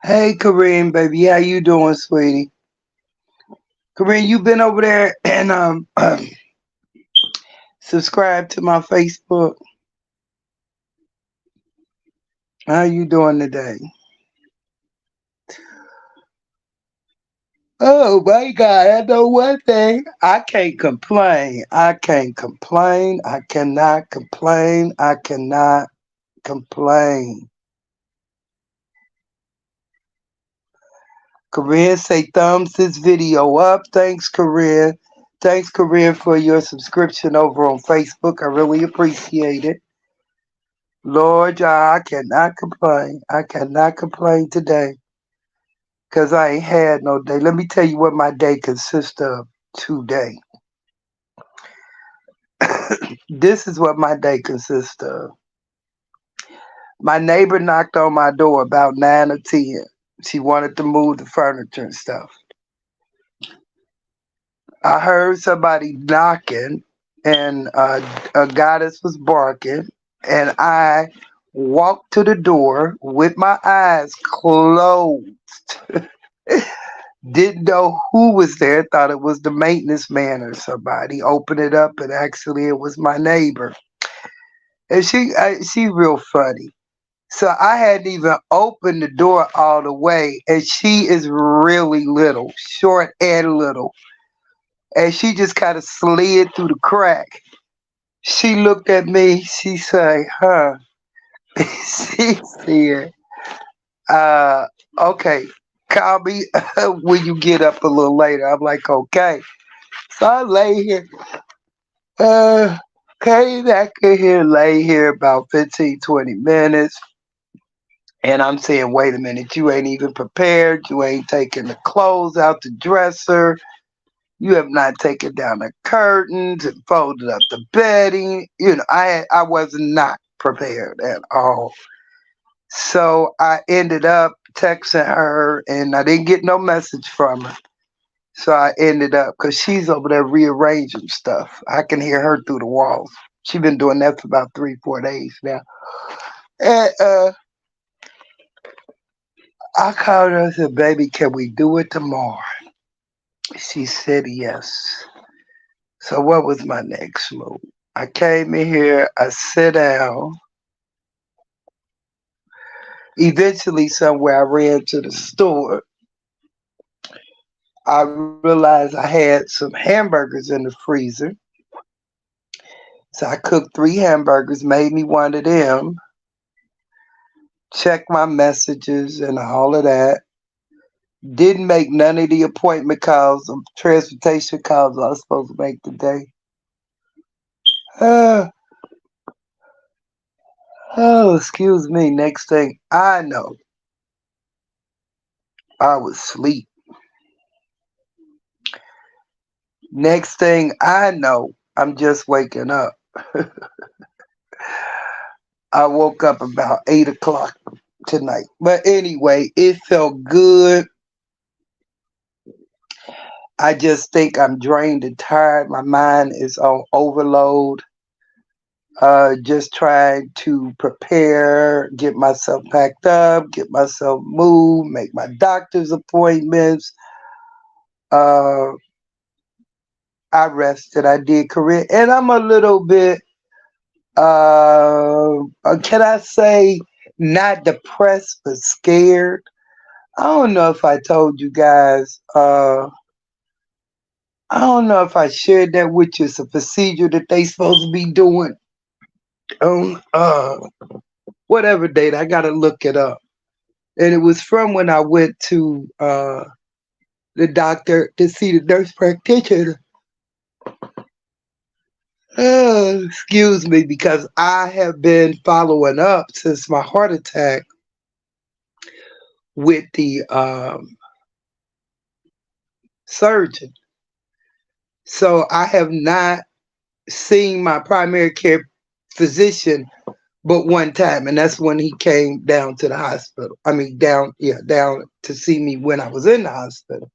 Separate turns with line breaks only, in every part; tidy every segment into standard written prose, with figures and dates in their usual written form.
Hey, Kareem, baby, how you doing, sweetie? Kareem, you been over there and subscribe to my Facebook. How you doing today? Oh my God, I know one thing. I can't complain. I can't complain. I cannot complain. I cannot complain. Corinne, say thumbs this video up. Thanks, Corinne. Thanks, Corinne, for your subscription over on Facebook. I really appreciate it. Lord, y'all, I cannot complain. I cannot complain today because I ain't had no day. Let me tell you what my day consists of today. This is what my day consists of. My neighbor knocked on my door about 9 or 10. She wanted to move the furniture and stuff. I heard somebody knocking, and a goddess was barking, and I walked to the door with my eyes closed. Didn't know who was there, thought it was the maintenance man or somebody. Opened it up, and actually it was my neighbor. And she real funny. So I hadn't even opened the door all the way, and she is really little, short and little. And she just kind of slid through the crack. She looked at me, she said, huh? She said, uh, okay, call me when you get up a little later. I'm like, okay. So I lay here, uh, came back in here, lay here about 15, 20 minutes. And I'm saying, wait a minute, you ain't even prepared. You ain't taken the clothes out the dresser. You have not taken down the curtains and folded up the bedding. I was not prepared at all. So I ended up texting her, and I didn't get no message from her. So I ended up, because she's over there rearranging stuff. I can hear her through the walls. She's been doing that for about 3, 4 days now. And I called her and said, baby, can we do it tomorrow? She said yes. So what was my next move? I came in here, I sit down. Eventually, somewhere I ran to the store. I realized I had some hamburgers in the freezer. So I cooked 3 hamburgers, made me one of them, checked my messages and all of that. Didn't make none of the appointment calls, transportation calls I was supposed to make today. Uh, oh, excuse me. Next thing I know, I was asleep. Next thing I know, I'm just waking up. I woke up about 8 o'clock tonight. But anyway, it felt good. I just think I'm drained and tired. My mind is on overload. Just trying to prepare, get myself packed up, get myself moved, make my doctor's appointments. Uh, I rested. I did career, and I'm a little bit. Can I say not depressed but scared? I don't know if I told you guys. I don't know if I shared that with you. It's a procedure that they supposed to be doing on whatever date. I gotta look it up. And it was from when I went to the doctor to see the nurse practitioner. Excuse me, because I have been following up since my heart attack with the surgeon. So I have not seen my primary care physician but one time, and that's when he came down to the hospital. I mean, down to see me when I was in the hospital.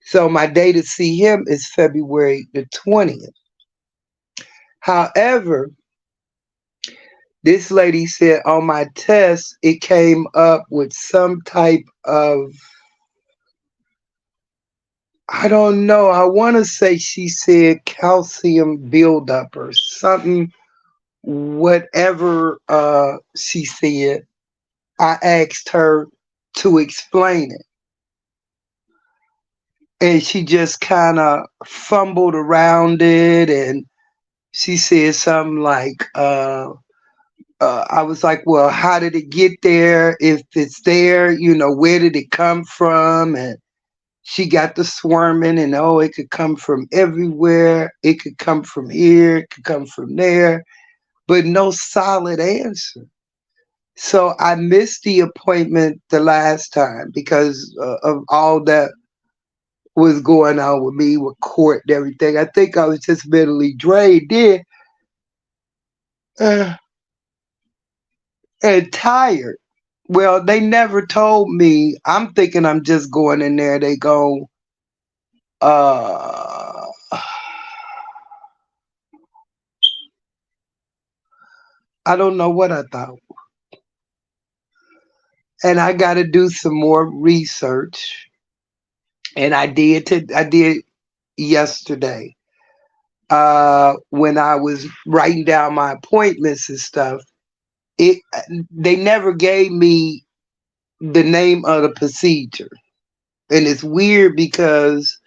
So my day to see him is February the 20th. However, This lady said on my test it came up with some type of, I don't know. I want to say she said calcium buildup or something. Whatever she said, I asked her to explain it, and she just kind of fumbled around it, and she said something like, I was like, well, how did it get there? If it's there, where did it come from? And she got the swarming, and oh, it could come from everywhere. It could come from here. It could come from there, but no solid answer. So I missed the appointment the last time because of all that was going on with me with court and everything. I think I was just mentally drained then, uh, and tired. Well, they never told me. I'm thinking I'm just going in there. They go, uh, I don't know what I thought. And I got to do some more research. And I did yesterday. When I was writing down my appointments and stuff, it they never gave me the name of the procedure. And it's weird because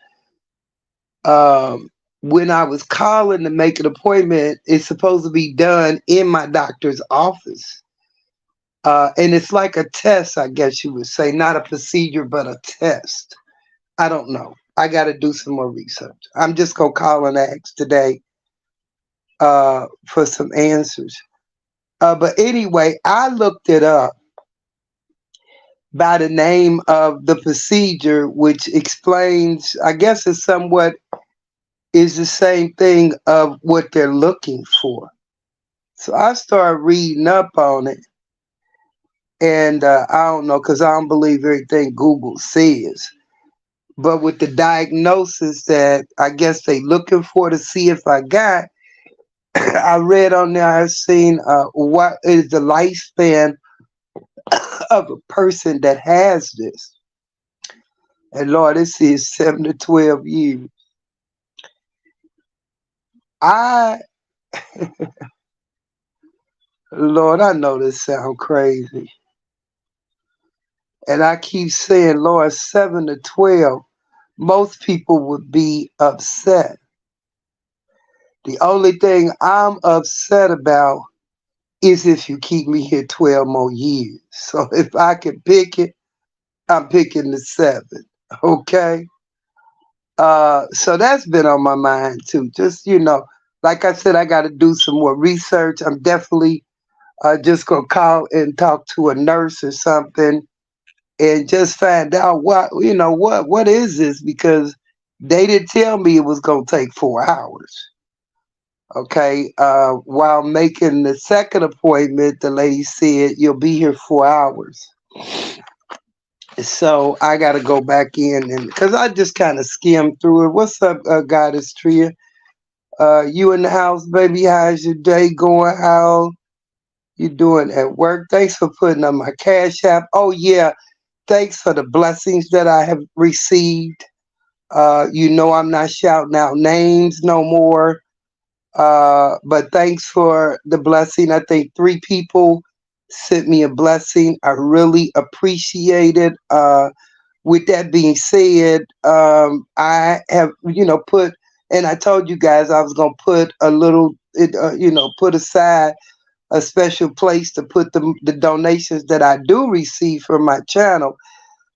um, when I was calling to make an appointment, it's supposed to be done in my doctor's office. And it's like a test, I guess you would say, not a procedure, but a test. I don't know. I got to do some more research. I'm just going to call and ask today for some answers. But anyway, I looked it up by the name of the procedure, which explains, I guess it's somewhat is the same thing of what they're looking for. So I started reading up on it, and I don't know because I don't believe everything Google says. But with the diagnosis that I guess they looking for to see if I got, I read on there. I've seen what is the lifespan of a person that has this, and Lord, this is 7 to 12 years. I Lord, I know this sound crazy, and I keep saying, Lord, 7 to 12. Most people would be upset. The only thing I'm upset about is if you keep me here 12 more years. So if I can pick it, I'm picking the 7. Okay. So that's been on my mind too. Just, like I said, I got to do some more research. I'm definitely just going to call and talk to a nurse or something and just find out what is this, because they didn't tell me it was going to take 4 hours. Okay. While making the second appointment, the lady said, you'll be here 4 hours. So I got to go back in, and because I just kind of skimmed through it. What's up, Goddess Tria? You in the house, baby? How's your day going? How you doing at work? Thanks for putting up my cash app. Oh yeah, thanks for the blessings that I have received. I'm not shouting out names no more. But thanks for the blessing. I think 3 people sent me a blessing. I really appreciate it. With that being said, I have, put, and I told you guys I was going to put a little, put aside a special place to put the donations that I do receive from my channel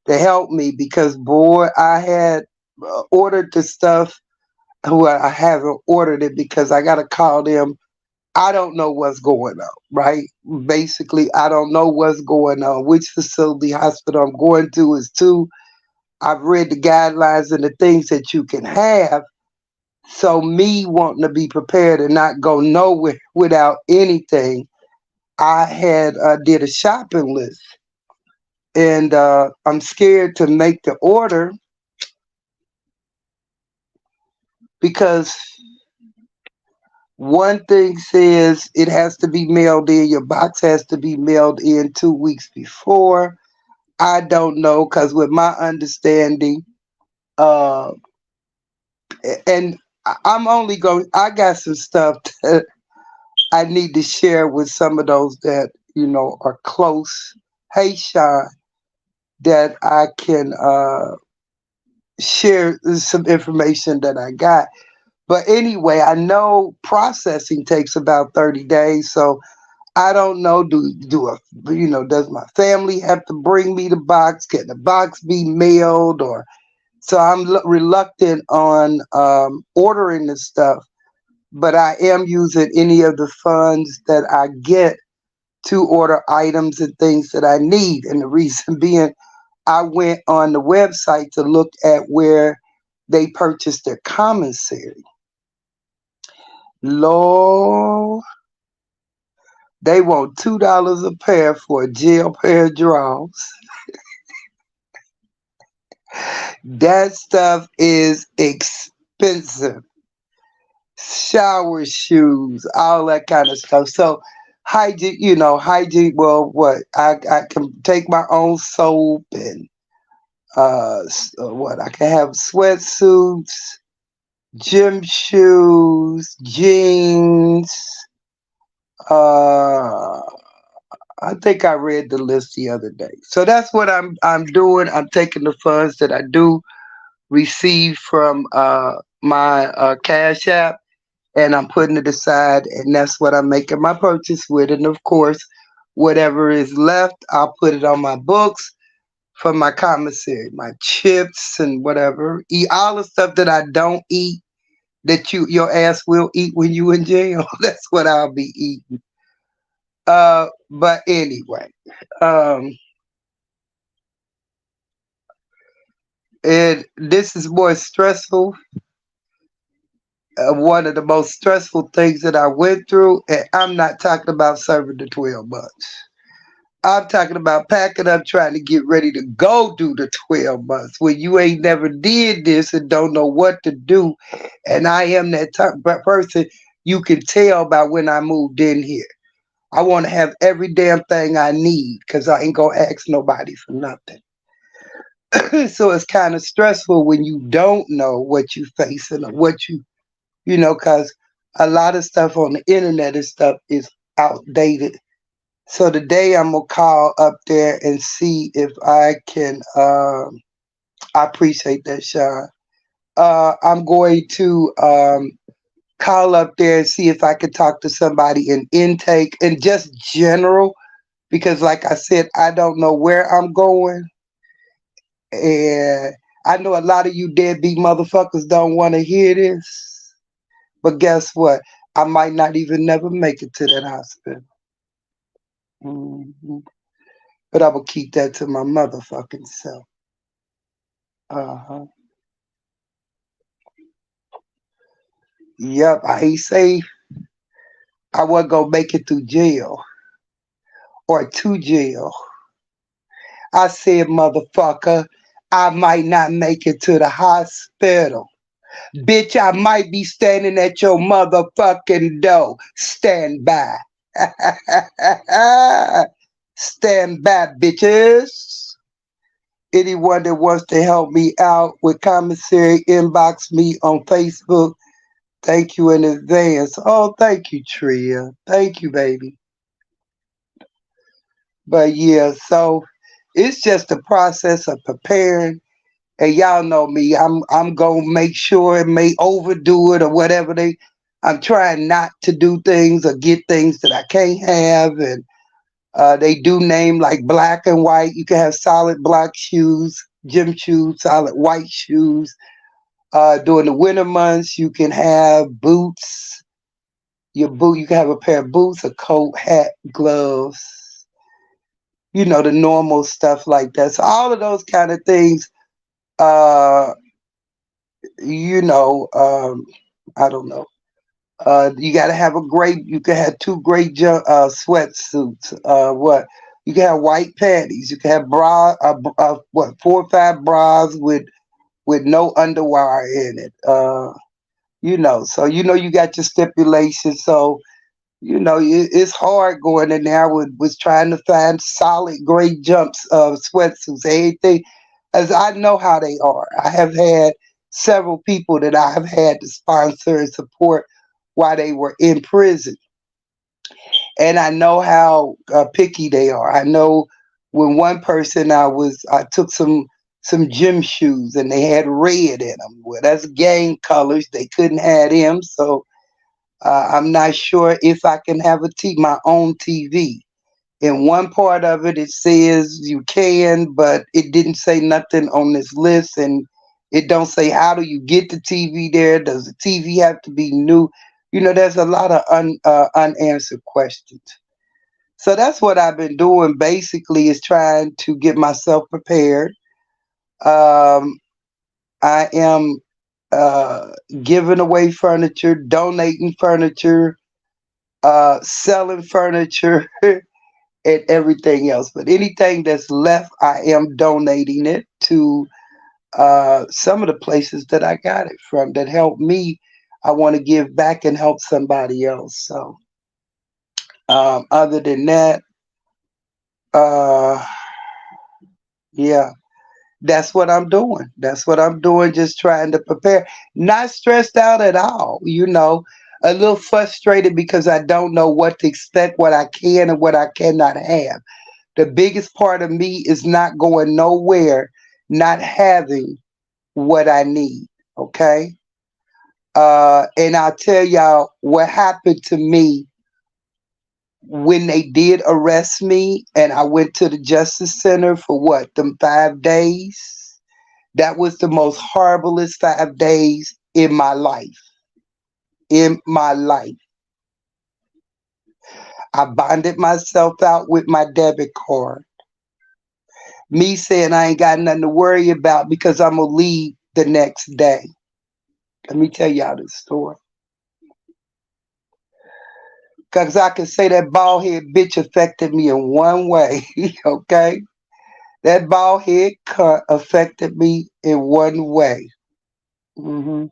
to help me, because boy, I had ordered the stuff. Who I haven't ordered it because I got to call them. I don't know what's going on, right? Basically, I don't know what's going on. Which facility, hospital I'm going to is too. I've read the guidelines and the things that you can have. So me wanting to be prepared and not go nowhere without anything, I had did a shopping list, and I'm scared to make the order because One thing says it has to be mailed in. Your box has to be mailed in 2 weeks before. I don't know because with my understanding, uh, and I'm only going. I got some stuff that I need to share with some of those that are close. Hey, Sean, that I can share some information that I got. But anyway, I know processing takes about 30 days, so I don't know. Does my family have to bring me the box? Can the box be mailed? Or so I'm reluctant on ordering the stuff, but I am using any of the funds that I get to order items and things that I need. And the reason being, I went on the website to look at where they purchased their commissary. Lord, they want $2 a pair for a gel pair of drawers. That stuff is expensive. Shower shoes, all that kind of stuff. So hygiene. Well, what I can take my own soap and what I can have sweatsuits, gym shoes, jeans. Uh, I think I read the list the other day. So that's what I'm doing. I'm taking the funds that I do receive from my Cash App, and I'm putting it aside, and that's what I'm making my purchase with. And of course, whatever is left, I'll put it on my books for my commissary, my chips and whatever. Eat all the stuff that I don't eat that your ass will eat when you in jail. That's what I'll be eating. But anyway, um, and this is more stressful. One of the most stressful things that I went through, and I'm not talking about serving the 12 months. I'm talking about packing up, trying to get ready to go do the 12 months when you ain't never did this and don't know what to do. And I am that type of person you can tell by when I moved in here. I want to have every damn thing I need because I ain't going to ask nobody for nothing. So it's kind of stressful when you don't know what you facing or because a lot of stuff on the internet and stuff is outdated. So today I'm gonna call up there and see if I can. I appreciate that, Sean. I'm going to call up there and see if I can talk to somebody in intake and just general, because, like I said, I don't know where I'm going, and I know a lot of you deadbeat motherfuckers don't want to hear this. But guess what? I might not even never make it to that hospital. Mhm. But I will keep that to my motherfucking self. Uh-huh. Yep, I ain't say I wasn't gonna make it through jail or to jail. I said, motherfucker, I might not make it to the hospital. Bitch, I might be standing at your motherfucking door. Stand by. Stand by, bitches. Anyone that wants to help me out with commissary, inbox me on Facebook. Thank you in advance. Oh, thank you, Tria. Thank you, baby. But yeah, so it's just a process of preparing. And y'all know me. I'm gonna make sure it may overdo it or whatever I'm trying not to do things or get things that I can't have. And they do name like black and white. You can have solid black shoes, gym shoes, solid white shoes. During the winter months, you can have boots. You can have a pair of boots, a coat, hat, gloves. The normal stuff like that. So all of those kind of things. Uh, you know, um, I don't know. You got to have a great. You can have two great sweatsuits. What? You can have white panties. You can have what? 4 or 5 bras with no underwire in it. So you got your stipulations. So it's hard going in there with trying to find solid gray jumps of sweatsuits, anything, as I know how they are. I have had several people that I have had to sponsor and support while they were in prison, and I know how picky they are. I know when one person I took some gym shoes and they had red in them. Well, that's gang colors. They couldn't have them, so I'm not sure if I can have my own TV. In one part of it, it says you can, but it didn't say nothing on this list, and it don't say how do you get the TV there. Does the TV have to be new? There's a lot of unanswered questions. So that's what I've been doing. Basically, is trying to get myself prepared. Um, I am uh, giving away furniture, donating furniture, selling furniture, and everything else. But anything that's left, I am donating it to some of the places that I got it from that helped me. I want to give back and help somebody else. So, other than that, uh, yeah, that's what I'm doing. That's what I'm doing, just trying to prepare. Not stressed out at all, a little frustrated because I don't know what to expect, what I can and what I cannot have. The biggest part of me is not going nowhere, not having what I need. Okay. And I'll tell y'all what happened to me when they did arrest me and I went to the Justice Center for them 5 days. That was the most horriblest 5 days in my life. In my life. I bonded myself out with my debit card. Me saying I ain't got nothing to worry about because I'm going to leave the next day. Let me tell y'all this story. Because I can say that bald head bitch affected me in one way, okay? That bald head cunt affected me in one way. hmm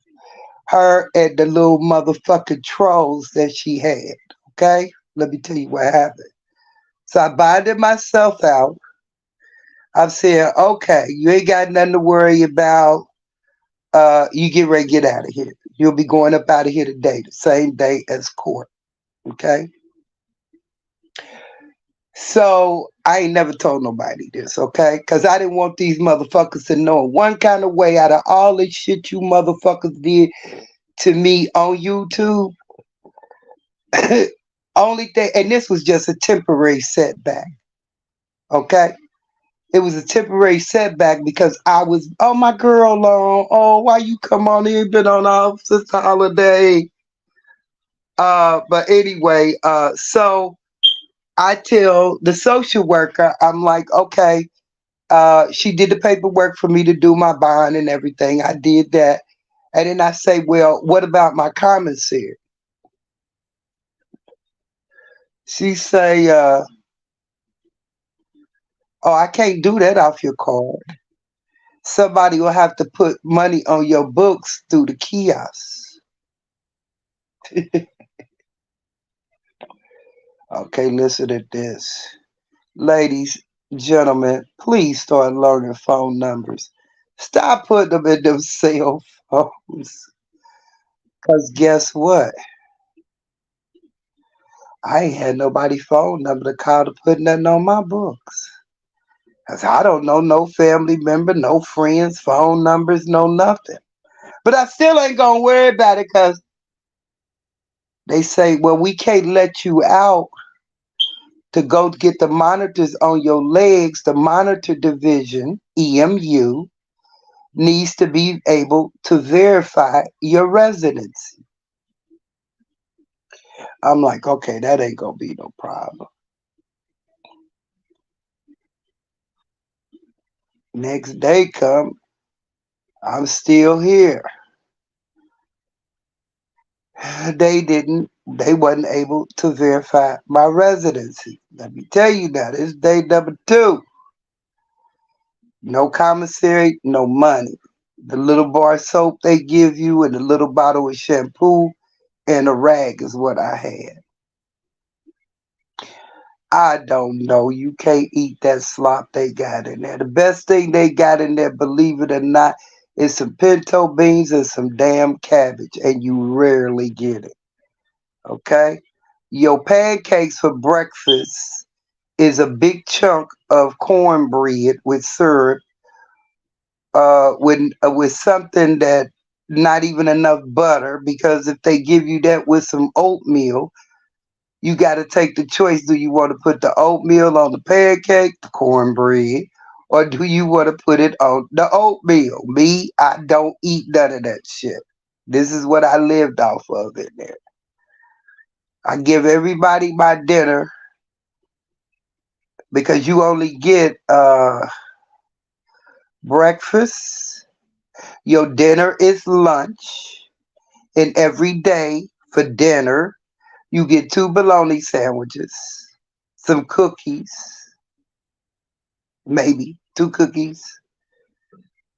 Her and the little motherfucking trolls that she had, okay? Let me tell you what happened. So I bonded myself out. I'm saying, okay, you ain't got nothing to worry about. You get ready, get out of here. You'll be going up out of here today, the same day as court, okay? So I ain't never told nobody this, okay? Because I didn't want these motherfuckers to know one kind of way out of all this shit you motherfuckers did to me on YouTube. Only thing, and this was just a temporary setback, okay? It was a temporary setback because I was, oh, my girl, long. Oh, why you come on here? Been on off since the holiday. But anyway, so I tell the social worker, I'm like, okay, she did the paperwork for me to do my bond and everything. I did that. And then I say, well, what about my commissary? She say, oh, I can't do that off your card. Somebody will have to put money on your books through the kiosk. Okay, listen to this. Ladies, gentlemen, please start learning phone numbers. Stop putting them in them cell phones. Because guess what? I ain't had nobody phone number to call to put nothing on my books. Cause I don't know no family member, no friends, phone numbers, no nothing. But I still ain't gonna worry about it because they say, well, we can't let you out to go get the monitors on your legs. The monitor division, EMU, needs to be able to verify your residency. I'm like, okay, that ain't gonna be no problem. Next day come, I'm still here. They wasn't able to verify my residency. Let me tell you now, this day number 2. No commissary, no money. The little bar soap they give you and the little bottle of shampoo and a rag is what I had. I don't know. You can't eat that slop they got in there. The best thing they got in there, believe it or not, is some pinto beans and some damn cabbage, and you rarely get it. Okay? Your pancakes for breakfast is a big chunk of cornbread with syrup, with something that not even enough butter, because if they give you that with some oatmeal, you got to take the choice. Do you want to put the oatmeal on the pancake, the cornbread, or do you want to put it on the oatmeal? Me, I don't eat none of that shit. This is what I lived off of in there. I give everybody my dinner because you only get breakfast. Your dinner is lunch, and every day for dinner you get two bologna sandwiches, some cookies, maybe two cookies,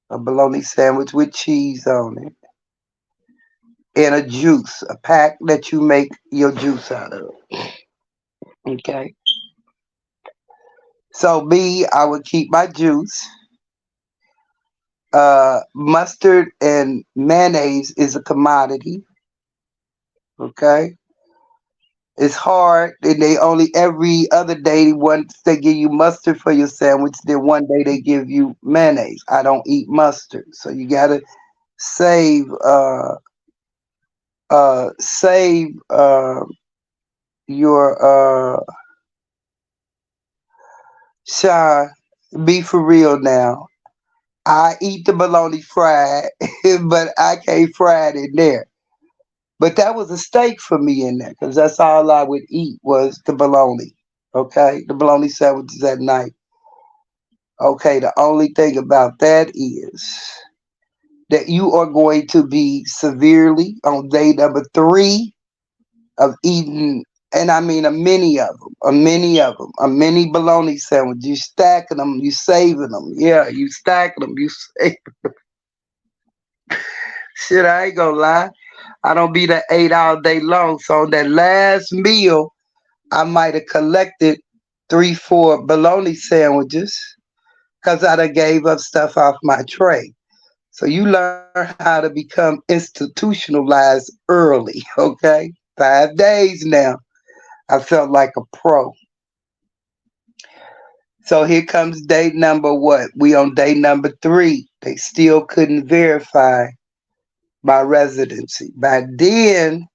a bologna sandwich with cheese on it, and a juice, a pack that you make your juice out of. Okay. So me, I would keep my juice. Mustard and mayonnaise is a commodity. Okay. It's hard, and they only every other day once they give you mustard for your sandwich, then one day they give you mayonnaise. I don't eat mustard, so you gotta save save your Sean, be for real now. I eat the bologna fried, but I can't fry it in there. But that was a steak for me in there because that's all I would eat was the bologna. Okay, the bologna sandwiches at night. Okay, the only thing about that is that you are going to be severely on day number 3 of eating, and I mean a mini bologna sandwich. You stacking them, you saving them. Yeah, you stacking them, you save. Shit, I ain't gonna lie. I don't be that 8 all day long. So on that last meal, I might have collected 3, 4 bologna sandwiches because I done gave up stuff off my tray. So you learn how to become institutionalized early, okay? 5 days now. I felt like a pro. So here comes day number what? We on day number 3. They still couldn't verify my residency. By then,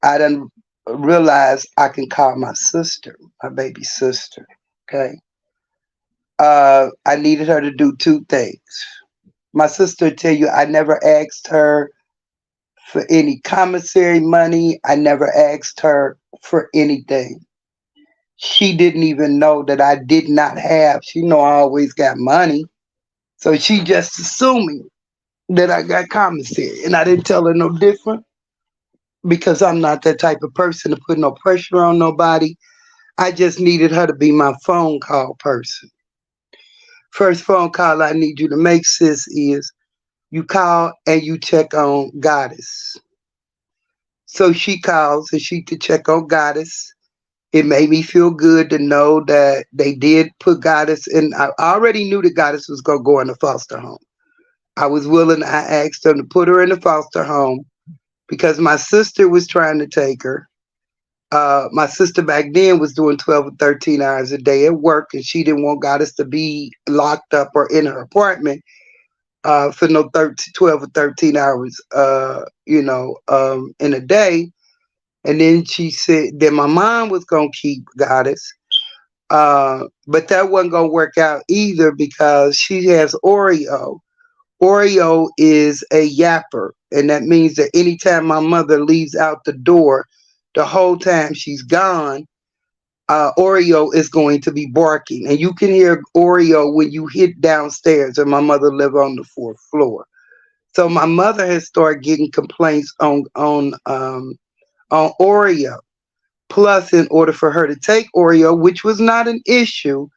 I done realized I can call my sister, my baby sister. Okay. I needed her to do 2 things. My sister tell you I never asked her for any commissary money. I never asked her for anything. She didn't even know that I did not have. She know I always got money. So she just assuming that I got commissary. And I didn't tell her no different because I'm not that type of person to put no pressure on nobody. I just needed her to be my phone call person. First phone call I need you to make, sis, is you call and you check on Goddess. So she calls and she to check on Goddess. It made me feel good to know that they did put Goddess in. I already knew that Goddess was going to go in the foster home. I was willing, I asked them to put her in the foster home because my sister was trying to take her. My sister back then was doing 12 or 13 hours a day at work, and she didn't want Goddess to be locked up or in her apartment for no 12 or 13 hours, in a day. And then she said that my mom was going to keep Goddess. But that wasn't going to work out either because she has Oreo. Oreo is a yapper, and that means that anytime my mother leaves out the door, the whole time she's gone, Oreo is going to be barking, and you can hear Oreo when you hit downstairs. And my mother lived on the 4th floor, so my mother has started getting complaints on Oreo. Plus, in order for her to take Oreo, which was not an issue,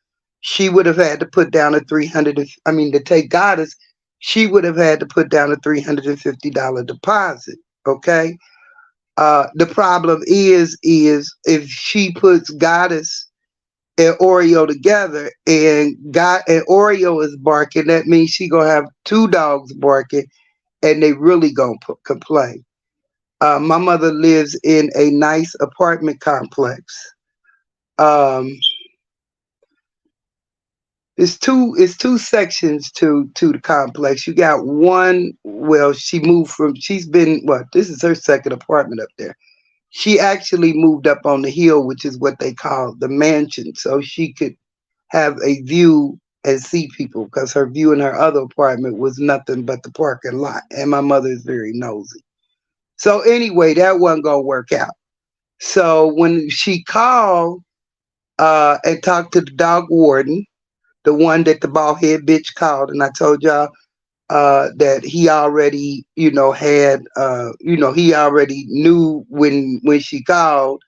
she would have had to put down a 300. I mean, to take Goddess, she would have had to put down a $350 deposit. Okay. The problem is if she puts Goddess and Oreo together, and God and Oreo is barking, that means she gonna have two dogs barking, and they really gonna complain. My mother lives in a nice apartment complex. Um, it's two sections to the complex. You got one. Well, she moved from. She's been what? This is her second apartment up there. She actually moved up on the hill, which is what they call the mansion, so she could have a view and see people, because her view in her other apartment was nothing but the parking lot. And my mother is very nosy. So anyway, that wasn't gonna work out. So when she called and talked to the dog warden, the one that the bald head bitch called, and I told y'all that he already, had, he already knew when she called.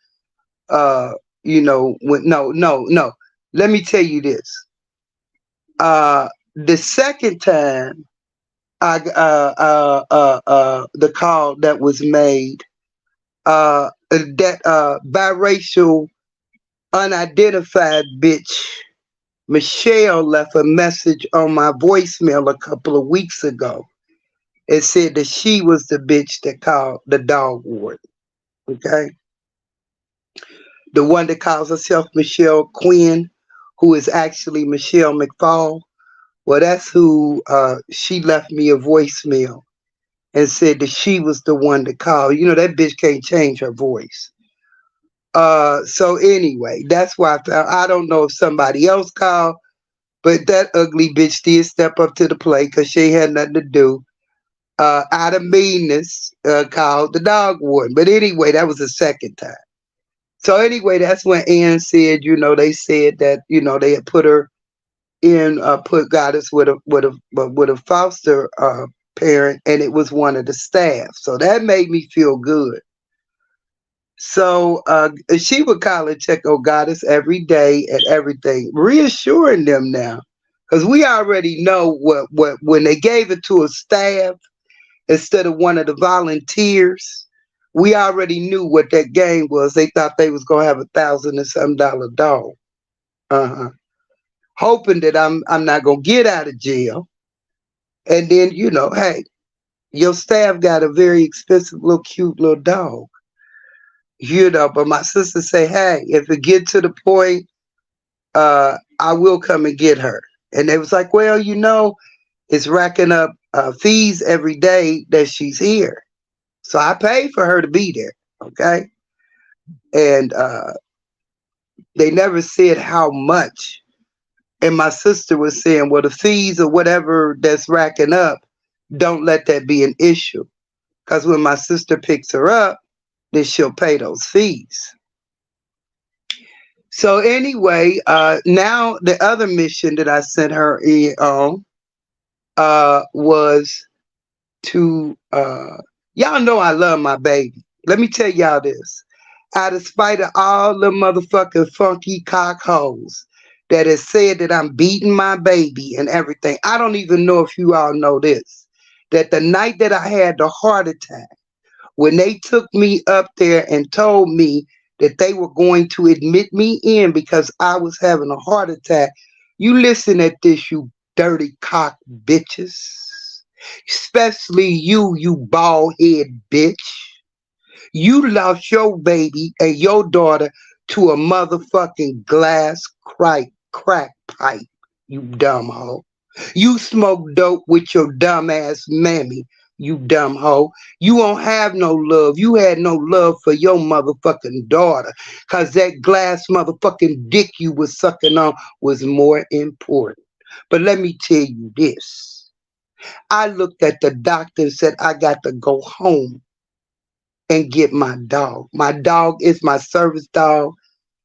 Uh, when no. Let me tell you this. The second time the call that was made, that biracial unidentified bitch Michelle left a message on my voicemail a couple of weeks ago. It said that she was the bitch that called the dog ward. Okay, the one that calls herself Michelle Quinn, who is actually Michelle McFall. Well, that's who she left me a voicemail and said that she was the one to call. That bitch can't change her voice. So anyway, that's why I found. I don't know if somebody else called, but that ugly bitch did step up to the plate because she had nothing to do. Out of meanness, called the dog warden. But anyway, that was the second time. So anyway, that's when Ann said, they said that, they had put her in, put Goddess with a foster parent, and it was one of the staff. So that made me feel good. So she would call and check on Goddess every day and everything, reassuring them now, because we already know what when they gave it to a staff instead of one of the volunteers. We already knew what that game was. They thought they was gonna have $1,000 and some dog. Uh-huh. Hoping that I'm not gonna get out of jail. And then, hey, your staff got a very expensive little cute little dog. But my sister say, hey, if it get to the point, I will come and get her. And they was like, well, it's racking up fees every day that she's here. So I paid for her to be there. Okay. And they never said how much. And my sister was saying, well, the fees or whatever that's racking up, don't let that be an issue. Because when my sister picks her up, then she'll pay those fees. So anyway, now the other mission that I sent her on was to y'all know I love my baby. Let me tell y'all this. Out of spite of all the motherfucking funky cockholes that has said that I'm beating my baby and everything, I don't even know if you all know this. That the night that I had the heart attack, when they took me up there and told me that they were going to admit me in because I was having a heart attack, you listen at this, you dirty cock bitches. Especially you bald head bitch. You lost your baby and your daughter to a motherfucking glass crack pipe, you dumb hoe. You smoke dope with your dumb ass mammy, you dumb hoe. You won't have no love. You had no love for your motherfucking daughter. Cause that glass motherfucking dick you was sucking on was more important. But let me tell you this. I looked at the doctor and said I got to go home and get my dog. My dog is my service dog.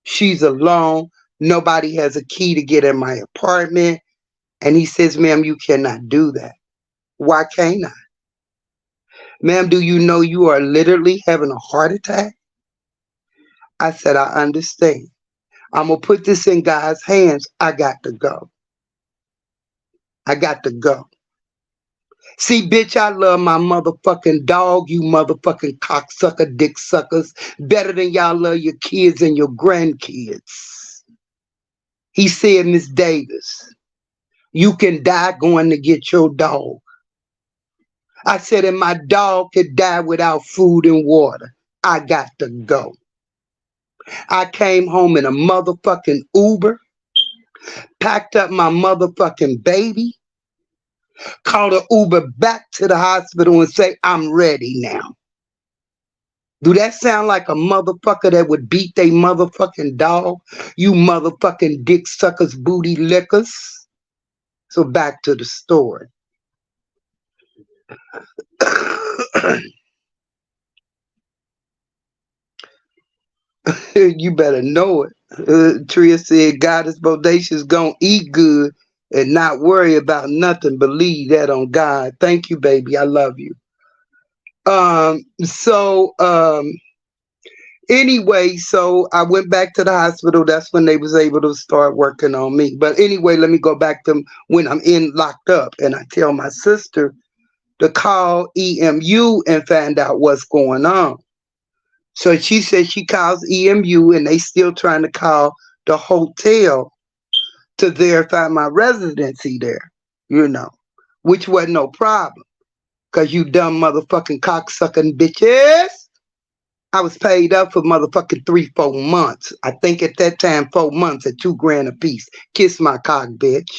She's alone. Nobody has a key to get in my apartment. And he says, ma'am, you cannot do that. Why can't I? Ma'am, do you know you are literally having a heart attack? I said, I understand. I'm going to put this in God's hands. I got to go. I got to go. See, bitch, I love my motherfucking dog, you motherfucking cocksucker, dick suckers, better than y'all love your kids and your grandkids. He said, Miss Davis, you can die going to get your dog. I said, and my dog could die without food and water. I got to go. I came home in a motherfucking Uber, packed up my motherfucking baby, called an Uber back to the hospital and say, I'm ready now. Do that sound like a motherfucker that would beat they motherfucking dog? You motherfucking dick suckers, booty lickers. So back to the story. You better know it. Tria said, God is bodacious, gonna eat good and not worry about nothing. Believe that on God. Thank you, baby. I love you. So anyway, so I went back to the hospital. That's when they was able to start working on me. But anyway, let me go back to when I'm in locked up and I tell my sister to call EMU and find out what's going on. So she said she calls EMU and they still trying to call the hotel to verify my residency there, you know, which wasn't no problem. Cause you dumb motherfucking cocksucking bitches. I was paid up for motherfucking 3-4 months. I think at that time 4 months at $2,000 a piece. Kiss my cock, bitch.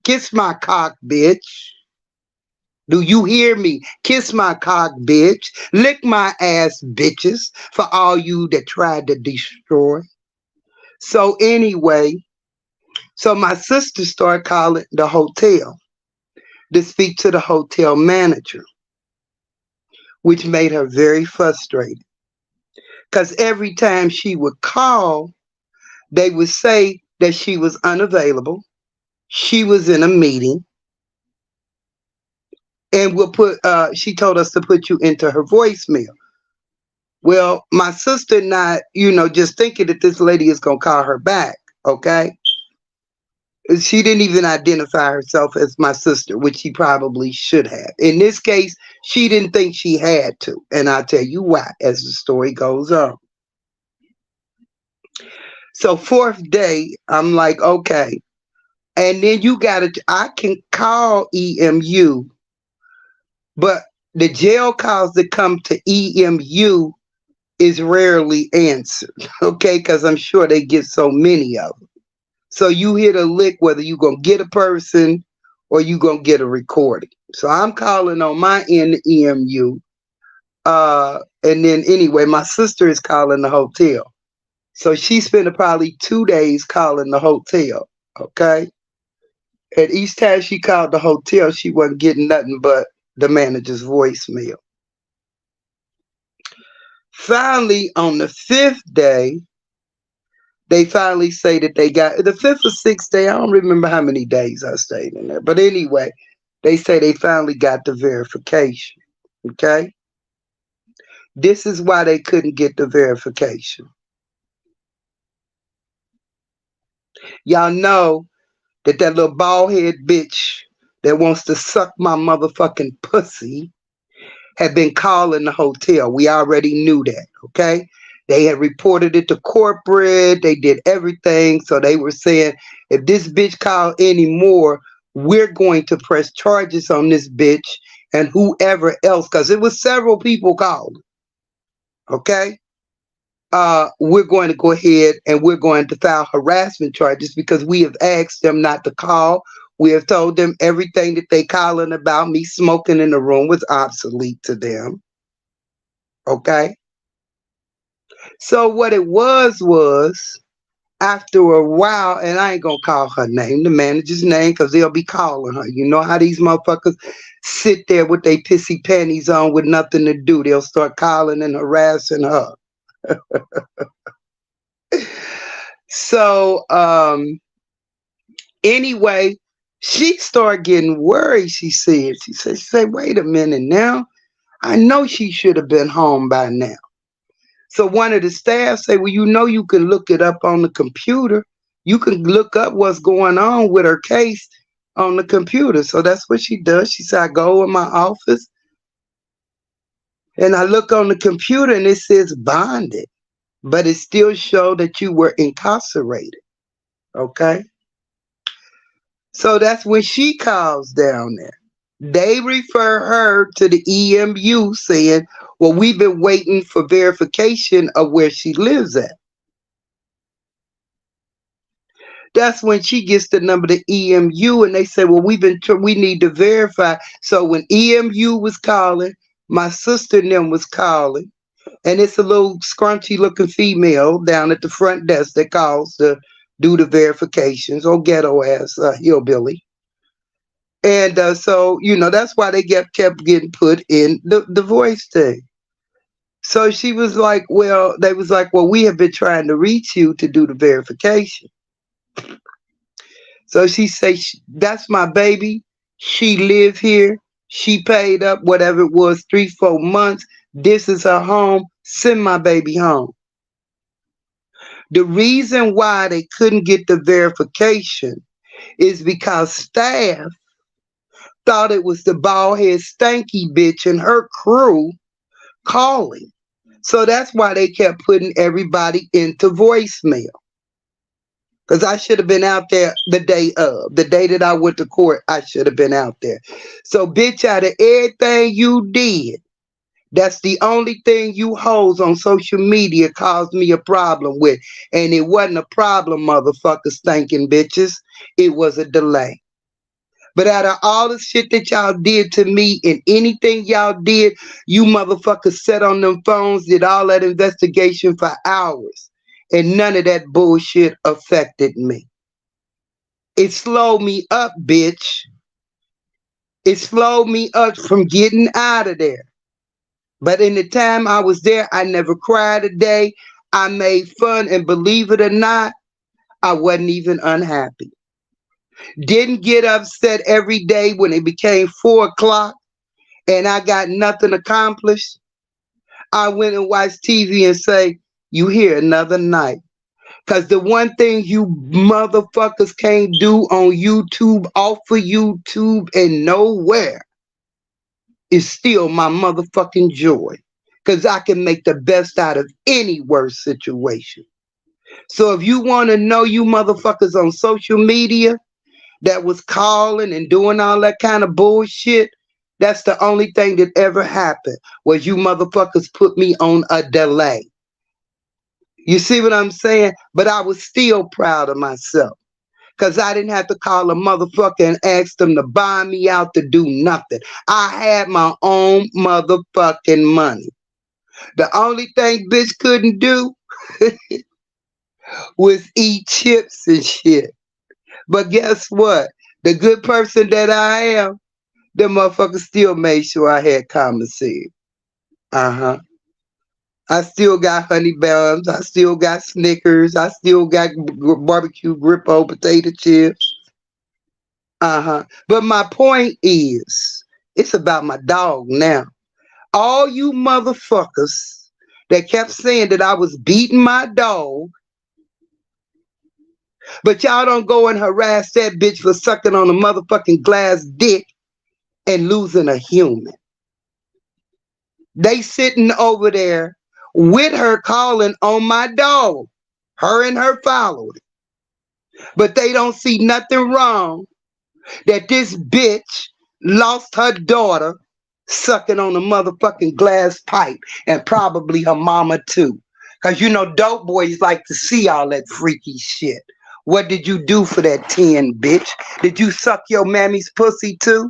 Kiss my cock, bitch. Do you hear me? Kiss my cock, bitch. Lick my ass, bitches, for all you that tried to destroy. So anyway, so my sister started calling the hotel to speak to the hotel manager, which made her very frustrated. Because every time she would call, they would say that she was unavailable, she was in a meeting, and she told us to put you into her voicemail. Well, my sister not, just thinking that this lady is gonna call her back, okay? She didn't even identify herself as my sister, which she probably should have. In this case, she didn't think she had to, and I'll tell you why as the story goes on. So fourth day, I'm like, okay. And then I can call EMU, but the jail calls that come to EMU is rarely answered, okay? Because I'm sure they get so many of them. So you hit a lick whether you're going to get a person or you're going to get a recording. So I'm calling on my end EMU. And then anyway, my sister is calling the hotel. So she spent probably 2 days calling the hotel, okay? And each time she called the hotel, she wasn't getting nothing but the manager's voicemail. Finally, on the fifth day, they finally say that they got the fifth or sixth day. I don't remember how many days I stayed in there. But anyway, they say they finally got the verification. Okay? This is why they couldn't get the verification. Y'all know that little bald head bitch that wants to suck my motherfucking pussy had been calling the hotel. We already knew that, okay? They had reported it to corporate. They did everything. So they were saying, if this bitch called anymore, we're going to press charges on this bitch and whoever else, because it was several people called, okay? We're going to go ahead and we're going to file harassment charges because we have asked them not to call. We have told them everything that they calling about me smoking in the room was obsolete to them. Okay. So what it was after a while, and I ain't gonna call her name, the manager's name, because they'll be calling her. You know how these motherfuckers sit there with their pissy panties on with nothing to do. They'll start calling and harassing her. So anyway, she started getting worried, she said, wait a minute now. I know she should have been home by now. So one of the staff said, well, you can look it up on the computer. You can look up what's going on with her case on the computer. So that's what she does. She said, I go in my office and I look on the computer and it says bonded, but it still showed that you were incarcerated. Okay. So that's when she calls down there. They refer her to the EMU saying, well, we've been waiting for verification of where she lives at. That's when she gets the number to EMU and they say, well, we need to verify. So when EMU was calling, my sister and them was calling, and it's a little scrunchy looking female down at the front desk that calls to do the verifications, or ghetto ass hillbilly. And so, that's why they kept getting put in the voice thing. So she was like, they was like, well, we have been trying to reach you to do the verification. So she say, that's my baby. She live here. She paid up whatever it was, 3-4 months. This is her home. Send my baby home. The reason why they couldn't get the verification is because staff thought it was the bald head stanky bitch and her crew calling. So that's why they kept putting everybody into voicemail. Because I should have been out there the day that I went to court, I should have been out there. So, bitch, out of everything you did, that's the only thing you hoes on social media caused me a problem with. And it wasn't a problem, motherfuckers, stinking bitches. It was a delay. But out of all the shit that y'all did to me and anything y'all did, you motherfuckers sat on them phones, did all that investigation for hours. And none of that bullshit affected me. It slowed me up, bitch. It slowed me up from getting out of there. But in the time I was there, I never cried a day. I made fun, and believe it or not, I wasn't even unhappy. Didn't get upset every day when it became 4 o'clock and I got nothing accomplished. I went and watched TV and say, you here another night. Because the one thing you motherfuckers can't do on YouTube, off of YouTube, and nowhere is steal my motherfucking joy. Because I can make the best out of any worse situation. So if you want to know, you motherfuckers on social media that was calling and doing all that kind of bullshit, that's the only thing that ever happened, was you motherfuckers put me on a delay. You see what I'm saying? But I was still proud of myself. Because I didn't have to call a motherfucker and ask them to buy me out to do nothing. I had my own motherfucking money. The only thing bitch couldn't do was eat chips and shit. But guess what? The good person that I am, the motherfucker still made sure I had commissary. Uh-huh. I still got honey buns. I still got Snickers. I still got barbecue grippo potato chips. Uh-huh. But my point is, it's about my dog now. All you motherfuckers that kept saying that I was beating my dog, but y'all don't go and harass that bitch for sucking on a motherfucking glass dick and losing a human. They sitting over there with her calling on my dog. Her and her followed. But they don't see nothing wrong that this bitch lost her daughter sucking on a motherfucking glass pipe, and probably her mama too. Because dope boys like to see all that freaky shit. What did you do for that 10, bitch? Did you suck your mammy's pussy too?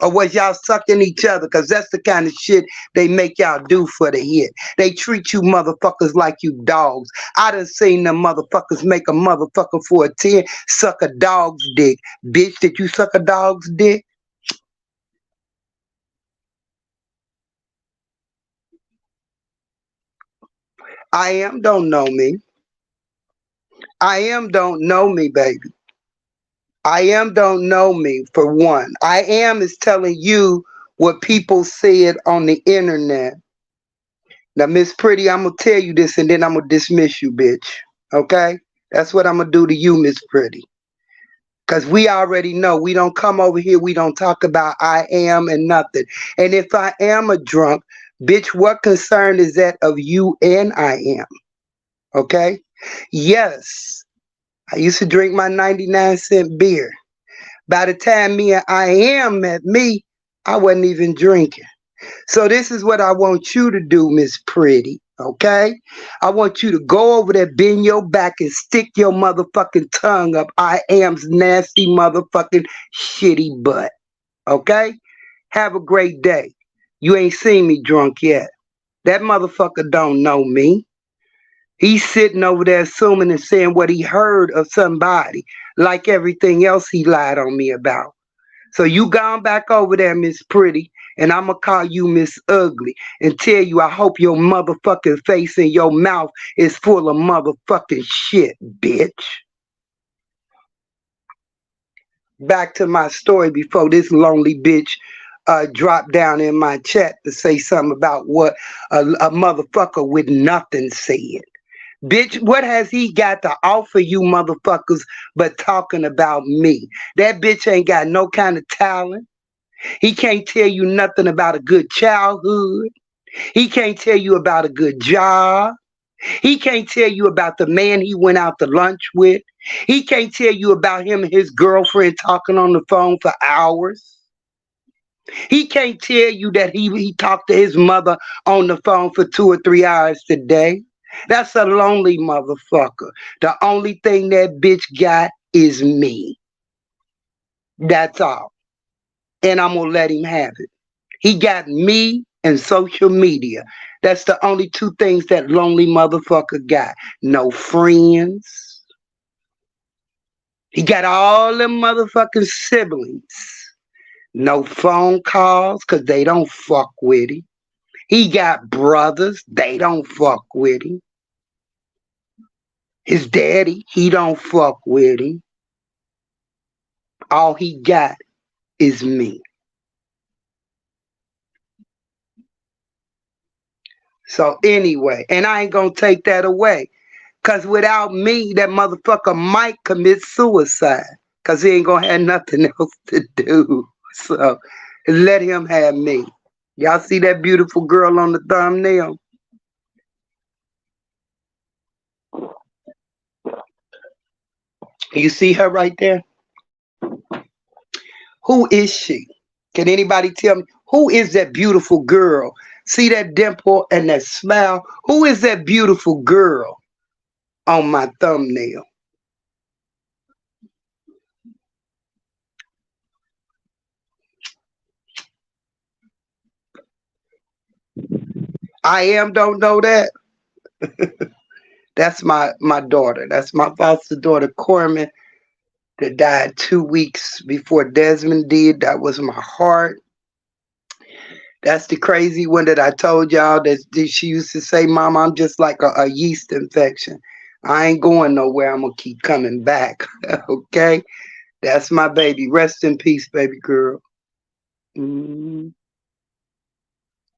Or was y'all sucking each other? Because that's the kind of shit they make y'all do for the hit. They treat you motherfuckers like you dogs. I done seen them motherfuckers make a motherfucker for a 10 suck a dog's dick. Bitch, did you suck a dog's dick? I am don't know me. I am don't know me, baby. I am don't know me, for one. I am is telling you what people said on the internet. Now, Miss Pretty, I'm going to tell you this and then I'm going to dismiss you, bitch. Okay? That's what I'm going to do to you, Miss Pretty. Because we already know we don't come over here, we don't talk about I am and nothing. And if I am a drunk, bitch, what concern is that of you and I am? Okay? Yes, I used to drink my 99-cent beer. By the time me and I am met me, I wasn't even drinking. So this is what I want you to do, Miss Pretty. Okay? I want you to go over there, bend your back, and stick your motherfucking tongue up I am's nasty motherfucking shitty butt. Okay? Have a great day. You ain't seen me drunk yet. That motherfucker don't know me. He's sitting over there assuming and saying what he heard of somebody, like everything else he lied on me about. So you gone back over there, Miss Pretty, and I'ma call you Miss Ugly and tell you I hope your motherfucking face and your mouth is full of motherfucking shit, bitch. Back to my story before this lonely bitch dropped down in my chat to say something about what a motherfucker with nothing said. Bitch, what has he got to offer you motherfuckers but talking about me? That bitch ain't got no kind of talent. He can't tell you nothing about a good childhood. He can't tell you about a good job. He can't tell you about the man he went out to lunch with. He can't tell you about him and his girlfriend talking on the phone for hours. He can't tell you that he talked to his mother on the phone for 2 or 3 hours today. That's a lonely motherfucker. The only thing that bitch got is me. That's all. And I'm gonna let him have it. He got me and social media. That's the only two things that lonely motherfucker got. No friends. He got all them motherfucking siblings. No phone calls because they don't fuck with him. He got brothers. They don't fuck with him. His daddy, he don't fuck with him. All he got is me. So anyway, and I ain't gonna take that away. Cause without me, that motherfucker might commit suicide. Cause he ain't gonna have nothing else to do. So let him have me. Y'all see that beautiful girl on the thumbnail? You see her right there? Who is she? Can anybody tell me? Who is that beautiful girl? See that dimple and that smile? Who is that beautiful girl on my thumbnail? I am don't know that. That's my daughter. That's my foster daughter, Corman, that died 2 weeks before Desmond did. That was my heart. That's the crazy one that I told y'all that she used to say, Mom, I'm just like a yeast infection. I ain't going nowhere. I'm going to keep coming back. Okay? That's my baby. Rest in peace, baby girl. Mm,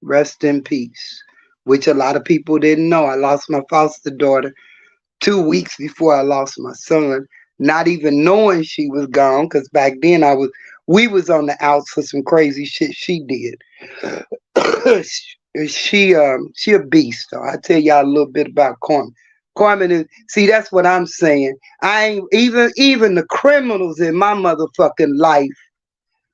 rest in peace. Which a lot of people didn't know. I lost my foster daughter 2 weeks before I lost my son, not even knowing she was gone. Because back then we was on the outs for some crazy shit she did. she a beast though. I tell y'all a little bit about Carmen. Carmen is, see, that's what I'm saying. I ain't even the criminals in my motherfucking life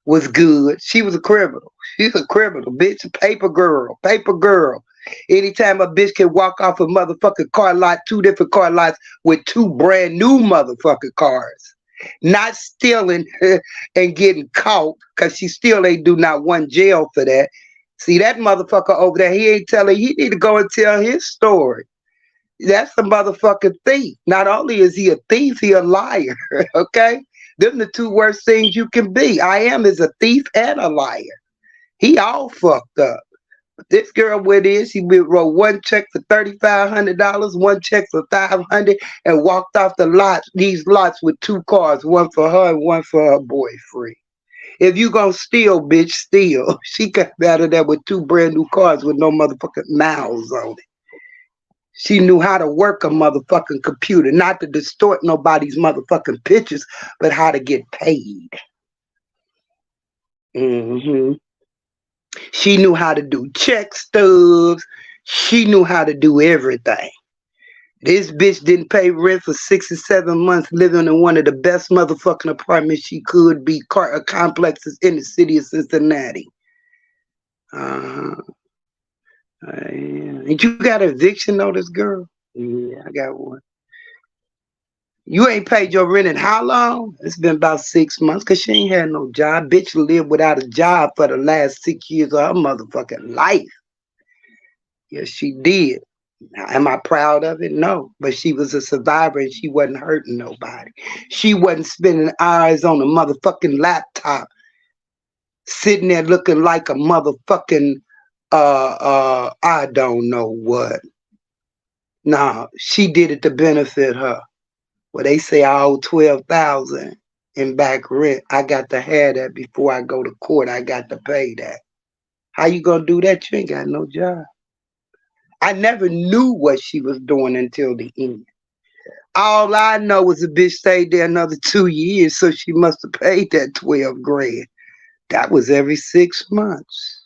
was good. She was a criminal. She's a criminal, bitch. Paper girl. Paper girl. Anytime a bitch can walk off a motherfucking car lot, 2 different car lots with 2 brand new motherfucking cars. Not stealing and getting caught, because she still ain't do not one jail for that. See, that motherfucker over there, he ain't telling, he need to go and tell his story. That's a motherfucking thief. Not only is he a thief, he a liar. Okay? Them the two worst things you can be. I am is a thief and a liar. He all fucked up. This girl went in, she wrote one check for $3,500, one check for $500, and walked off these lots with 2 cars, one for her and one for her boyfriend. If you gonna steal, bitch, steal. She got out of there with 2 brand new cars with no motherfucking miles on it. She knew how to work a motherfucking computer, not to distort nobody's motherfucking pictures, but how to get paid. hmm She knew how to do check stubs. She knew how to do everything. This bitch didn't pay rent for 6 or 7 months, living in one of the best motherfucking apartments she could be, complexes in the city of Cincinnati. Uh-huh. And you got an eviction notice, girl? Yeah, I got one. You ain't paid your rent in how long? It's been about 6 months because she ain't had no job. Bitch lived without a job for the last 6 years of her motherfucking life. Yes, she did. Now, am I proud of it? No. But she was a survivor and she wasn't hurting nobody. She wasn't spending hours on a motherfucking laptop sitting there looking like a motherfucking I don't know what. No, she did it to benefit her. Well, they say I owe 12,000 in back rent. I got to have that before I go to court. I got to pay that. How you gonna do that? You ain't got no job. I never knew what she was doing until the end. All I know was the bitch stayed there another 2 years, so she must have paid that 12 grand. That was every 6 months.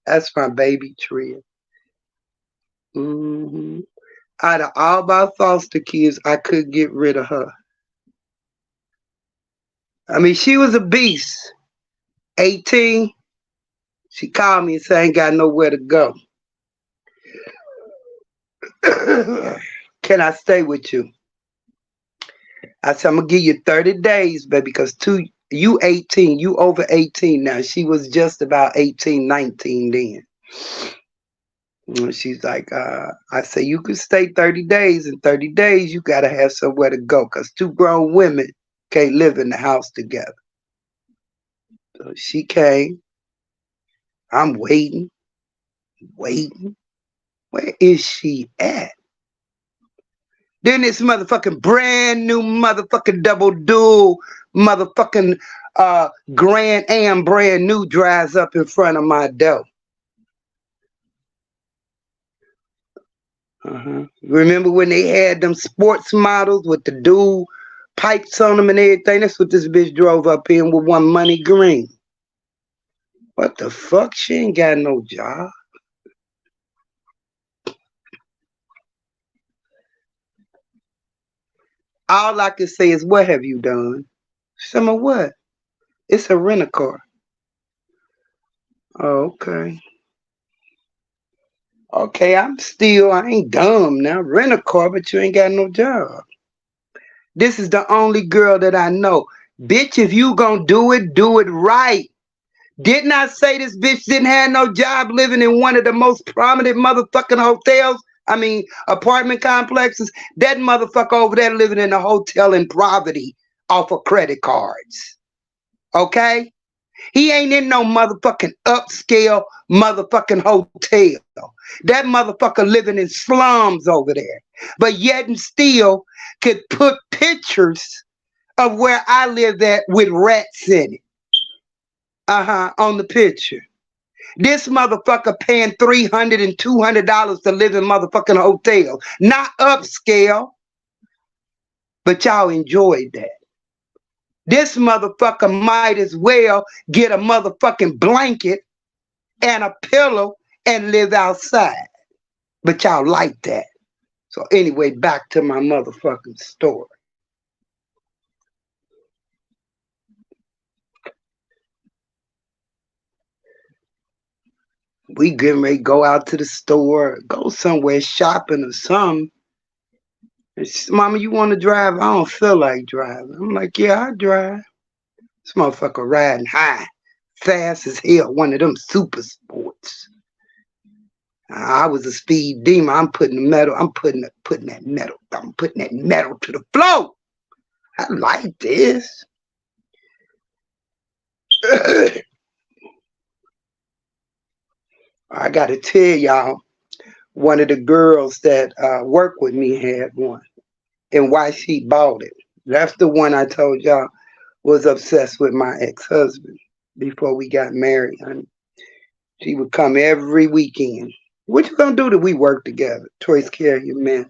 That's my baby Tria. hmm Out of all my foster kids, I could get rid of her. I mean, she was a beast. 18, she called me and said, I ain't got nowhere to go. Can I stay with you? I said, I'm going to give you 30 days, baby, because you 18, you over 18 now. She was just about 18, 19 then. And she's like, I say, you can stay 30 days. In 30 days, you got to have somewhere to go because two grown women can't live in the house together. So she came. I'm waiting, waiting. Where is she at? Then this motherfucking brand new motherfucking double dual motherfucking Grand Am brand new drives up in front of my door. Remember when they had them sports models with the dual pipes on them and everything? That's what this bitch drove up in with one money green. What the fuck? She ain't got no job. All I can say is, what have you done? Some of what? It's a rent-a-car. Oh, okay. Okay, I ain't dumb now. Rent a car, but you ain't got no job. This is the only girl that I know. Bitch, if you gonna do it right. Didn't I say this bitch didn't have no job living in one of the most prominent motherfucking hotels? I mean, apartment complexes. That motherfucker over there living in a hotel in poverty off of credit cards. Okay? He ain't in no motherfucking upscale motherfucking hotel. That motherfucker living in slums over there. But yet and still could put pictures of where I live at with rats in it. On the picture. This motherfucker paying $300 and $200 to live in motherfucking hotel. Not upscale. But y'all enjoyed that. This motherfucker might as well get a motherfucking blanket and a pillow and live outside. But y'all like that. So anyway, back to my motherfucking story. We getting ready to go out to the store, go somewhere shopping or something. And she said, Mama, you want to drive? I don't feel like driving. I'm like, yeah, I drive. This motherfucker riding high, fast as hell, one of them super sports. I was a speed demon. I'm putting the metal. I'm putting that metal. I'm putting that metal to the floor. I like this. I got to tell y'all, one of the girls that worked with me had one, and why she bought it. That's the one I told y'all was obsessed with my ex-husband before we got married. She would come every weekend. What you gonna do that we work together? Choice carrier man.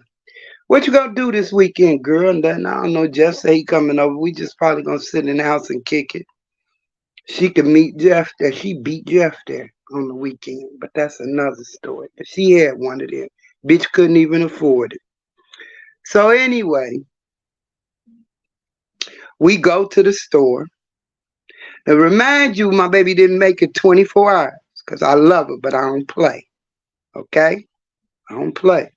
What you gonna do this weekend, girl? And then I don't know. Jeff say he coming over. We just probably gonna sit in the house and kick it. She could meet Jeff there. She beat Jeff there on the weekend, but that's another story. But she had one of them. Bitch couldn't even afford it. So anyway, we go to the store. Now remind you, my baby didn't make it 24 hours because I love her, but I don't play. Okay, I don't play.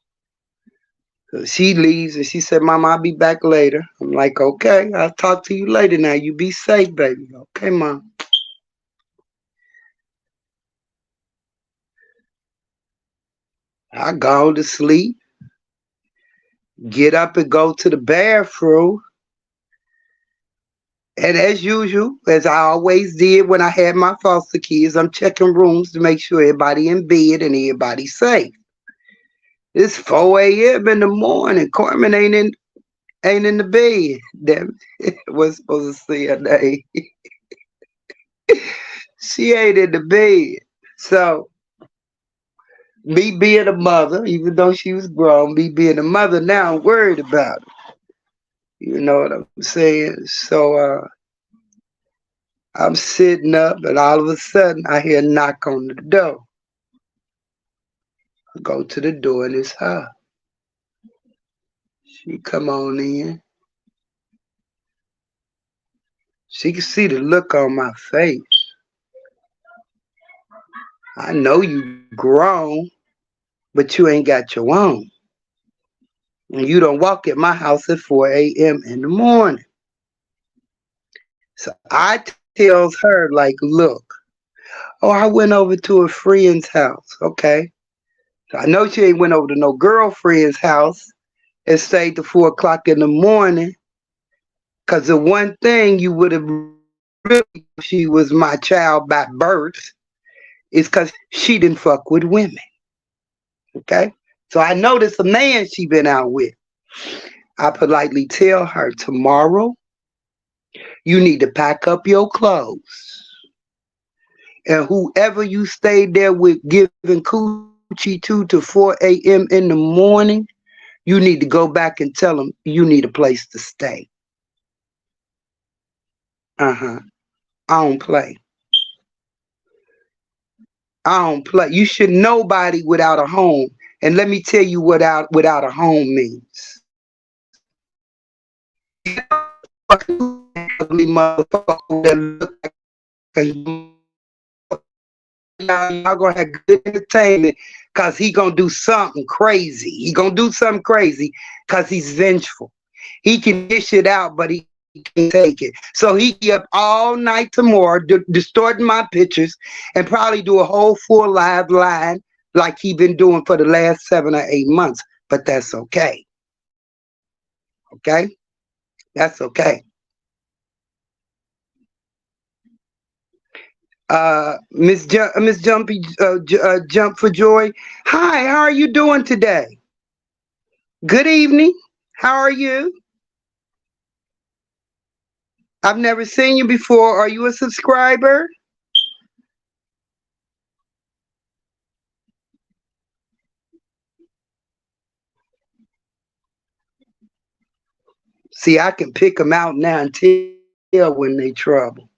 So she leaves and she said, "Mama, I'll be back later." I'm like, "Okay, I'll talk to you later. Now you be safe, baby." Okay, mom. I go to sleep, get up and go to the bathroom. And as usual, as I always did when I had my foster kids, I'm checking rooms to make sure everybody in bed and everybody safe. It's 4 a.m. in the morning. Carmen ain't in the bed. Damn it. Was supposed to see her name. She ain't in the bed. So me being a mother, even though she was grown, me being a mother now, I'm worried about it. You know what I'm saying? So I'm sitting up, and all of a sudden I hear a knock on the door. I go to the door, and it's her. She come on in. She can see the look on my face. I know you grown, but you ain't got your own. And you don't walk at my house at 4 a.m. in the morning. So I tells her, like, look, oh, I went over to a friend's house. Okay. So I know she ain't went over to no girlfriend's house and stayed till 4 o'clock in the morning. Cause the one thing you would have really, she was my child by birth, is cause she didn't fuck with women. Okay. So I noticed a man she been out with. I politely tell her, tomorrow you need to pack up your clothes. And whoever you stayed there with giving coochie to 4 a.m. in the morning, you need to go back and tell them you need a place to stay. Uh-huh. I don't play. I don't play. You should nobody without a home. And let me tell you what without a home means. Ugly motherfucker that look like y'all gonna have good entertainment because he gonna do something crazy. He gonna do something crazy because he's vengeful. He can dish it out, but he can't take it. So he be up all night tomorrow, distorting my pictures, and probably do a whole full live line like he been doing for the last 7 or 8 months. But that's okay. Okay, that's okay. Miss Jumpy, Jump for Joy. Hi, how are you doing today? Good evening. How are you? I've never seen you before. Are you a subscriber? See, I can pick them out now and tell when they trouble.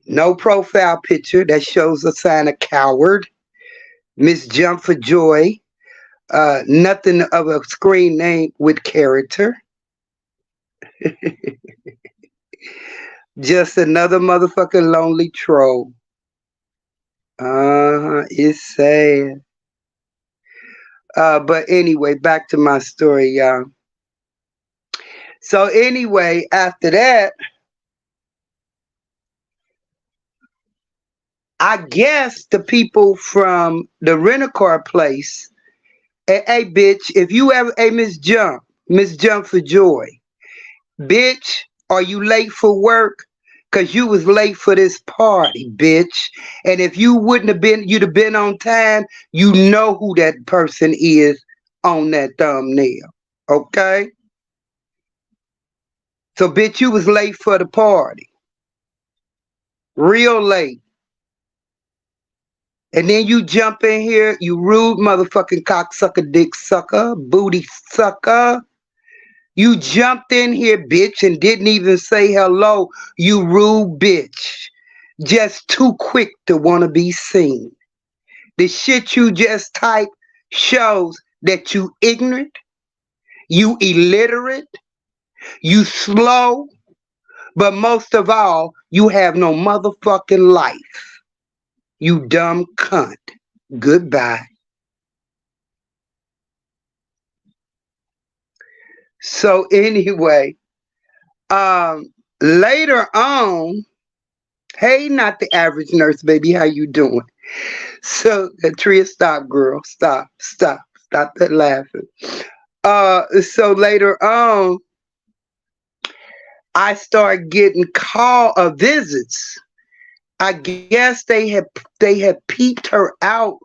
No profile picture that shows a sign of coward. Miss Jump for Joy. Nothing of a screen name with character. Just another motherfucking lonely troll. It's sad. But anyway, back to my story, y'all. So anyway, after that, I guess the people from the rental car place, hey bitch, if you ever, hey Miss Jump for Joy, bitch, are you late for work? Cause you was late for this party, bitch. And if you wouldn't have been, you'd have been on time. You know who that person is on that thumbnail. Okay? So bitch, you was late for the party. Real late. And then you jump in here, you rude motherfucking cocksucker, dick sucker, booty sucker. You jumped in here, bitch, and didn't even say hello, you rude bitch. Just too quick to want to be seen. The shit you just typed shows that you ignorant, you illiterate, you slow, but most of all, you have no motherfucking life. You dumb cunt. Goodbye. So anyway, um, later on, hey, not the average nurse, baby, how you doing? So, Tria, stop, girl, stop that laughing. So later on, I start getting visits. I guess they had peeped her out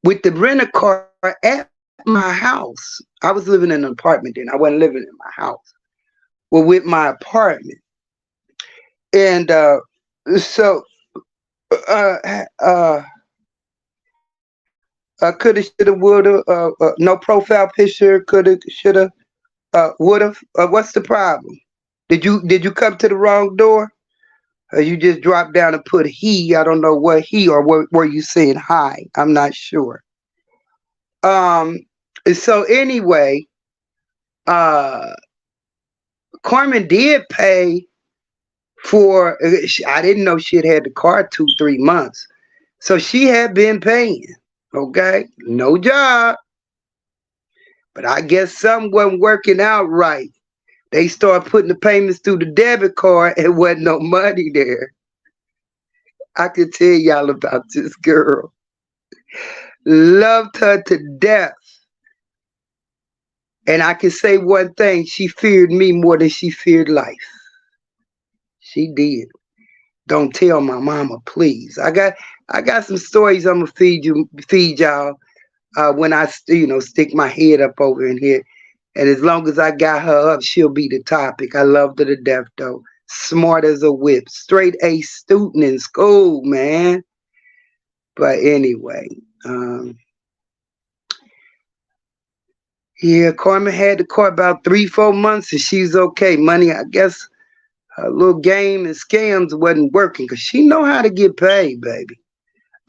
with the rental car at my house. I was living in an apartment then. I wasn't living in my house. Well, with my apartment, and so uh, uh, coulda, shoulda, woulda. No profile picture. Coulda, shoulda, woulda. What's the problem? Did you come to the wrong door? You just dropped down and put he. I don't know what he or were you saying hi? I'm not sure. Um. So anyway, uh, Carmen did pay for. I didn't know she had had the car 2-3 months, so she had been paying. Okay, no job, but I guess something wasn't working out right. They started putting the payments through the debit card and wasn't no money there. I could tell y'all about this girl. Loved her to death. And I can say one thing, she feared me more than she feared life. She did. Don't tell my mama, please. I got some stories I'm gonna feed y'all when I stick my head up over in here. And as long as I got her up, she'll be the topic. I loved her to death though. Smart as a whip. Straight A student in school, man. But anyway, um, yeah, Carmen had the car about 3-4 months and she's okay. Money, I guess her little game and scams wasn't working because she know how to get paid, baby.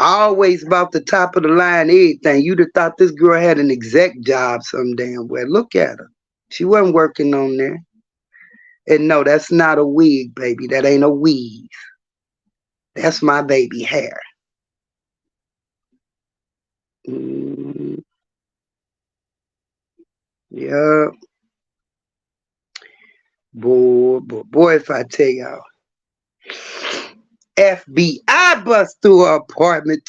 Always about the top of the line, everything. You'd have thought this girl had an exec job some damn well. Look at her. She wasn't working on there. And no, that's not a wig, baby. That ain't a weave. That's my baby hair. Mm, yeah. Boy, if I tell y'all. FBI bust through her apartment.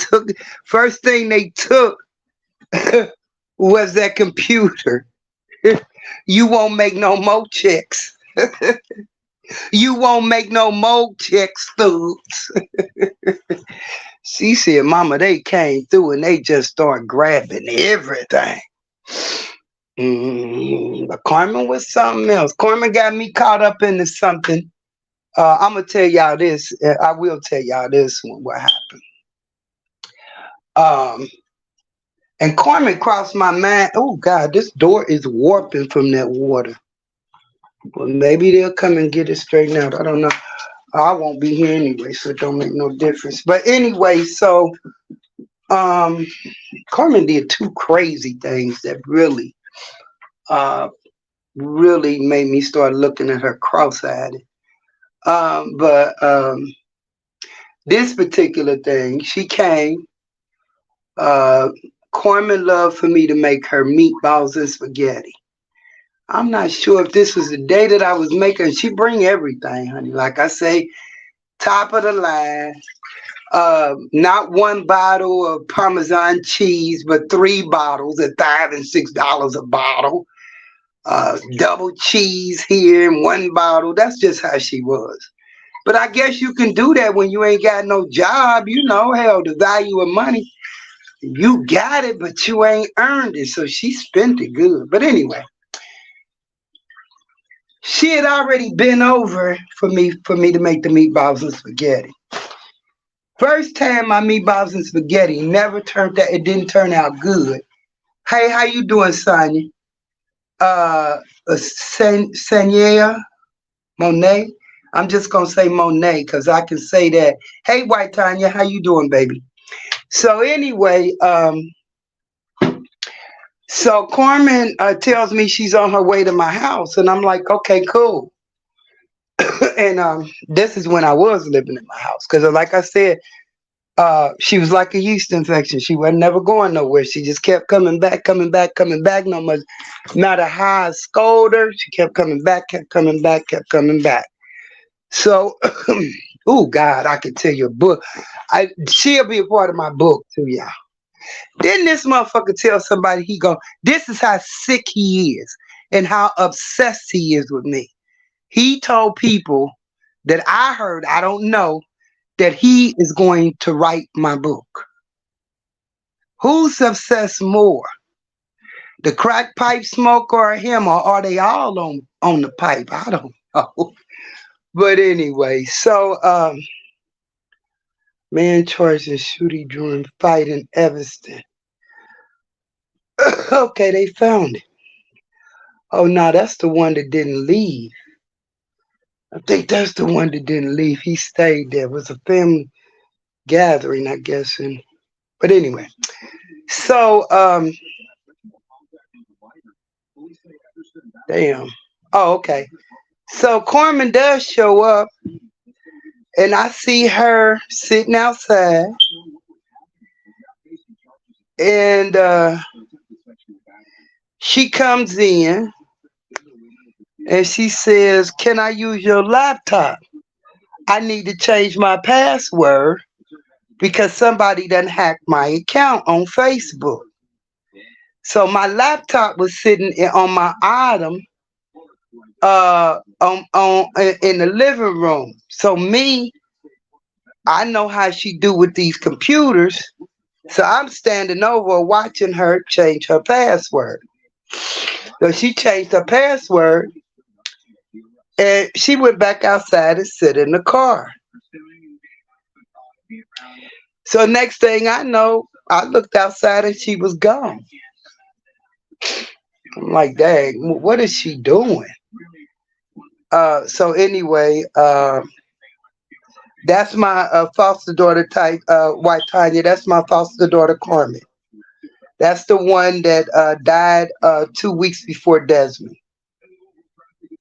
First thing they took was that computer. You won't make no more checks. You won't make no more checks, Stoops. She said, Mama, they came through and they just started grabbing everything. But Carmen was something else. Carmen got me caught up into something. I'm going to tell y'all this. I will tell y'all this one, what happened. Um, and Carmen crossed my mind. Oh, God, this door is warping from that water. Well, maybe they'll come and get it straightened out. I don't know. I won't be here anyway, so it don't make no difference. But anyway, so um, Carmen did two crazy things that uh, really made me start looking at her cross-eyed. But this particular thing, she came. Uh, Carmen loved for me to make her meatballs and spaghetti. I'm not sure if this was the day that I was making. She bring everything, honey. Like I say, top of the line. Not one bottle of Parmesan cheese, but 3 bottles at $5 and $6 a bottle. Double cheese here in 1 bottle. That's just how she was. But I guess you can do that when you ain't got no job. You know, hell, the value of money. You got it, but you ain't earned it. So she spent it good. But anyway, she had already been over for me to make the meatballs and spaghetti. First time my meatballs and spaghetti never turned out. It didn't turn out good. Hey, how you doing, Sonya? Uh, Sanya Monet. I'm just gonna say Monet because I can say that. Hey, White Tanya, how you doing, baby? So anyway, so Carmen tells me she's on her way to my house, and I'm like, okay, cool. And this is when I was living in my house because, like I said, she was like a yeast infection. She wasn't never going nowhere. She just kept coming back, coming back, coming back. No matter how I scold her, she kept coming back, kept coming back, kept coming back. So, oh God, I could tell you a book. She'll be a part of my book too, y'all. Didn't this motherfucker tell somebody this is how sick he is and how obsessed he is with me. He told people that I heard, I don't know, that he is going to write my book. Who's obsessed more? The crack pipe smoker or him, or are they all on the pipe? I don't know. But anyway, so man charged in shooting during fight in Evanston. Okay, they found it. Oh no, that's the one that didn't leave. I think that's the one that didn't leave. He stayed there. It was a family gathering, I guess. And but anyway, so damn. Oh, okay. So Carmen does show up, and I see her sitting outside, and she comes in and she says, "Can I use your laptop? I need to change my password because somebody done hacked my account on Facebook." So my laptop was sitting on my item on in the living room. So me, I know how she do with these computers. So I'm standing over watching her change her password. So she changed her password and she went back outside and sit in the car. So next thing I know, I looked outside and she was gone. I'm like, dang, what is she doing? So anyway, that's my foster daughter type, White Tanya. That's my foster daughter, Carmen. That's the one that died 2 weeks before Desmond.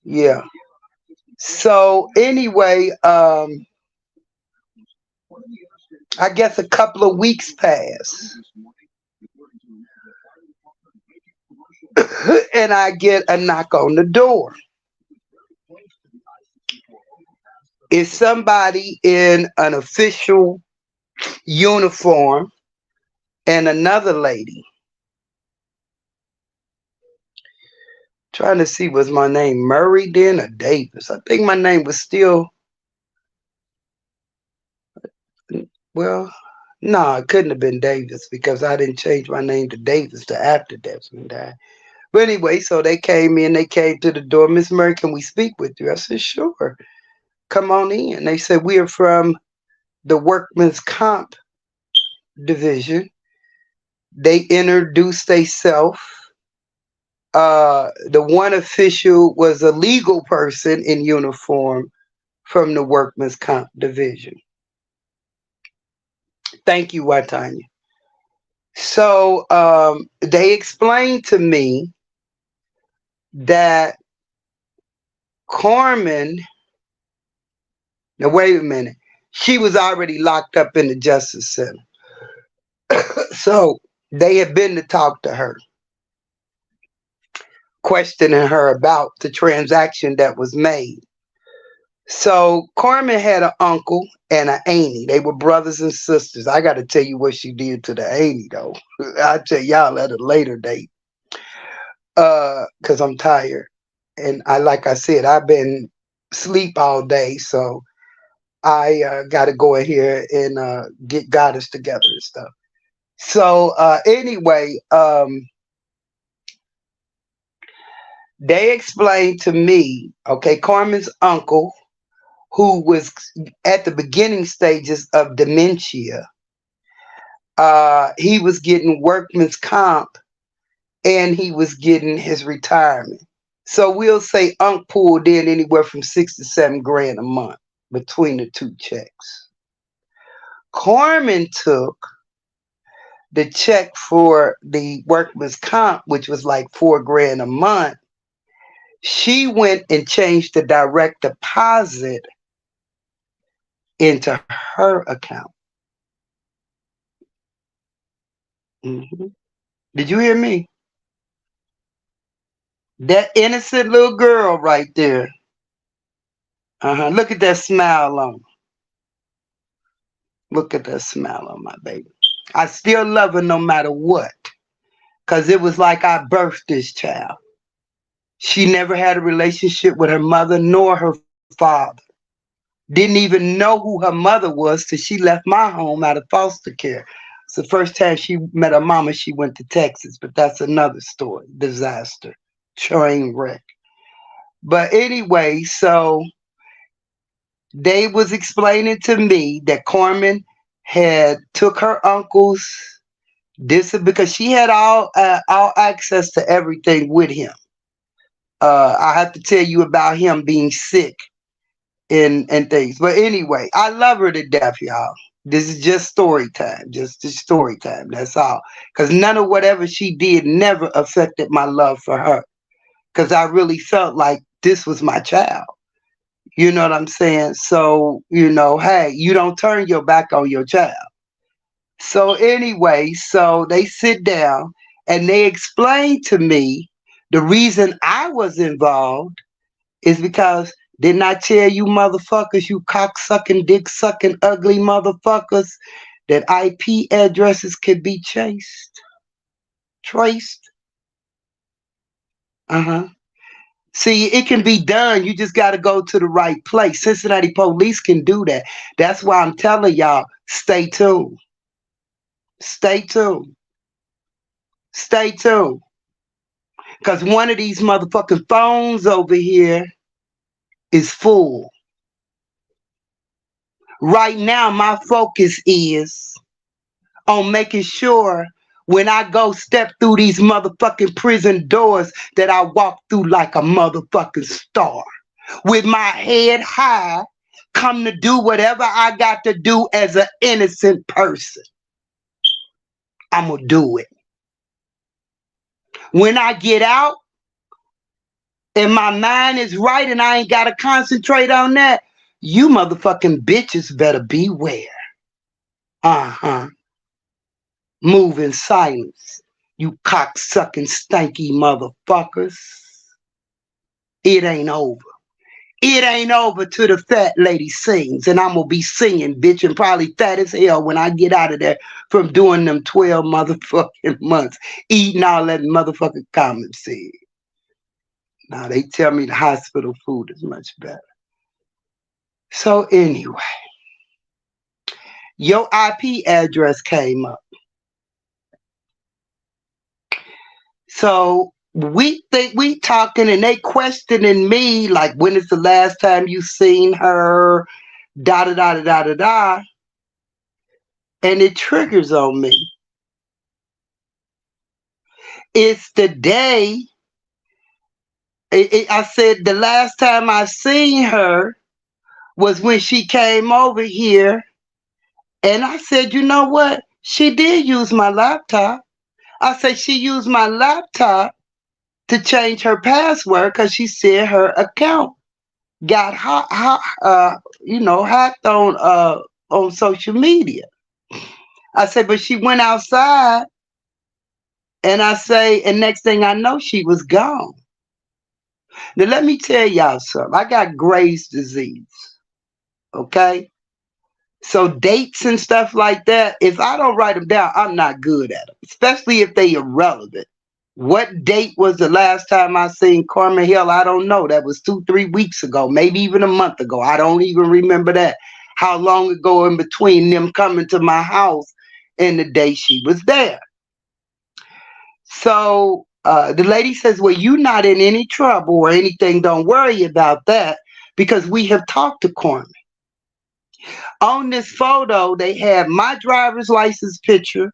Yeah. So anyway, I guess a couple of weeks passed, and I get a knock on the door. It's somebody in an official uniform and another lady. Trying to see, was my name Murray then or Davis? I think my name was still, well, no, it couldn't have been Davis because I didn't change my name to Davis to after Desmond died. But anyway, so they came in, they came to the door. Miss Murray, can we speak with you? I said, sure. Come on in. They said, we are from the Workman's Comp Division. They introduced themselves. The one official was a legal person in uniform from the Workman's Comp Division. Thank you, Watanya. So they explained to me that Carmen, now wait a minute, she was already locked up in the Justice Center. So they had been to talk to her, questioning her about the transaction that was made. So Carmen had an uncle and an auntie. They were brothers and sisters. I got to tell you what she did to the auntie, though. I'll tell y'all at a later date, because I'm tired. And like I said, I've been asleep all day, so I got to go in here and get goddess together and stuff. So anyway, they explained to me, okay, Carmen's uncle, who was at the beginning stages of dementia. He was getting workman's comp and he was getting his retirement. So we'll say Unc pulled in anywhere from 6 to 7 grand a month between the two checks. Carmen took the check for the workman's comp, which was like 4 grand a month. She went and changed the direct deposit into her account. Mm-hmm. Did you hear me? That innocent little girl right there. Look at that smile on. Look at that smile on my baby. I still love her no matter what. Because it was like I birthed this child. She never had a relationship with her mother nor her father. Didn't even know who her mother was till she left my home out of foster care. It's the first time she met her mama, she went to Texas, but that's another story. Disaster. Train wreck. But anyway, so they was explaining to me that Carmen had took her uncle's because she had all access to everything with him. I have to tell you about him being sick and things. But anyway, I love her to death, y'all. This is just story time. Just story time. That's all. Because none of whatever she did never affected my love for her. Because I really felt like this was my child. You know what I'm saying? So, hey, you don't turn your back on your child. So anyway, so they sit down and they explain to me the reason I was involved is because didn't I tell you motherfuckers, you cock-sucking, dick-sucking, ugly motherfuckers, that IP addresses could be traced? See, it can be done. You just got to go to the right place. Cincinnati police can do that. That's why I'm telling y'all, stay tuned. Stay tuned. Stay tuned. Because one of these motherfucking phones over here is full. Right now, my focus is on making sure when I go step through these motherfucking prison doors that I walk through like a motherfucking star. With my head high, come to do whatever I got to do as an innocent person. I'm going to do it. When I get out and my mind is right and I ain't got to concentrate on that, you motherfucking bitches better beware. Move in silence, you cock-sucking, stanky motherfuckers. It ain't over. It ain't over till the fat lady sings, and I'm gonna be singing, bitch, and probably fat as hell when I get out of there from doing them 12 motherfucking months, eating all that motherfucking common seed. Now, they tell me the hospital food is much better. So anyway, your IP address came up. So we think we talking and they questioning me like, when is the last time you seen her? Da da da da da da da. And it triggers on me. It's the day. I said the last time I seen her was when she came over here. And I said, you know what? She did use my laptop. I said she used my laptop to change her password because she said her account got hacked on social media. I said, but she went outside, and I say, and next thing I know, she was gone. Now let me tell y'all something. I got Graves' disease. Okay, so dates and stuff like that, if I don't write them down, I'm not good at them, especially if they irrelevant. What date was the last time I seen Carmen Hill? I don't know. That was 2-3 weeks ago, maybe even a month ago. I don't even remember that. How long ago in between them coming to my house and the day she was there? So the lady says, well, you're not in any trouble or anything. Don't worry about that. because we have talked to Carmen. On this photo, they had my driver's license picture,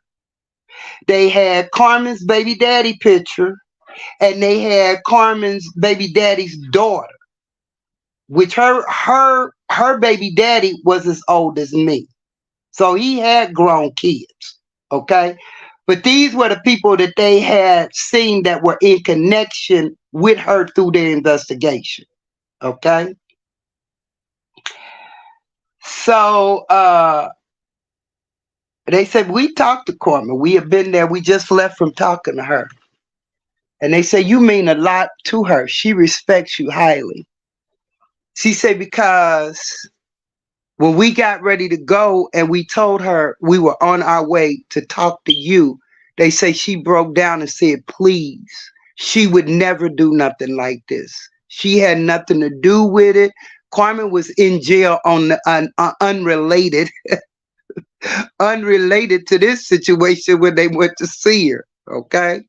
they had Carmen's baby daddy picture, and they had Carmen's baby daddy's daughter, which her baby daddy was as old as me. So he had grown kids. Okay. But these were the people that they had seen that were in connection with her through their investigation. Okay. So they said, we talked to Carmen. We have been there. We just left from talking to her. And they say, you mean a lot to her. She respects you highly. She said, because when we got ready to go and we told her we were on our way to talk to you, they say she broke down and said, please, she would never do nothing like this. She had nothing to do with it. Carmen was in jail on the unrelated, unrelated to this situation when they went to see her. Okay.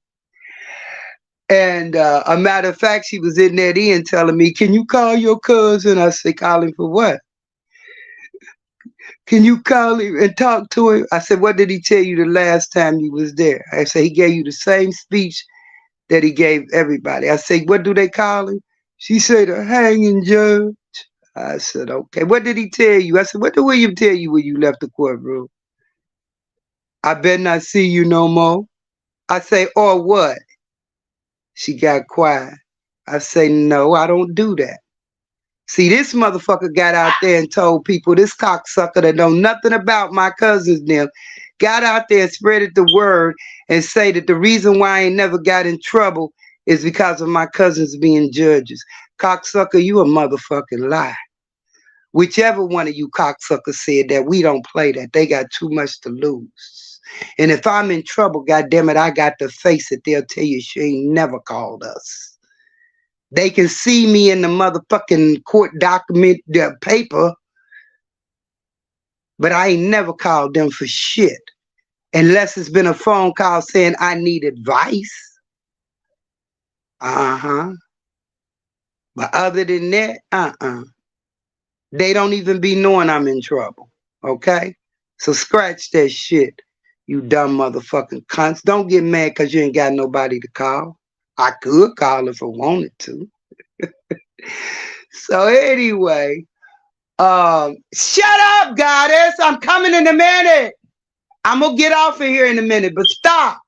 And a matter of fact, she was in that end telling me, can you call your cousin? I said, call him for what? Can you call him and talk to him? I said, what did he tell you the last time you was there? I said, he gave you the same speech that he gave everybody. I said, what do they call him? She said, a hanging judge. I said, okay. What did he tell you? I said, what did William tell you when you left the courtroom? I better not see you no more. I say, or what? She got quiet. I say, no, I don't do that. See, this motherfucker got out there and told people, this cocksucker that know nothing about my cousins them, got out there and spreaded the word and say that the reason why I ain't never got in trouble is because of my cousins being judges. Cocksucker, you a motherfucking lie. Whichever one of you cocksuckers said that, we don't play that. They got too much to lose. And if I'm in trouble, goddammit, I got to face it. They'll tell you she ain't never called us. They can see me in the motherfucking court document paper, but I ain't never called them for shit. Unless it's been a phone call saying I need advice. Uh-huh. But other than that, they don't even be knowing I'm in trouble. Okay? So scratch that shit, you dumb motherfucking cunts. Don't get mad because you ain't got nobody to call. I could call if I wanted to. So anyway, shut up, goddess. I'm coming in a minute. I'm gonna get off of here in a minute, but stop.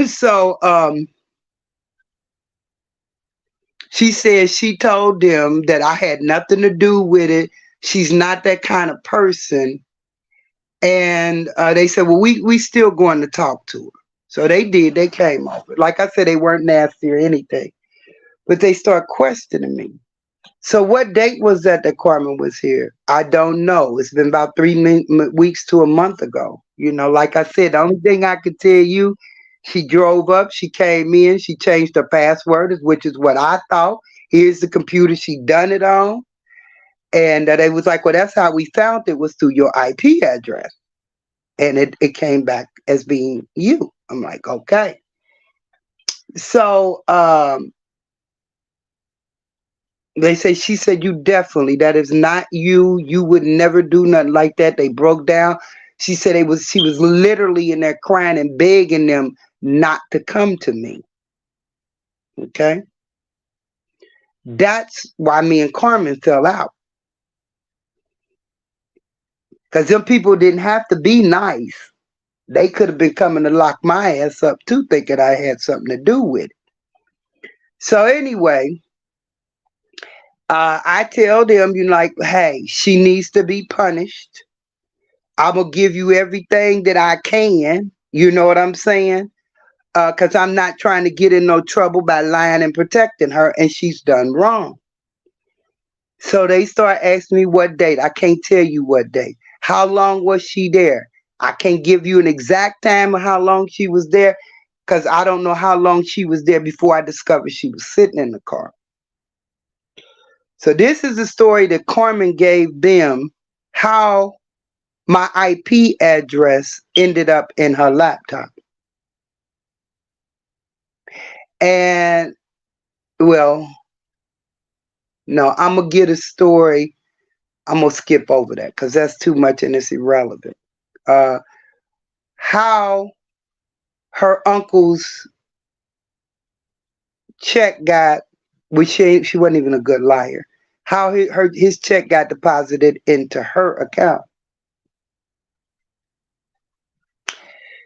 So she said she told them that I had nothing to do with it. She's not that kind of person. And they said, well, we still going to talk to her. So they did. They came over. Like I said, they weren't nasty or anything. But they start questioning me. So what date was that Carmen was here? I don't know. It's been about 3 weeks to a month ago. You know, like I said, the only thing I could tell you, she drove up, she came in, she changed her password, which is what I thought. Here's the computer she done it on. And they was like, well, that's how we found it, was through your IP address. And it came back as being you. I'm like, okay. So they say, she said, you definitely, that is not you. You would never do nothing like that. They broke down. She said she was literally in there crying and begging them not to come to me. Okay. That's why me and Carmen fell out. Because them people didn't have to be nice. They could have been coming to lock my ass up too, thinking I had something to do with it. So anyway, I tell them, you like, hey, she needs to be punished. I'm going to give you everything that I can. You know what I'm saying? Because I'm not trying to get in no trouble by lying and protecting her, and she's done wrong. So they start asking me what date. I can't tell you what date. How long was she there? I can't give you an exact time of how long she was there, because I don't know how long she was there before I discovered she was sitting in the car. So this is the story that Carmen gave them, how my IP address ended up in her laptop. And, well, No, I'm gonna get a story. I'm gonna skip over that because that's too much and it's irrelevant. Uh, how her uncle's check got, which she wasn't even a good liar. How his check got deposited into her account.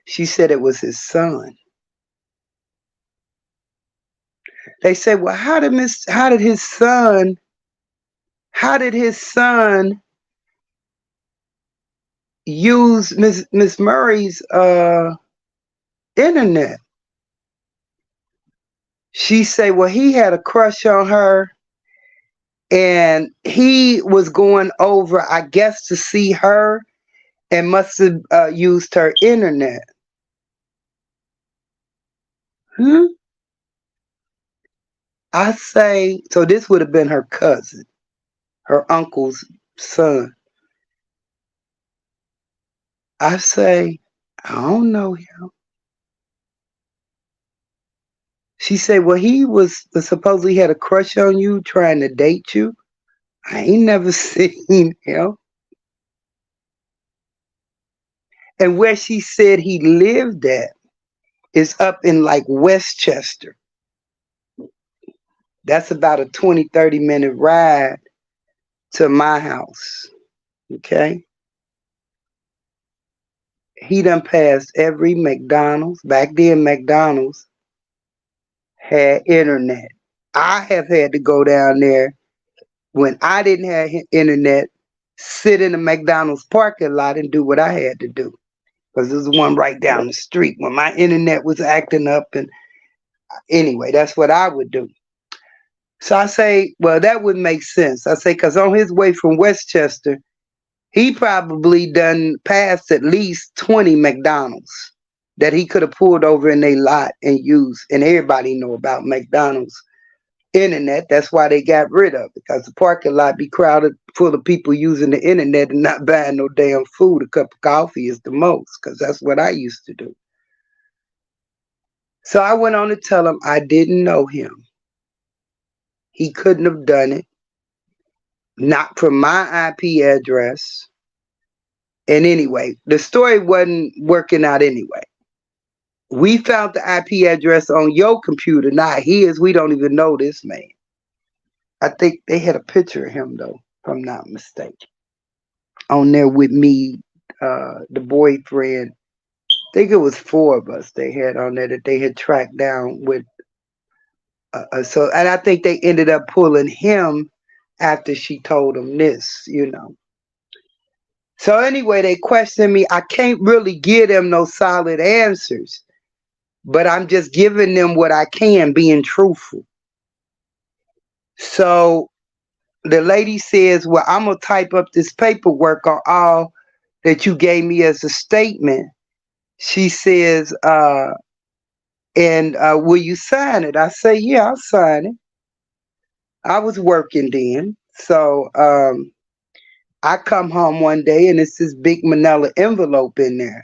She said it was his son. They said, "Well, how did his son use Miss Murray's internet?" She said, "Well, he had a crush on her, and he was going over, I guess, to see her, and must have used her internet." Hmm? I say, so this would have been her cousin, her uncle's son. I say, I don't know him. She said, "Well, he was supposedly had a crush on you, trying to date you. I ain't never seen him." And where she said he lived at is up in like Westchester. That's about a 20-30 minute ride to my house. Okay. He done passed every McDonald's. Back then, McDonald's had internet. I have had to go down there when I didn't have internet, sit in the McDonald's parking lot and do what I had to do. Because there's one right down the street when my internet was acting up. And anyway, that's what I would do. So I say, well, that would make sense. I say, because on his way from Westchester, he probably done passed at least 20 McDonald's that he could have pulled over in a lot and used. And everybody know about McDonald's internet. That's why they got rid of it, because the parking lot be crowded full of people using the internet and not buying no damn food. A cup of coffee is the most, because that's what I used to do. So I went on to tell him I didn't know him. He couldn't have done it. Not from my IP address. And anyway, the story wasn't working out anyway. We found the IP address on your computer, not his. We don't even know this man. I think they had a picture of him, though, if I'm not mistaken, on there with me, the boyfriend. I think it was four of us they had on there that they had tracked down with. And I think they ended up pulling him after she told them this. So anyway, they questioned me. I can't really give them no solid answers, but I'm just giving them what I can, being truthful. So the lady says, "Well, I'm gonna type up this paperwork on all that you gave me as a statement." She says, "And will you sign it?" I say, "Yeah, I'll sign it." I was working then, so I come home one day and it's this big manila envelope in there.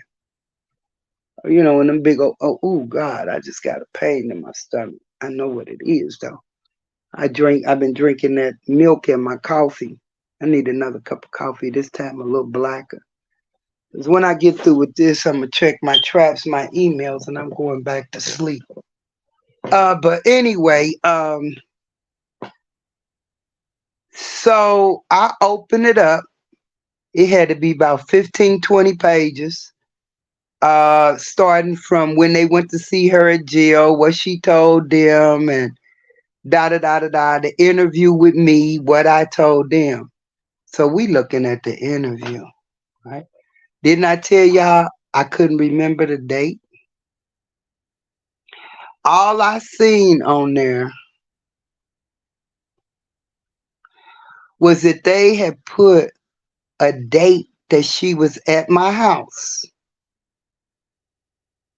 And them big oh God, I just got a pain in my stomach. I know what it is though. I've been drinking that milk in my coffee. I need another cup of coffee, this time a little blacker. Because when I get through with this, I'm gonna check my traps, my emails, and I'm going back to sleep. But anyway, so I opened it up. It had to be about 15, 20 pages. Starting from when they went to see her at jail, what she told them, and da da da da da. The interview with me, what I told them. So we looking at the interview, right? Didn't I tell y'all I couldn't remember the date? All I seen on there was that they had put a date that she was at my house,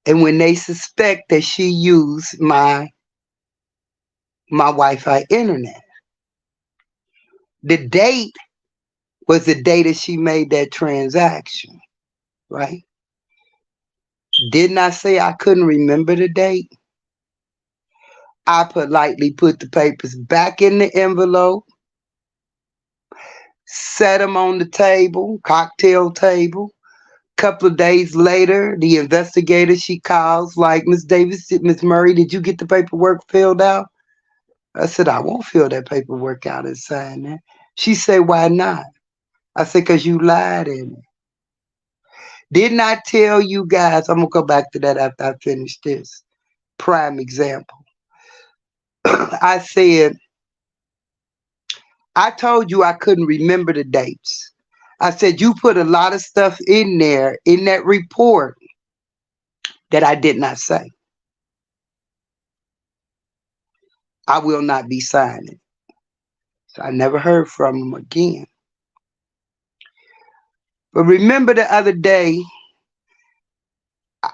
and when they suspect that she used my Wi-Fi internet. The date was the day that she made that transaction, right? Didn't I say I couldn't remember the date? I politely put the papers back in the envelope. set them on the table, cocktail table. Couple of days later, the investigator, she calls like, Miss Davis, Miss Murray, did you get the paperwork filled out? I said, I won't fill that paperwork out and sign that. She said, why not? I said, because you lied in it. Didn't I tell you guys? I'm going to go back to that after I finish this. Prime example. I said, I told you I couldn't remember the dates. I said, you put a lot of stuff in there in that report that I did not say. I will not be signing. So I never heard from him again. But remember the other day,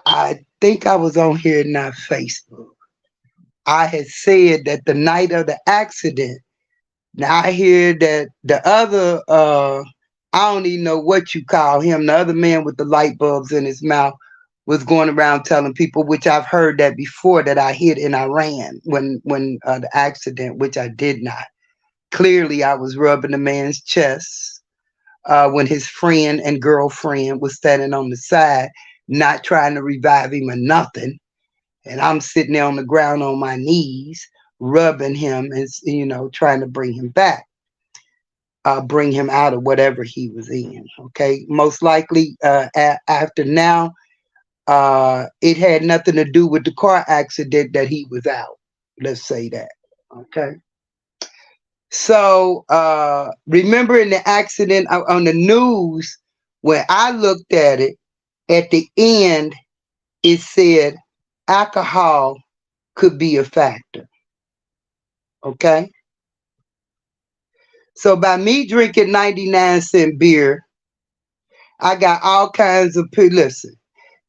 I think I was on here, not Facebook. I had said that the night of the accident, now I hear that the other, I don't even know what you call him, the other man with the light bulbs in his mouth was going around telling people, which I've heard that before, that I hit in Iran when the accident, which I did not. Clearly, I was rubbing the man's chest when his friend and girlfriend was standing on the side, not trying to revive him or nothing. And I'm sitting there on the ground on my knees, rubbing him and, trying to bring him back, bring him out of whatever he was in. Okay. Most likely after now, it had nothing to do with the car accident that he was out. Let's say that. Okay. So remember in the accident on the news, when I looked at it, at the end, it said alcohol could be a factor. Okay. So by me drinking 99-cent beer, I got all kinds of, listen,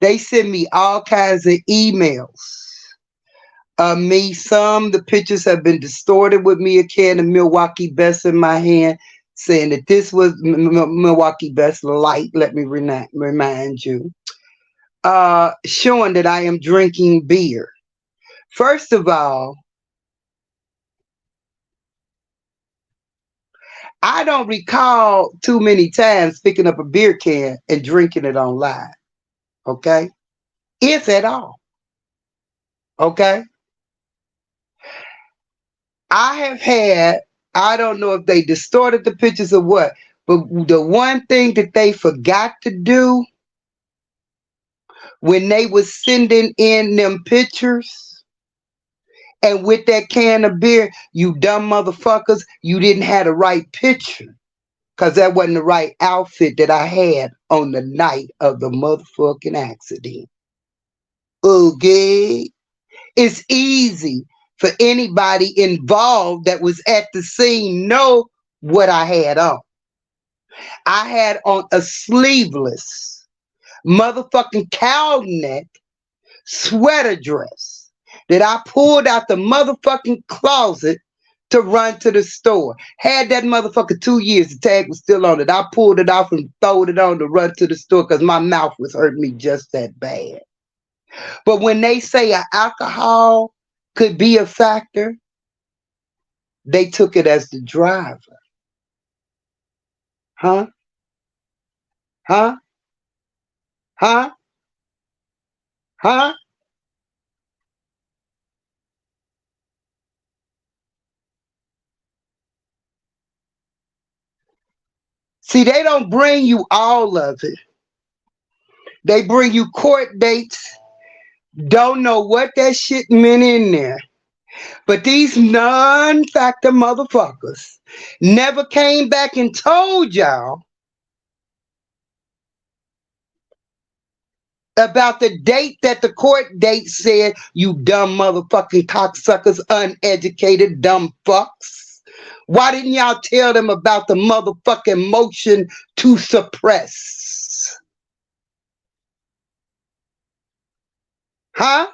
they send me all kinds of emails. The pictures have been distorted with me a can of Milwaukee Best in my hand, saying that this was Milwaukee Best Light, let me remind you, showing that I am drinking beer. First of all, I don't recall too many times picking up a beer can and drinking it on live. Okay? If at all. Okay? I have had, I don't know if they distorted the pictures or what, but the one thing that they forgot to do when they was sending in them pictures and with that can of beer, you dumb motherfuckers, you didn't have the right picture. Because that wasn't the right outfit that I had on the night of the motherfucking accident. Okay? It's easy for anybody involved that was at the scene know what I had on. I had on a sleeveless motherfucking cow neck sweater dress that I pulled out the motherfucking closet to run to the store. Had that motherfucker 2 years, the tag was still on it. I pulled it off and throwed it on to run to the store because my mouth was hurting me just that bad. But when they say alcohol could be a factor, they took it as the driver. Huh? Huh? Huh? Huh? See, they don't bring you all of it. They bring you court dates. Don't know what that shit meant in there. But these non-factor motherfuckers never came back and told y'all about the date that the court date said, you dumb motherfucking cocksuckers, uneducated dumb fucks. Why didn't y'all tell them about the motherfucking motion to suppress? Huh?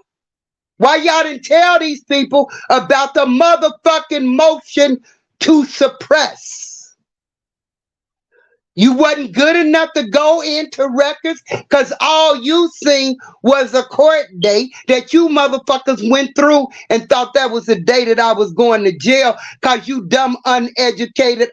Why y'all didn't tell these people about the motherfucking motion to suppress? You wasn't good enough to go into records because all you seen was a court date that you motherfuckers went through and thought that was the day that I was going to jail because you dumb, uneducated,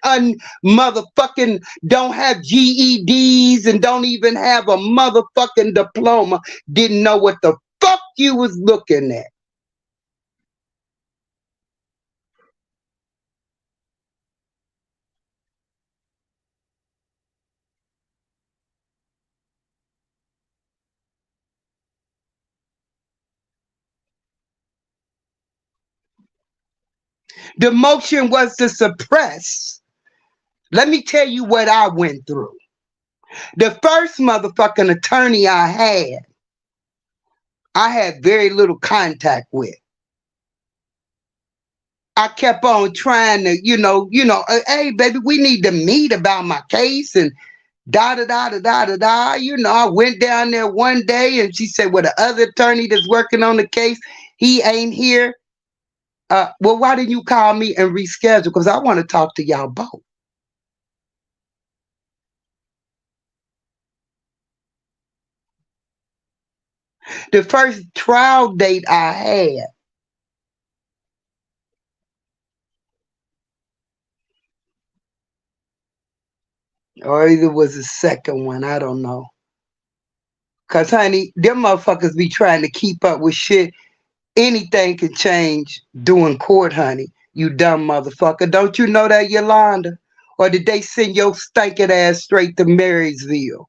motherfucking don't have GEDs and don't even have a motherfucking diploma. Didn't know what the fuck you was looking at. The motion was to suppress. Let me tell you what I went through. The first motherfucking attorney I had very little contact with. I kept on trying to, hey baby, we need to meet about my case and da da da da da da da. I went down there one day and she said, well, the other attorney that's working on the case, he ain't here. Well, why didn't you call me and reschedule? Because I want to talk to y'all both. The first trial date I had, or either was the second one, I don't know. Cause honey, them motherfuckers be trying to keep up with shit. Anything can change doing court, honey. You dumb motherfucker. Don't you know that, Yolanda? Or did they send your stinking ass straight to Marysville?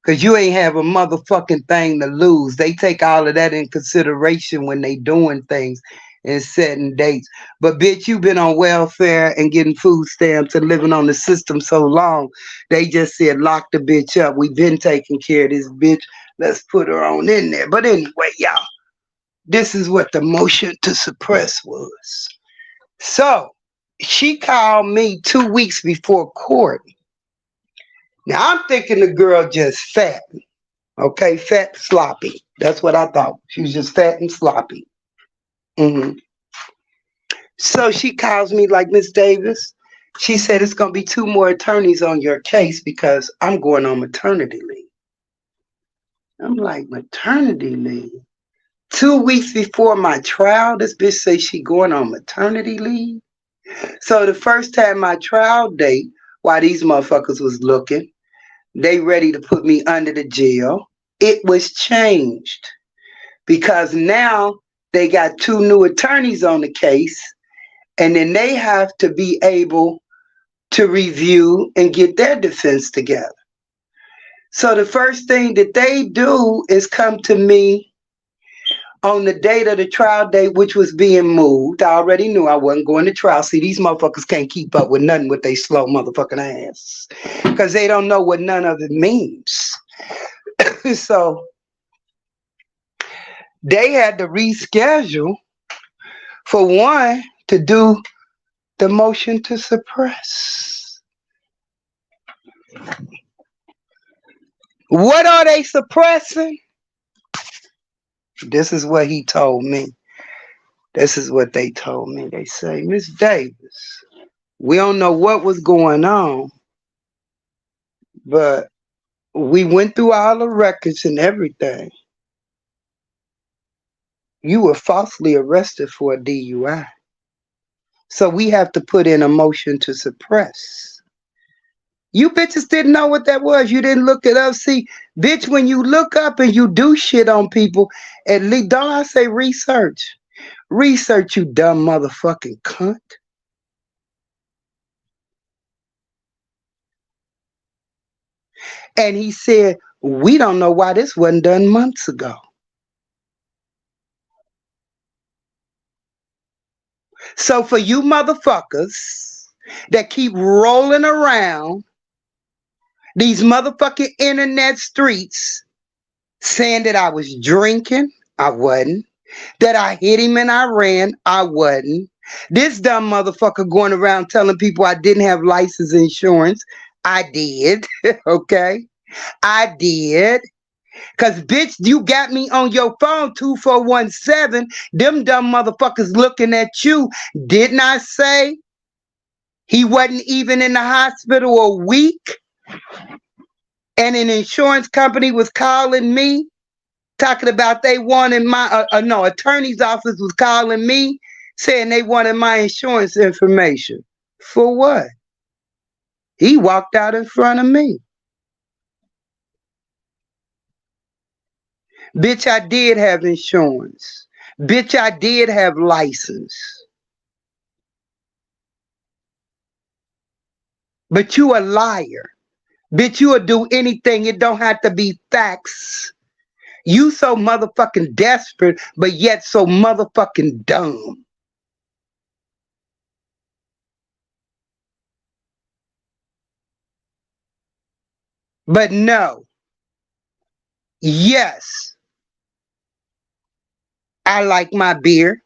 Cause you ain't have a motherfucking thing to lose. They take all of that in consideration when they doing things and setting dates. But bitch, you been on welfare and getting food stamps and living on the system so long, they just said lock the bitch up. We been taking care of this bitch. Let's put her on in there. But anyway, y'all, this is what the motion to suppress was. So she called me 2 weeks before court. Now I'm thinking the girl just fat. Okay, fat, sloppy. That's what I thought. She was just fat and sloppy. Hmm. So she calls me like, Miss Davis. She said it's gonna be 2 more attorneys on your case because I'm going on maternity leave. I'm like, maternity leave? 2 weeks before my trial, this bitch say she going on maternity leave. So the first time my trial date, while these motherfuckers was looking, they ready to put me under the jail. It was changed because now they got 2 new attorneys on the case, and then they have to be able to review and get their defense together. So the first thing that they do is come to me on the date of the trial date, which was being moved. I already knew I wasn't going to trial. See, these motherfuckers can't keep up with nothing with they slow motherfucking ass because they don't know what none of it means. So they had to reschedule for one to do the motion to suppress. What are they suppressing? This is what he told me. This is what they told me. They say, Miss Davis, we don't know what was going on, but we went through all the records and everything. You were falsely arrested for a DUI. So we have to put in a motion to suppress. You bitches didn't know what that was. You didn't look it up. See, bitch, when you look up and you do shit on people, at least, don't I say research? Research, you dumb motherfucking cunt. And he said, we don't know why this wasn't done months ago. So for you motherfuckers that keep rolling around these motherfucking internet streets saying that I was drinking, I wasn't. That I hit him and I ran, I wasn't. This dumb motherfucker going around telling people I didn't have license insurance, I did. Okay, I did. Cause bitch, you got me on your phone 2417. Them dumb motherfuckers looking at you. Didn't I say he wasn't even in the hospital a week? And an insurance company was calling me, talking about they wanted my, no, attorney's office was calling me, saying they wanted my insurance information. For what? He walked out in front of me. Bitch, I did have insurance. Bitch, I did have license. But you a liar. Bitch, you will do anything. It don't have to be facts. You so motherfucking desperate, but yet so motherfucking dumb. But no. Yes. I like my beer.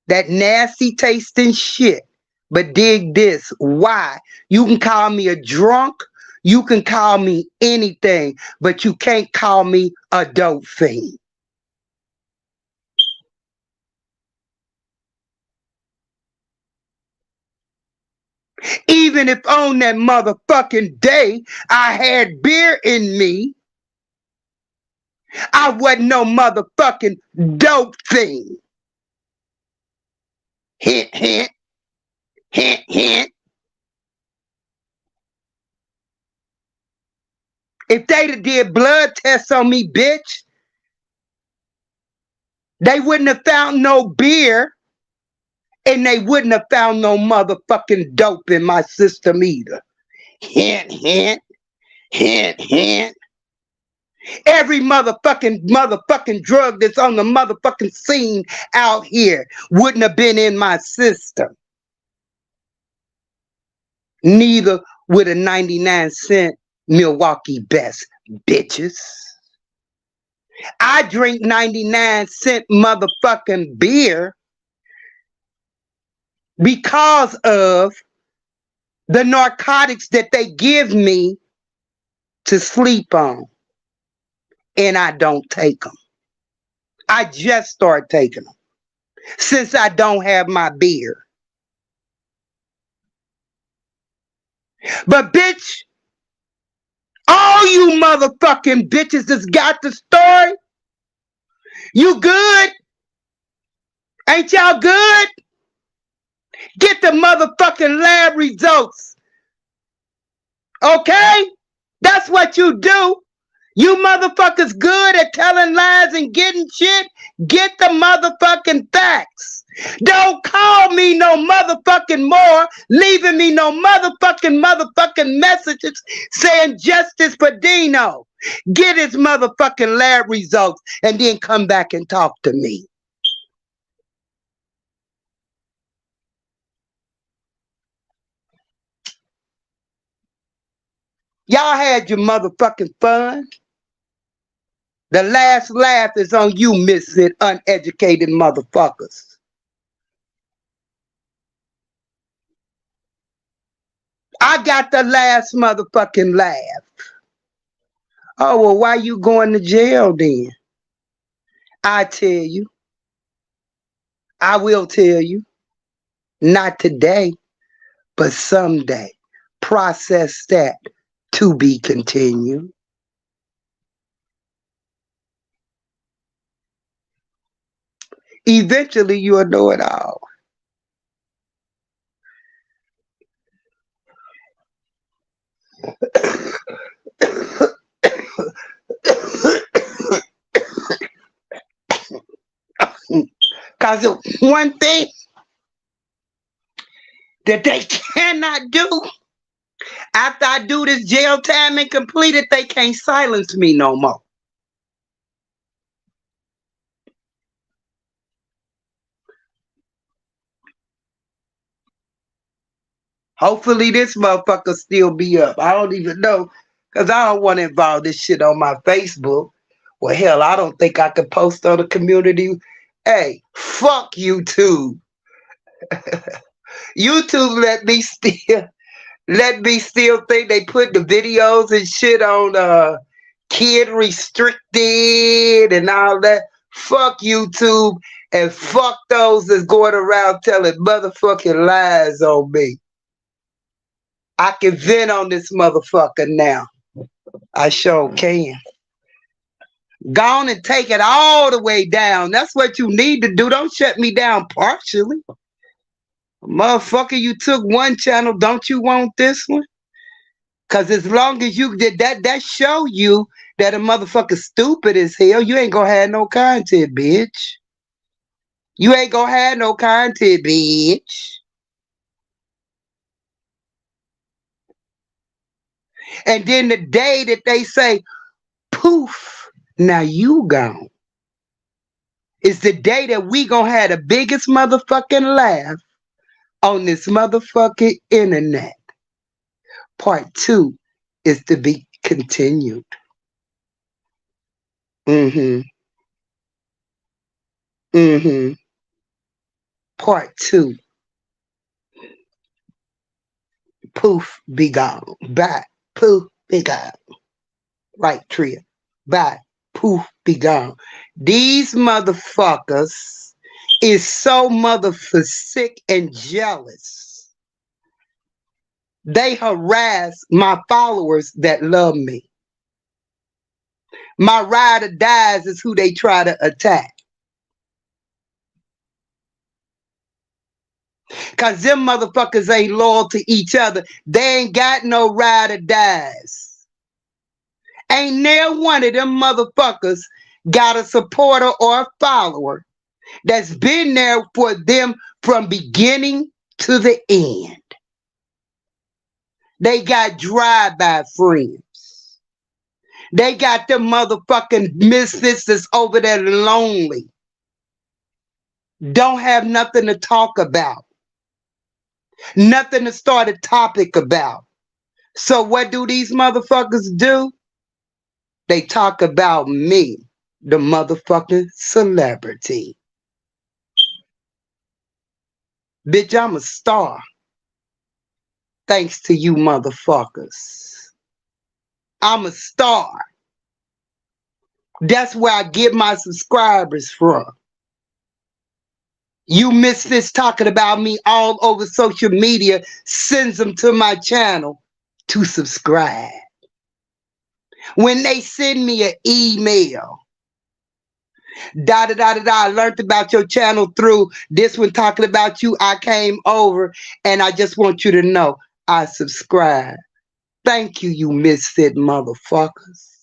That nasty tasting shit. But dig this. Why? You can call me a drunk. You can call me anything. But you can't call me a dope fiend. Even if on that motherfucking day I had beer in me, I wasn't no motherfucking dope fiend. Hint, hint, hint, hint. If they'd did blood tests on me, bitch, they wouldn't have found no beer and they wouldn't have found no motherfucking dope in my system either. Hint, hint, hint, hint. Every motherfucking drug that's on the motherfucking scene out here wouldn't have been in my system. Neither would a 99-cent Milwaukee Best, bitches. I drink 99-cent motherfucking beer because of the narcotics that they give me to sleep on. And I don't take them. I just start taking them since I don't have my beer. But bitch, all you motherfucking bitches that's got the story, you good? Ain't y'all good? Get the motherfucking lab results. Okay? That's what you do. You motherfuckers good at telling lies and getting shit. Get the motherfucking facts. Don't call me no motherfucking more, leaving me no motherfucking messages saying justice for Dino. Get his motherfucking lab results and then come back and talk to me. Y'all had your motherfucking fun. The last laugh is on you, misfit, uneducated motherfuckers. I got the last motherfucking laugh. Oh, well, why you going to jail then? I tell you. I will tell you. Not today, but someday. Process that. To be continued. Eventually, you'll know it all. Because one thing that they cannot do, after I do this jail time and complete it, they can't silence me no more. Hopefully this motherfucker still be up. I don't even know, because I don't want to involve this shit on my Facebook. Well, hell, I don't think I could post on the community. Hey, fuck YouTube. YouTube let me still think they put the videos and shit on kid restricted and all that. Fuck YouTube and fuck those that's going around telling motherfucking lies on me. I can vent on this motherfucker now. I sure can. Go on and take it all the way down. That's what you need to do. Don't shut me down partially. Motherfucker, you took one channel. Don't you want this one? Cause as long as you did that show you that a motherfucker stupid as hell. You ain't gonna have no content, bitch. You ain't gonna have no content, bitch. And then the day that they say, poof, now you gone, is the day that we gonna have the biggest motherfucking laugh on this motherfucking internet. Part 2 is to be continued. Mm-hmm. Mm-hmm. Part 2. Poof, be gone. Bye. Poof, be gone. Right, Tria. Bye. Poof, be gone. These motherfuckers is so motherfucking sick and jealous. They harass my followers that love me. My ride or dies is who they try to attack. Cause them motherfuckers ain't loyal to each other. They ain't got no ride or dies. Ain't near one of them motherfuckers got a supporter or a follower that's been there for them from beginning to the end. They got drive-by friends. They got them motherfucking misfits that's over there lonely. Don't have nothing to talk about. Nothing to start a topic about. So what do these motherfuckers do? They talk about me, the motherfucking celebrity. Bitch, I'm a star. Thanks to you motherfuckers. I'm a star. That's where I get my subscribers from. You misfits talking about me all over social media sends them to my channel to subscribe. When they send me an email, I learned about your channel through this one talking about you. I came over and I just want you to know I subscribe. Thank you, you misfit motherfuckers.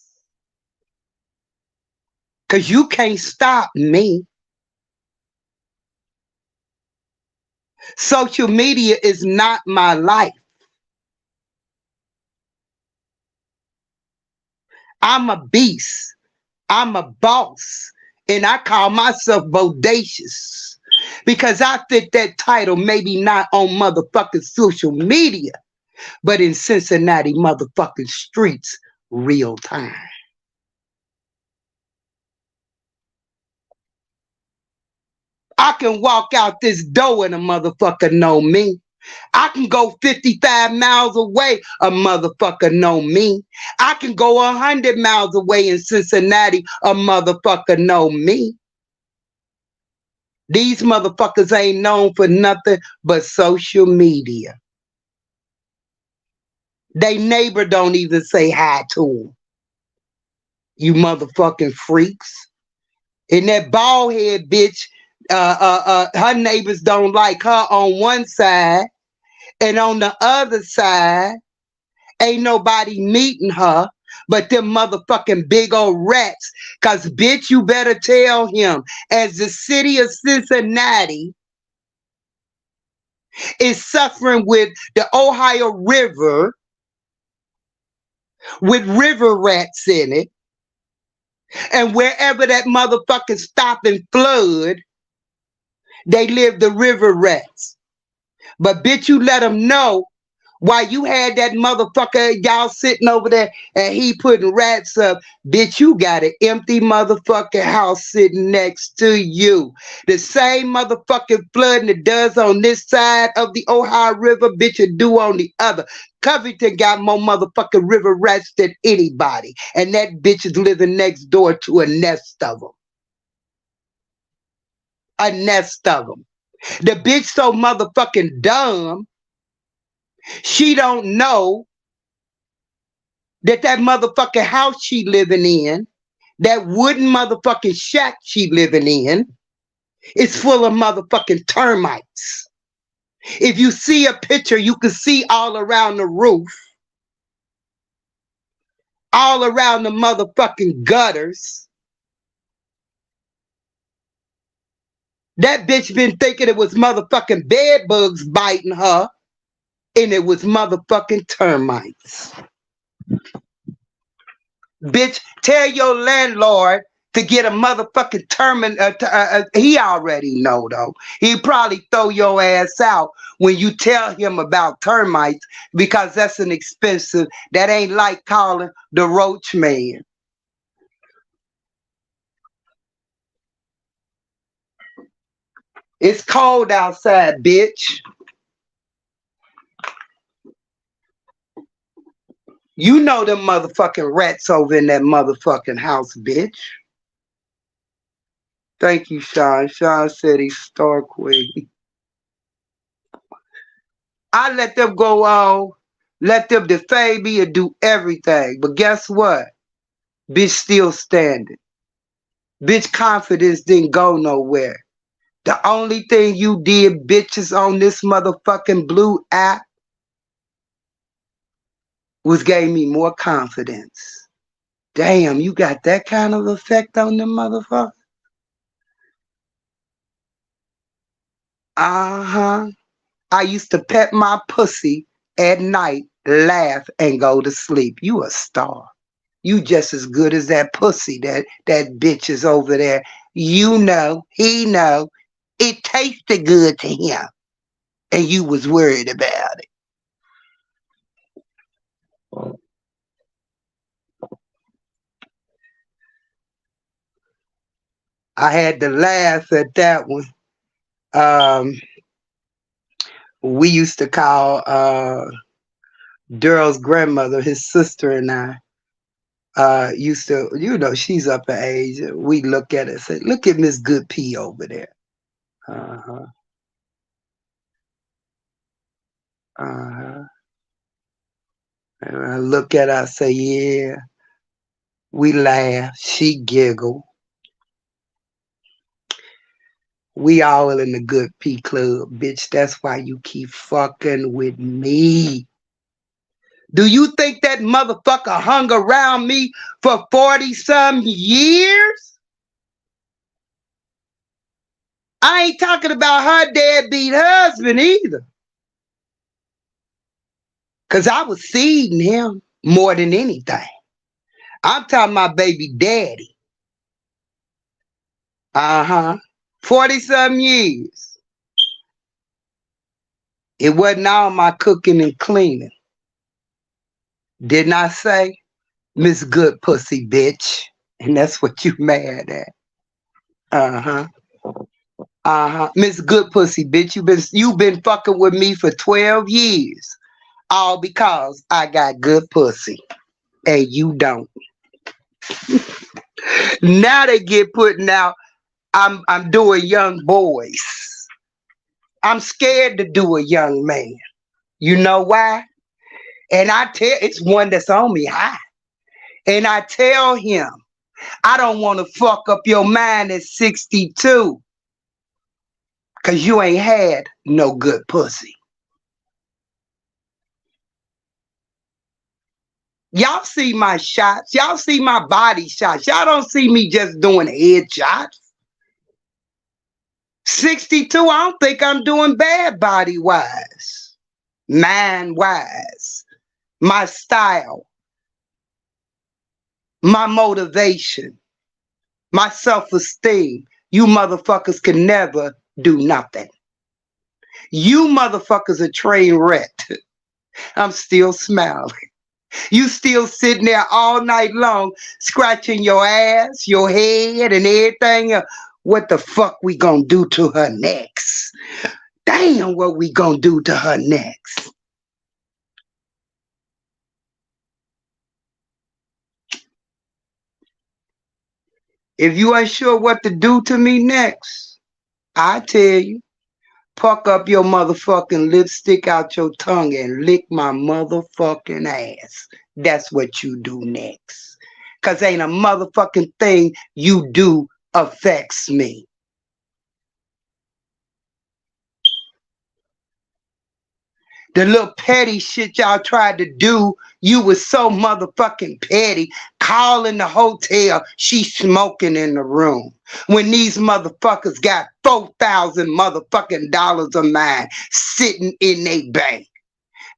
Because you can't stop me. Social media is not my life. I'm a beast. I'm a boss. And I call myself bodacious. Because I fit that title maybe not on motherfucking social media, but in Cincinnati motherfucking streets, real time. I can walk out this door and a motherfucker know me. I can go 55 miles away, a motherfucker know me. I can go 100 miles away in Cincinnati, a motherfucker know me. These motherfuckers ain't known for nothing but social media. They neighbor don't even say hi to them. You motherfucking freaks. And that bald head bitch, her neighbors don't like her on one side, and on the other side, ain't nobody meeting her but them motherfucking big old rats. Cause bitch, you better tell him, as the city of Cincinnati is suffering with the Ohio River, with river rats in it, and wherever that motherfucking stop and flood, they live the river rats. But bitch, you let them know why you had that motherfucker, y'all sitting over there and he putting rats up. Bitch, you got an empty motherfucking house sitting next to you. The same motherfucking flooding it does on this side of the Ohio River, bitch, it do on the other. Covington got more motherfucking river rats than anybody. And that bitch is living next door to a nest of them. A nest of them. The bitch so motherfucking dumb She don't know that that motherfucking house she living in, that wooden motherfucking shack she living in, is full of motherfucking termites. If you see a picture, you can see all around the roof, all around the motherfucking gutters. That bitch been thinking it was motherfucking bed bugs biting her, and it was motherfucking termites. Bitch, tell your landlord to get a motherfucking termite. He already know though. He probably throw your ass out when you tell him about termites, because that's an expensive. That ain't like calling the roach man. It's cold outside, bitch. You know them motherfucking rats over in that motherfucking house, bitch. Thank you, Sean. Sean said he's Star Queen. I let them go on, let them defame me and do everything. But guess what? Bitch still standing. Bitch confidence didn't go nowhere. The only thing you did, bitches, on this motherfucking blue app was gave me more confidence. Damn, you got that kind of effect on them motherfuckers? Uh-huh. I used to pet my pussy at night, laugh, and go to sleep. You a star. You just as good as that pussy that bitch is over there. You know, he know. It tasted good to him. And you was worried about it. I had to laugh at that one. Um, we used to call Daryl's grandmother, his sister, and I used to, she's up in age. We look at it and say, look at Miss Good P over there. Uh-huh. Uh-huh. And I look at her, I say, yeah. We laugh. She giggle. We all in the Good P club, bitch. That's why you keep fucking with me. Do you think that motherfucker hung around me for 40-some years? I ain't talking about her deadbeat husband either. Because I was seeding him more than anything. I'm talking about baby daddy. Uh-huh. 40-some years. It wasn't all my cooking and cleaning. Didn't I say, Miss Good Pussy, bitch? And that's what you mad at. Uh-huh. Uh-huh. Miss Good Pussy, bitch. You been fucking with me for 12 years. All because I got good pussy. And you don't. Now they get putting out, I'm doing young boys. I'm scared to do a young man. You know why? And I tell, it's one that's on me high. And I tell him, I don't want to fuck up your mind at 62. Because you ain't had no good pussy. Y'all see my shots. Y'all see my body shots. Y'all don't see me just doing head shots. 62, I don't think I'm doing bad body-wise. Mind-wise. My style. My motivation. My self-esteem. You motherfuckers can never do nothing. You motherfuckers are train wrecked. I'm still smiling. You still sitting there all night long, scratching your ass, your head, and everything. What the fuck we gonna do to her next? Damn, what we gonna do to her next? If you ain't sure what to do to me next, I tell you, Puck up your motherfucking lips, stick out your tongue, and lick my motherfucking ass. That's what you do next. Cause ain't a motherfucking thing you do affects me. The little petty shit y'all tried to do, you was so motherfucking petty. Calling the hotel, she smoking in the room. When these motherfuckers got 4,000 motherfucking dollars of mine sitting in they bank.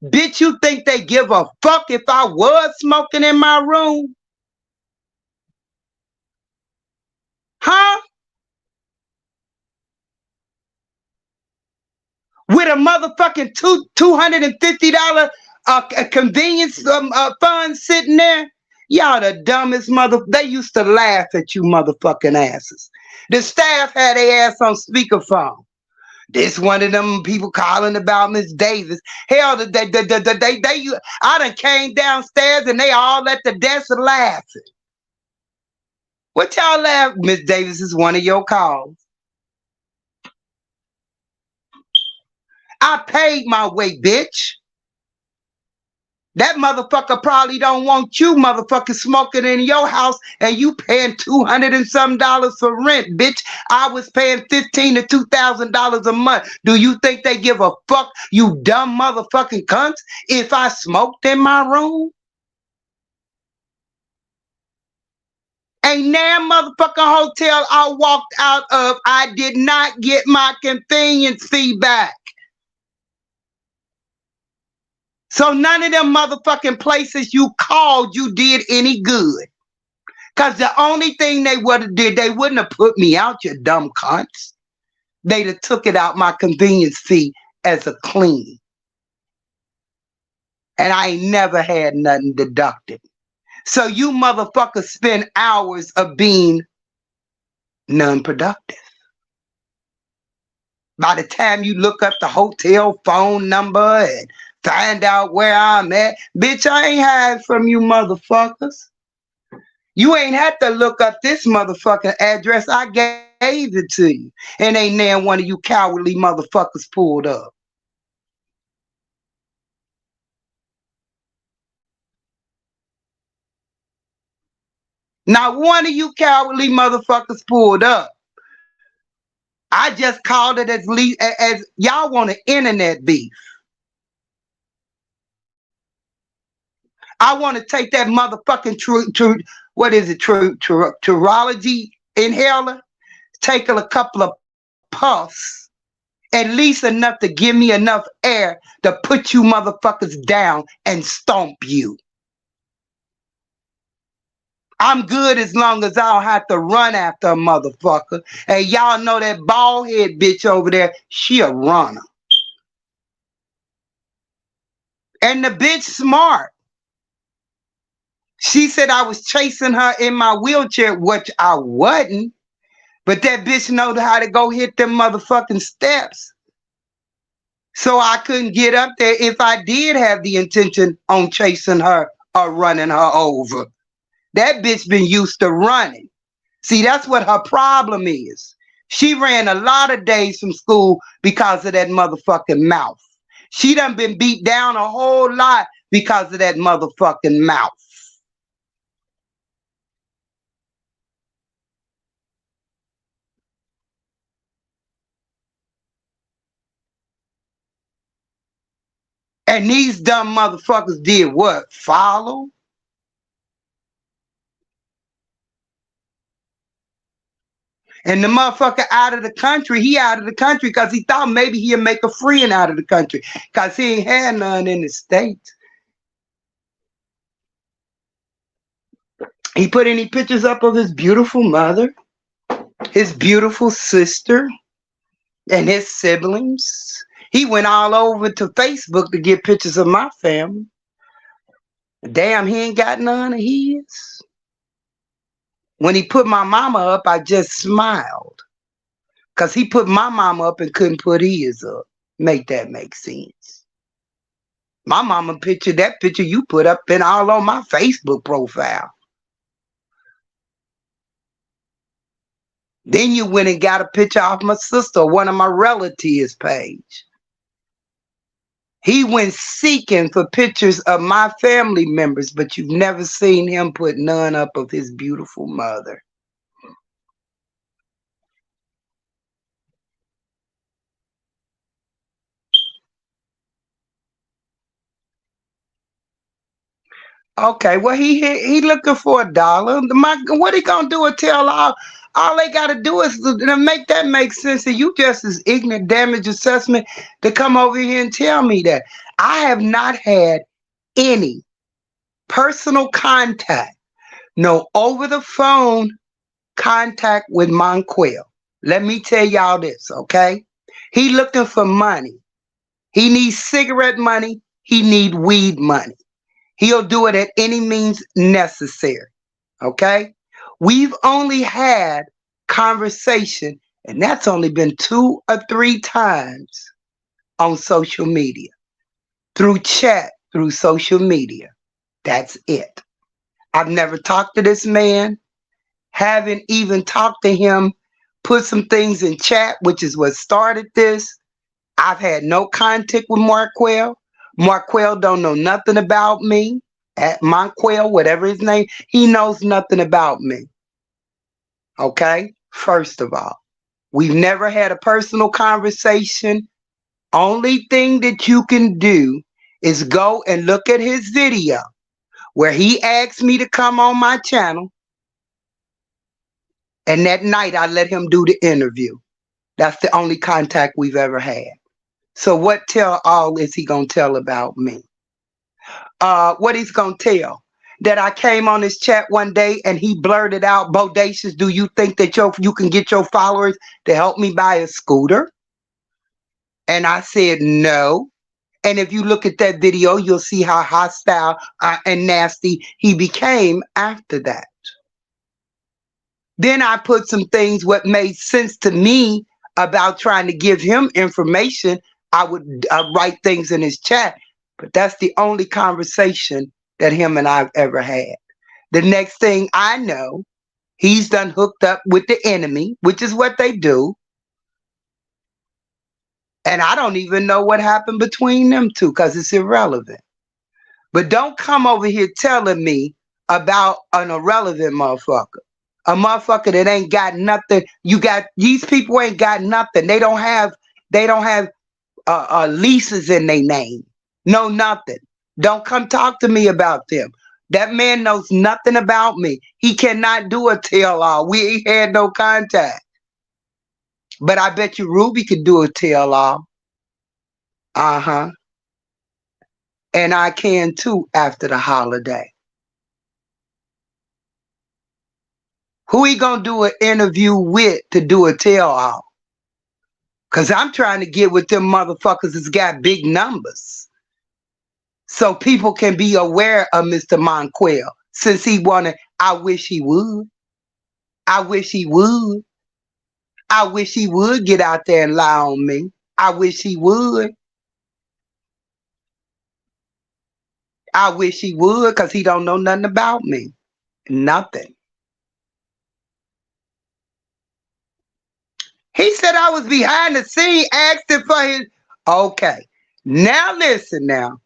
Bitch, you think they give a fuck if I was smoking in my room? Huh? With a motherfucking $250 convenience fund sitting there? Y'all the dumbest mother. They used to laugh at you motherfucking asses. The staff had their ass on speakerphone. This one of them people calling about Miss Davis. Hell, I done came downstairs and they all at the desk laughing. What y'all laugh? Miss Davis is one of your calls. I paid my way, bitch. That motherfucker probably don't want you motherfucking smoking in your house and you paying $200 and some for rent, bitch. I was paying $1,500 to $2,000 a month. Do you think they give a fuck, you dumb motherfucking cunts, if I smoked in my room? Ain't damn motherfucking hotel I walked out of, I did not get my convenience fee back. So none of them motherfucking places you called you did any good. Because the only thing they would have did, they wouldn't have put me out, you dumb cunts. They'd have took it out my convenience fee as a clean. And I ain't never had nothing deducted. So you motherfuckers spend hours of being non-productive. By the time you look up the hotel phone number and find out where I'm at, bitch, I ain't hiding from you motherfuckers. You ain't had to look up this motherfucking address. I gave it to you. And ain't now one of you cowardly motherfuckers pulled up. Not one of you cowardly motherfuckers pulled up. I just called it as y'all want an internet beef. I want to take that motherfucking Turology inhaler, take a couple of puffs, at least enough to give me enough air to put you motherfuckers down and stomp you. I'm good as long as I don't have to run after a motherfucker. And y'all know that bald head bitch over there, she a runner. And the bitch smart. She said I was chasing her in my wheelchair, which I wasn't. But that bitch know how to go hit them motherfucking steps. So I couldn't get up there if I did have the intention on chasing her or running her over. That bitch been used to running. See, that's what her problem is. She ran a lot of days from school because of that motherfucking mouth. She done been beat down a whole lot because of that motherfucking mouth. And these dumb motherfuckers did what? Follow? And the motherfucker out of the country, he out of the country because he thought maybe he'd make a friend out of the country because he ain't had none in the States. He put any pictures up of his beautiful mother, his beautiful sister, and his siblings. He went all over to Facebook to get pictures of my family. Damn, he ain't got none of his. When he put my mama up, I just smiled. Because he put my mama up and couldn't put his up. Make that make sense. My mama picture, that picture you put up and all on my Facebook profile. Then you went and got a picture off my sister or one of my relatives' page. He went seeking for pictures of my family members, but you've never seen him put none up of his beautiful mother. Okay, well he looking for $1. What he gonna do? Or tell all they gotta do is to make that make sense. And you just as ignorant damage assessment to come over here and tell me that. I have not had any personal contact, no over the phone contact with Monquel. Let me tell y'all this, okay? He looking for money. He needs cigarette money. He need weed money. He'll do it at any means necessary. Okay? We've only had conversation, and that's only been 2 or 3 times on social media. Through chat, through social media. That's it. I've never talked to this man. Haven't even talked to him. Put some things in chat, which is what started this. I've had no contact with Marquel. Marquel don't know nothing about me. At Monquel, whatever his name, he knows nothing about me. Okay? First of all, we've never had a personal conversation. Only thing that you can do is go and look at his video where he asked me to come on my channel. And that night I let him do the interview. That's the only contact we've ever had. So what tell all is he gonna tell about me? What he's gonna tell? That I came on his chat one day and he blurted out, "Bodacious, do you think that you can get your followers to help me buy a scooter?" And I said no. And if you look at that video, you'll see how hostile and nasty he became after that. Then I put some things what made sense to me about trying to give him information. I would write things in his chat, but that's the only conversation that him and I've ever had. The next thing I know, he's done hooked up with the enemy, which is what they do. And I don't even know what happened between them two because it's irrelevant. But don't come over here telling me about an irrelevant motherfucker. A motherfucker that ain't got nothing. These people ain't got nothing. They don't have leases in their name. No nothing. Don't come talk to me about them. That man knows nothing about me. He cannot do a tell all. We had no contact. But I bet you Ruby could do a tell all. Uh-huh. And I can too after the holiday. Who he gonna do an interview with to do a tell all? Because I'm trying to get with them motherfuckers that's got big numbers. So people can be aware of Mr. Monquel. Since he wanted, I wish he would. I wish he would. I wish he would get out there and lie on me. I wish he would. I wish he would because he don't know nothing about me. Nothing. He said I was behind the scene asking for his... Okay. Now listen now.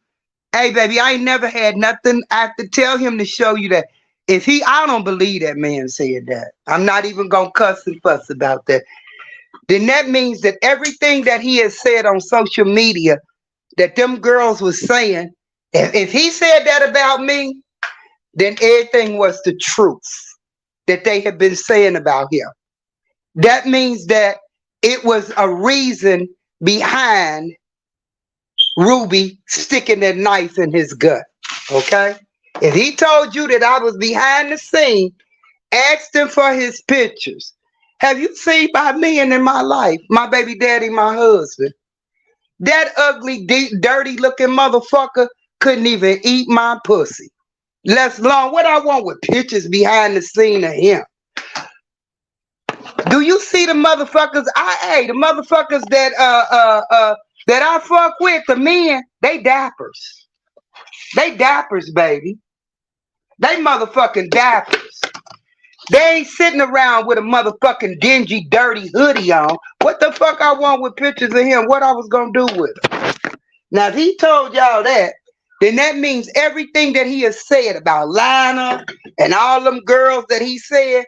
Hey, baby, I ain't never had nothing. I have to tell him to show you that. I don't believe that man said that. I'm not even going to cuss and fuss about that. Then that means that everything that he has said on social media that them girls was saying, if he said that about me, then everything was the truth that they have been saying about him. That means that it was a reason behind Ruby sticking that knife in his gut. Okay? If he told you that I was behind the scene, asked him for his pictures. Have you seen my men in my life? My baby daddy, my husband. That ugly, dirty looking motherfucker couldn't even eat my pussy. Let alone what I want with pictures behind the scene of him. Do you see the motherfuckers? The motherfuckers that I fuck with, the men, they dappers. They dappers, baby. They motherfucking dappers. They ain't sitting around with a motherfucking dingy, dirty hoodie on. What the fuck I want with pictures of him? What I was gonna do with him? Now, if he told y'all that, then that means everything that he has said about Lana and all them girls that he said,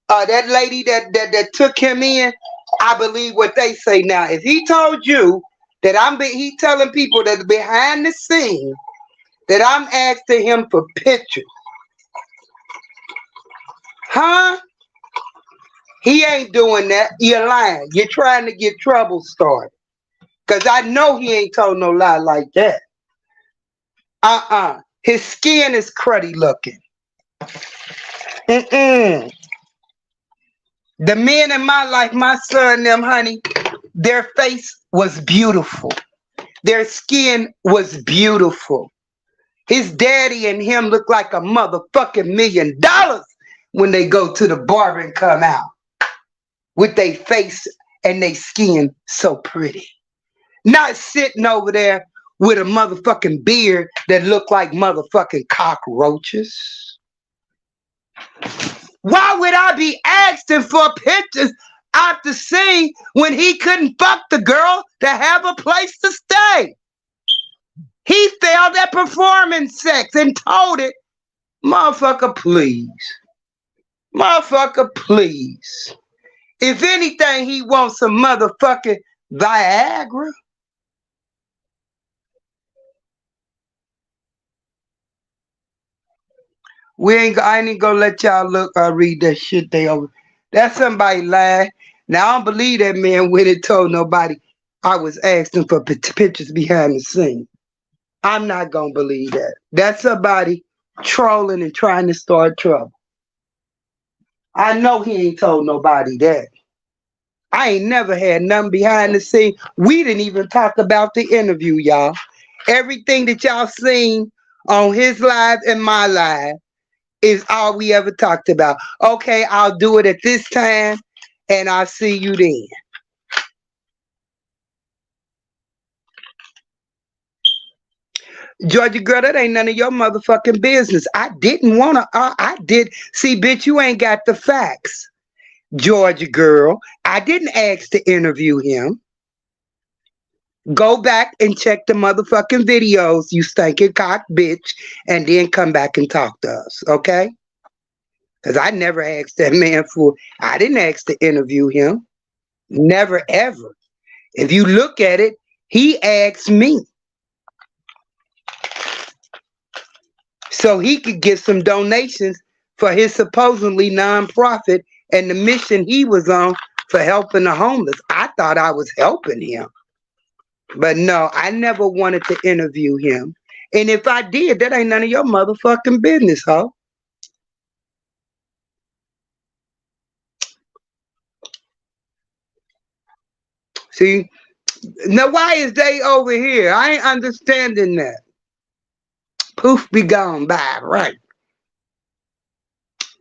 that lady that took him in, I believe what they say now. If he told you that he telling people that behind the scene that I'm asking him for pictures, huh? He ain't doing that. You're lying. You're trying to get trouble started. Cause I know he ain't told no lie like that. His skin is cruddy looking. Mm-mm. The men in my life, my son, them, honey, their face was beautiful. Their skin was beautiful. His daddy and him look like a motherfucking $1,000,000 when they go to the barber and come out with their face and their skin so pretty. Not sitting over there with a motherfucking beard that look like motherfucking cockroaches. Why would I be asking for pictures out the scene when he couldn't fuck the girl to have a place to stay? He failed at performing sex and told it, motherfucker, please. Motherfucker, please. If anything, he wants some motherfucking Viagra. I ain't gonna let y'all read that shit they over. That's somebody lie. Now I don't believe that man went and told nobody I was asking for pictures behind the scene. I'm not gonna believe that. That's somebody trolling and trying to start trouble. I know he ain't told nobody that. I ain't never had nothing behind the scene. We didn't even talk about the interview, y'all. Everything that y'all seen on his live and my live is all we ever talked about. Okay, I'll do it at this time and I'll see you then. Georgia girl, that ain't none of your motherfucking business. I didn't want to, I did. See, bitch, you ain't got the facts. Georgia girl, I didn't ask to interview him. Go back and check the motherfucking videos, you stinking cock bitch, and then come back and talk to us, okay? Because I never asked that man I didn't ask to interview him. Never, ever. If you look at it, he asked me so he could get some donations for his supposedly nonprofit and the mission he was on for helping the homeless. I thought I was helping him. But no, I never wanted to interview him. And if I did, that ain't none of your motherfucking business, ho. See? Now, why is they over here? I ain't understanding that. Poof be gone by, right?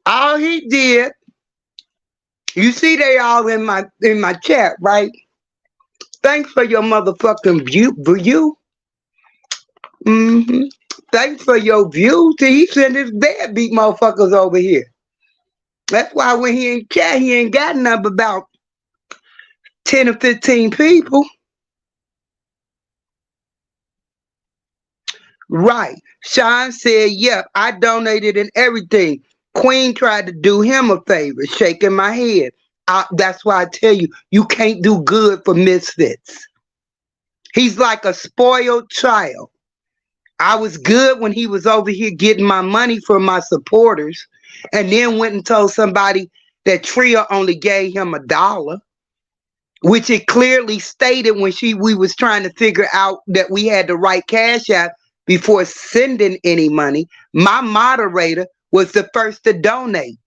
All he did, you see they all in my chat, right? Thanks for your motherfucking view. Mm-hmm. Thanks for your view. He sent his deadbeat motherfuckers over here. That's why when he in chat, he ain't got nothing about 10 or 15 people. Right. Sean said, yep, I donated and everything. Queen tried to do him a favor, shaking my head. That's why I tell you, you can't do good for misfits. He's like a spoiled child. I was good when he was over here getting my money from my supporters and then went and told somebody that Tria only gave him $1, which it clearly stated when we was trying to figure out that we had the right cash app before sending any money. My moderator was the first to donate.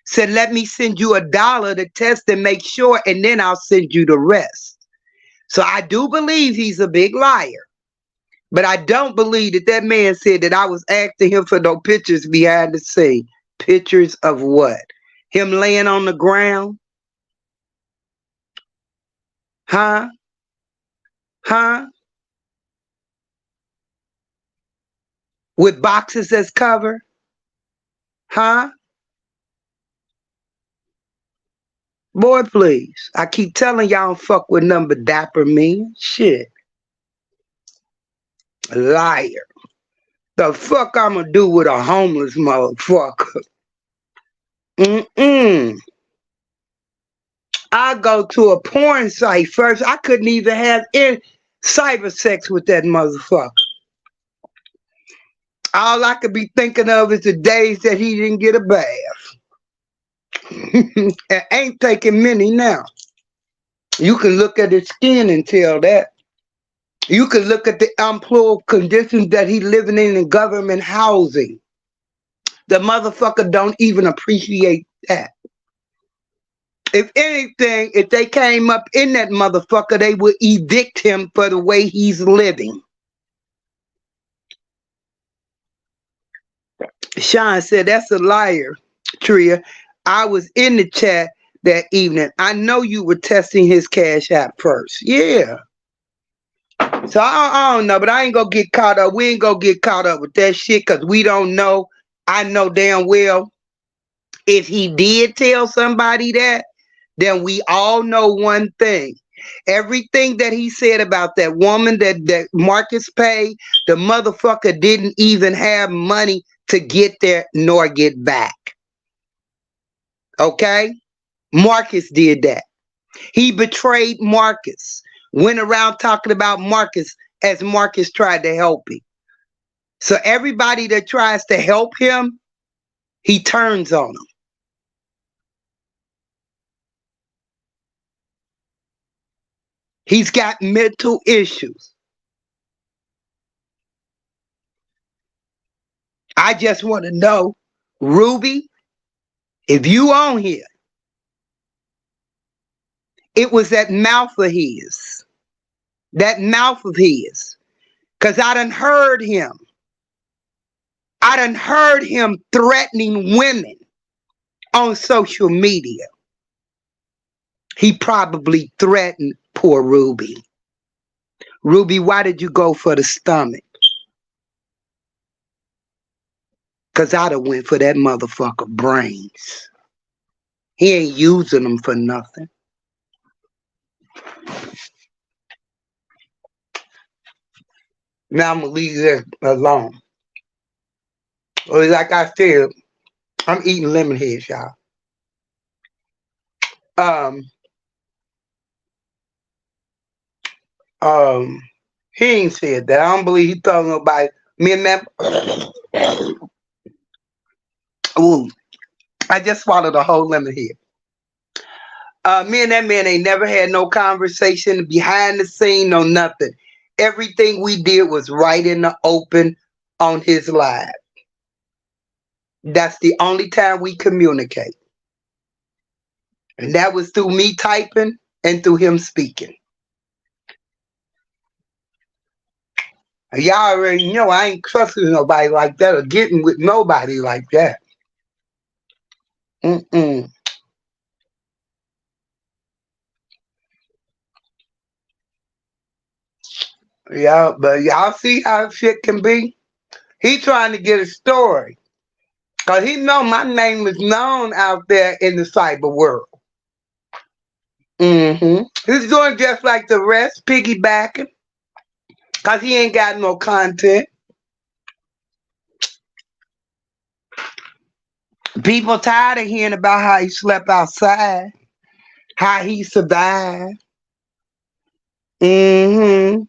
Said, let me send you $1 to test and make sure, and then I'll send you the rest. So I do believe he's a big liar. But I don't believe that man said that I was asking him for no pictures behind the scene. Pictures of what? Him laying on the ground? Huh? Huh? With boxes as cover? Huh? Boy, please. I keep telling y'all don't fuck with number dapper men. Shit. Liar. The fuck I'ma do with a homeless motherfucker? Mm-mm. I go to a porn site first. I couldn't even have cyber sex with that motherfucker. All I could be thinking of is the days that he didn't get a bath. It ain't taking many now. You can look at his skin and tell that. You can look at the unemployed conditions that he living in government housing. The motherfucker don't even appreciate that. If anything, if they came up in that motherfucker, they would evict him for the way he's living. Sean said, that's a liar, Tria. I was in the chat that evening. I know you were testing his cash app first. Yeah. So I don't know, but I ain't gonna get caught up. We ain't gonna get caught up with that shit because we don't know. I know damn well if he did tell somebody that, then we all know one thing. Everything that he said about that woman that Marcus paid, the motherfucker didn't even have money to get there nor get back. Okay? Marcus did that. He betrayed Marcus. Went around talking about Marcus as Marcus tried to help him. So everybody that tries to help him, he turns on them. He's got mental issues. I just want to know, Ruby, if you on here, it was that mouth of his. That mouth of his. Because I done heard him. I done heard him threatening women on social media. He probably threatened poor Ruby. Ruby, why did you go for the stomach? Because I'd have went for that motherfucker brains. He ain't using them for nothing. Now I'm going to leave that alone. Or like I said, I'm eating lemon heads, y'all. He ain't said that. I don't believe he told nobody. Me and that. Ooh, I just swallowed a whole lemon head. Me and that man ain't never had no conversation behind the scene, no nothing. Everything we did was right in the open on his live. That's the only time we communicate. And that was through me typing and through him speaking. Y'all already know I ain't trusting nobody like that or getting with nobody like that. Mm-mm. Yeah, but y'all see how shit can be? He trying to get a story. Because he know my name is known out there in the cyber world. Mm-hmm. He's doing just like the rest, piggybacking. Because he ain't got no content. People tired of hearing about how he slept outside. How he survived. Mm-hmm.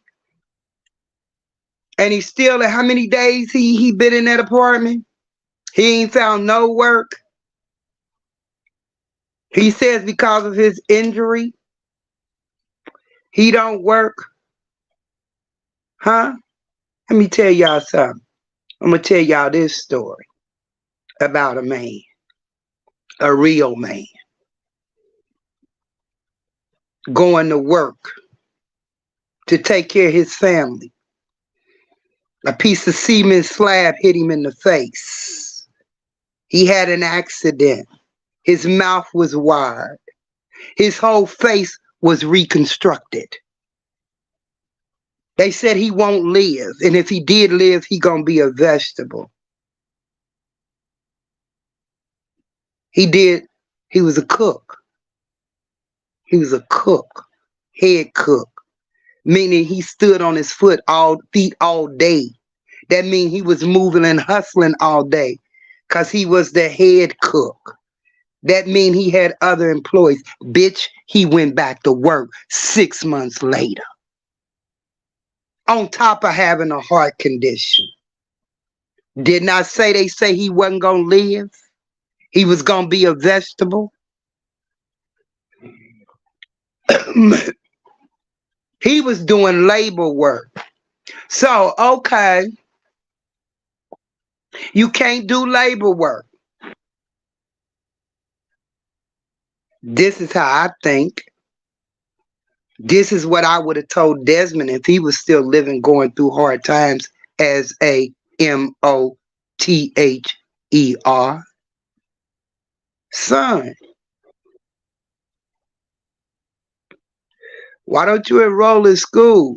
And he's still, how many days he been in that apartment? He ain't found no work. He says because of his injury, he don't work. Huh? Let me tell y'all something. I'm going to tell y'all this story about a man. A real man. Going to work to take care of his family. A piece of cement slab hit him in the face. He had an accident. His mouth was wired. His whole face was reconstructed. They said he won't live. And if he did live, he gonna be a vegetable. He was a cook. He was a cook, head cook, meaning he stood on his feet all day. That means he was moving and hustling all day because he was the head cook. That means he had other employees. Bitch, he went back to work 6 months later. On top of having a heart condition. Didn't I say they say he wasn't going to live? He was going to be a vegetable? He was doing labor work. So, okay, you can't do labor work. This is how I think. This is what I would have told Desmond if he was still living, going through hard times as a MOTHER. Son, why don't you enroll in school?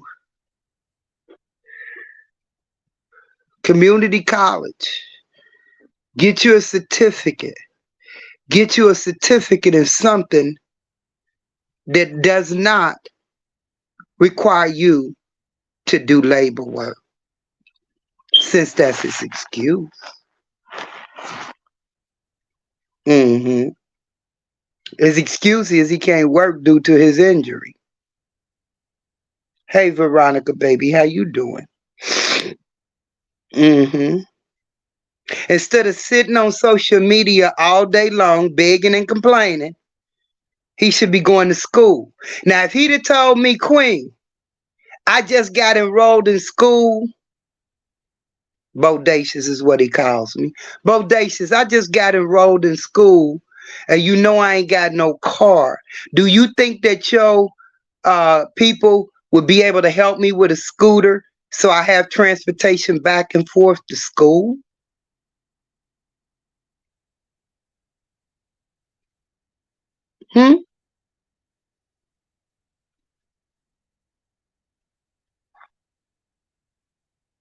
Community college. Get you a certificate. Get you a certificate in something that does not require you to do labor work, since that's his excuse. His excuse is he can't work due to his injury. Hey, Veronica, baby, how you doing? Instead of sitting on social media all day long, begging and complaining, he should be going to school. Now, if he'd have told me, Queen, I just got enrolled in school. Bodacious is what he calls me. Bodacious, I just got enrolled in school, and you know I ain't got no car. Do you think that your people would be able to help me with a scooter so I have transportation back and forth to school?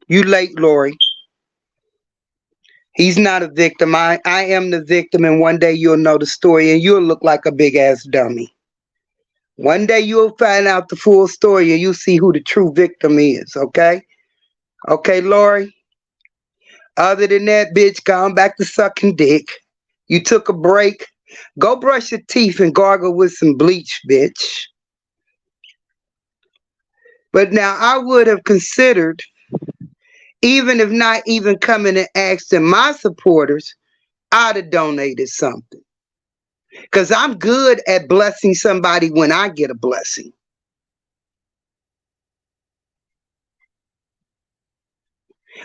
You late, Lori. He's not a victim. I am the victim, and one day you'll know the story, and you'll look like a big ass dummy. One day you'll find out the full story, and you'll see who the true victim is, okay? Okay, Lori? Other than that, bitch, gone back to sucking dick. You took a break. Go brush your teeth and gargle with some bleach, bitch. But now I would have considered, even if not even coming and asking my supporters, I'd have donated something. Because I'm good at blessing somebody when I get a blessing.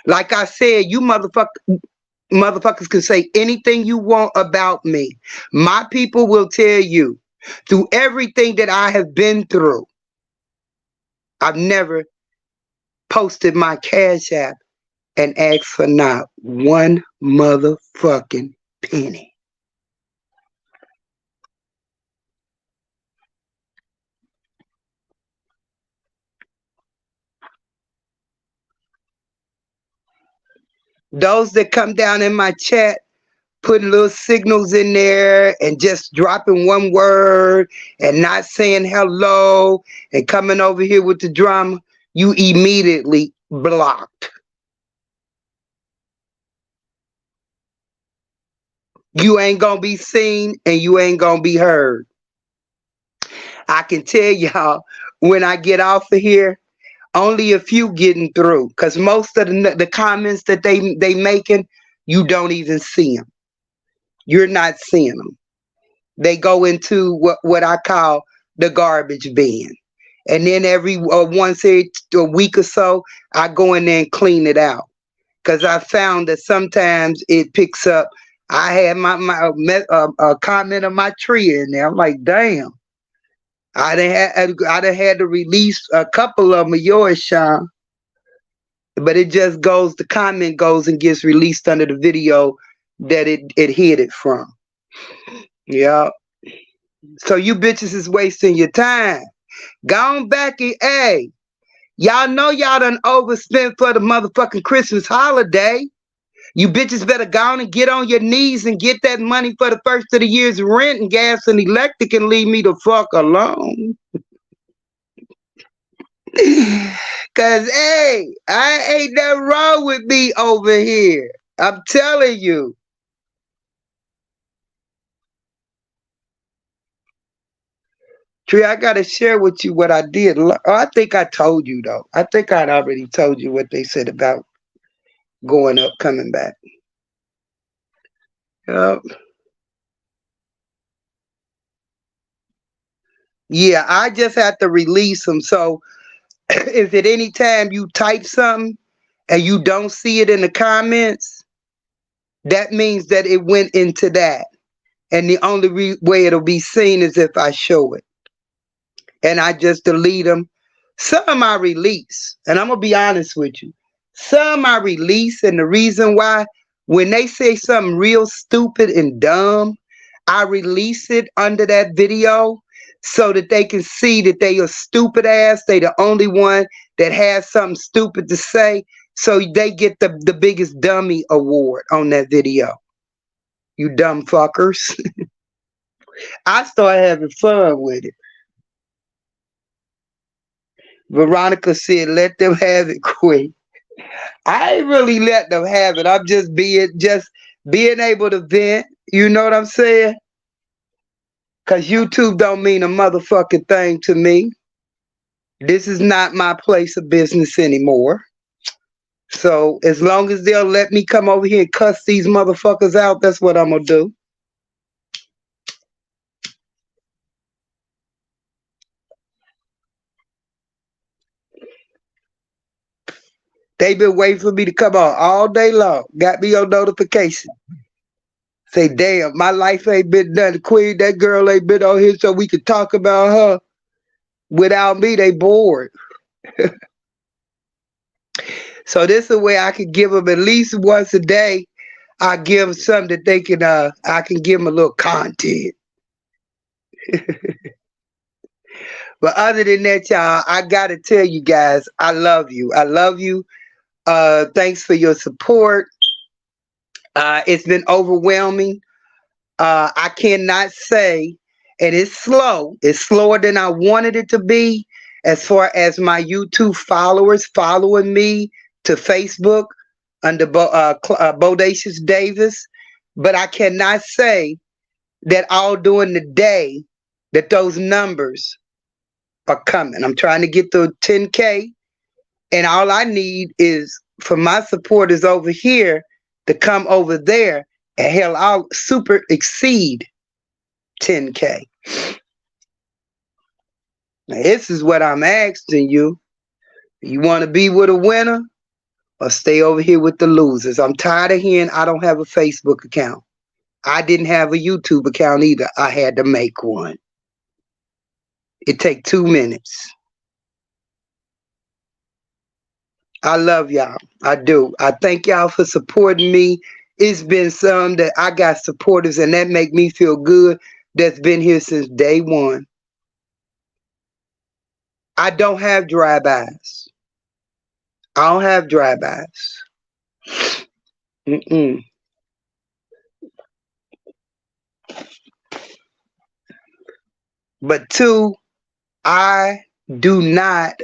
Like I said, you motherfuckers can say anything you want about me. My people will tell you, through everything that I have been through, I've never posted my Cash App and asked for not one motherfucking penny. Those that come down in my chat, putting little signals in there and just dropping one word and not saying hello and coming over here with the drama, you immediately blocked. You ain't gonna be seen and you ain't gonna be heard. I can tell y'all, when I get off of here, only a few getting through, because most of the comments that they making, you don't even see them. You're not seeing them. They go into what I call the garbage bin. And then every once a week or so, I go in there and clean it out. Because I found that sometimes it picks up. I had my comment on my tree in there. I'm like, damn. I done had to release a couple of them of yours, Sean. But it just goes, the comment goes and gets released under the video that it hid it from. Yeah. So you bitches is wasting your time. Go on back and, hey, y'all know y'all done overspent for the motherfucking Christmas holiday. You bitches better go on and get on your knees and get that money for the first of the year's rent and gas and electric and leave me the fuck alone. Cause hey, I ain't nothing wrong with me over here. I'm telling you. Tree, I gotta share with you what I did. I think I told you though. I think I'd already told you what they said about going up, coming back. Yep. Yeah, I just have to release them. So if at any time you type something and you don't see it in the comments, that means that it went into that. And the only way it'll be seen is if I show it. And I just delete them. Some I release, and I'm gonna be honest with you. Some I release, and the reason why, when they say something real stupid and dumb, I release it under that video so that they can see that they a stupid ass. They the only one that has something stupid to say, so they get the biggest dummy award on that video. You dumb fuckers. I start having fun with it. Veronica said, let them have it quick. I ain't really let them have it. I'm just being able to vent. You know what I'm saying? Cause YouTube don't mean a motherfucking thing to me. This is not my place of business anymore. So as long as they'll let me come over here and cuss these motherfuckers out, that's what I'm gonna do. They been waiting for me to come on all day long. Got me on notification. Say, damn, my life ain't been done. Queen, that girl ain't been on here so we could talk about her. Without me, they bored. So this is a way I can give them at least once a day. I give them something that they can. I can give them a little content. But other than that, y'all, I gotta tell you guys, I love you. I love you. Thanks for your support. It's been overwhelming. I cannot say, and it's slow. It's slower than I wanted it to be, as far as my YouTube followers following me to Facebook under Bodacious Davis. But I cannot say that all during the day that those numbers are coming. I'm trying to get to 10K, and all I need is for my supporters over here to come over there, and hell, I'll super exceed 10K. Now, this is what I'm asking you. You want to be with a winner or stay over here with the losers? I'm tired of hearing I don't have a Facebook account. I didn't have a YouTube account either. I had to make one. It take 2 minutes. I love y'all. I do. I thank y'all for supporting me. It's been some that I got supporters, and that make me feel good. That's been here since day one. I don't have drive-bys. I don't have drive-bys. But two, I do not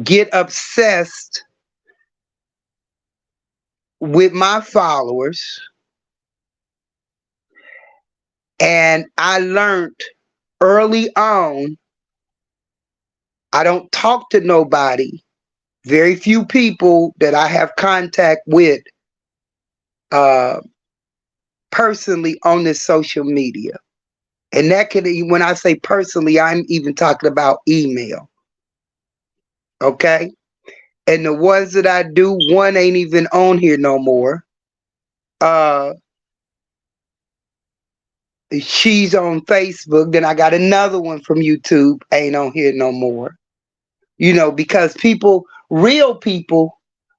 get obsessed with my followers. And I learned early on, I don't talk to nobody. Very few people that I have contact with personally on this social media. And that could, when I say personally, I'm even talking about email. Okay? And the ones that I do, one ain't even on here no more. She's on Facebook. Then I got another one from YouTube, ain't on here no more. You know, because people, real people,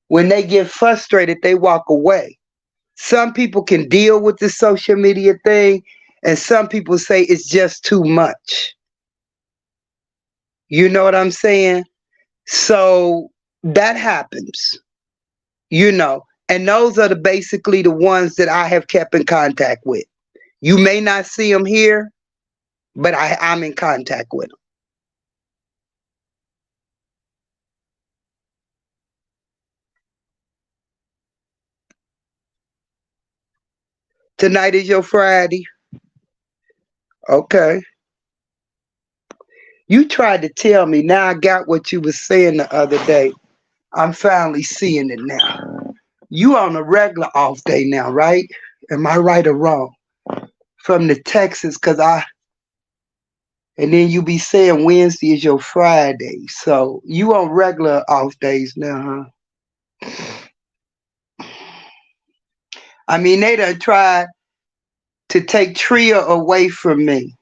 when they get frustrated, they walk away. Some people can deal with the social media thing, and some people say it's just too much. You know what I'm saying? So that happens. you know, and those are basically the ones that I have kept in contact with. You may not see them here, but I'm in contact with them. Tonight is your Friday. Okay. You tried to tell me. Now I got what you was saying the other day. I'm finally seeing it now. You on a regular off day now, right? Am I right or wrong? From the Texas, and then you be saying Wednesday is your Friday. So you on regular off days now, huh? I mean, they done tried to take Tria away from me.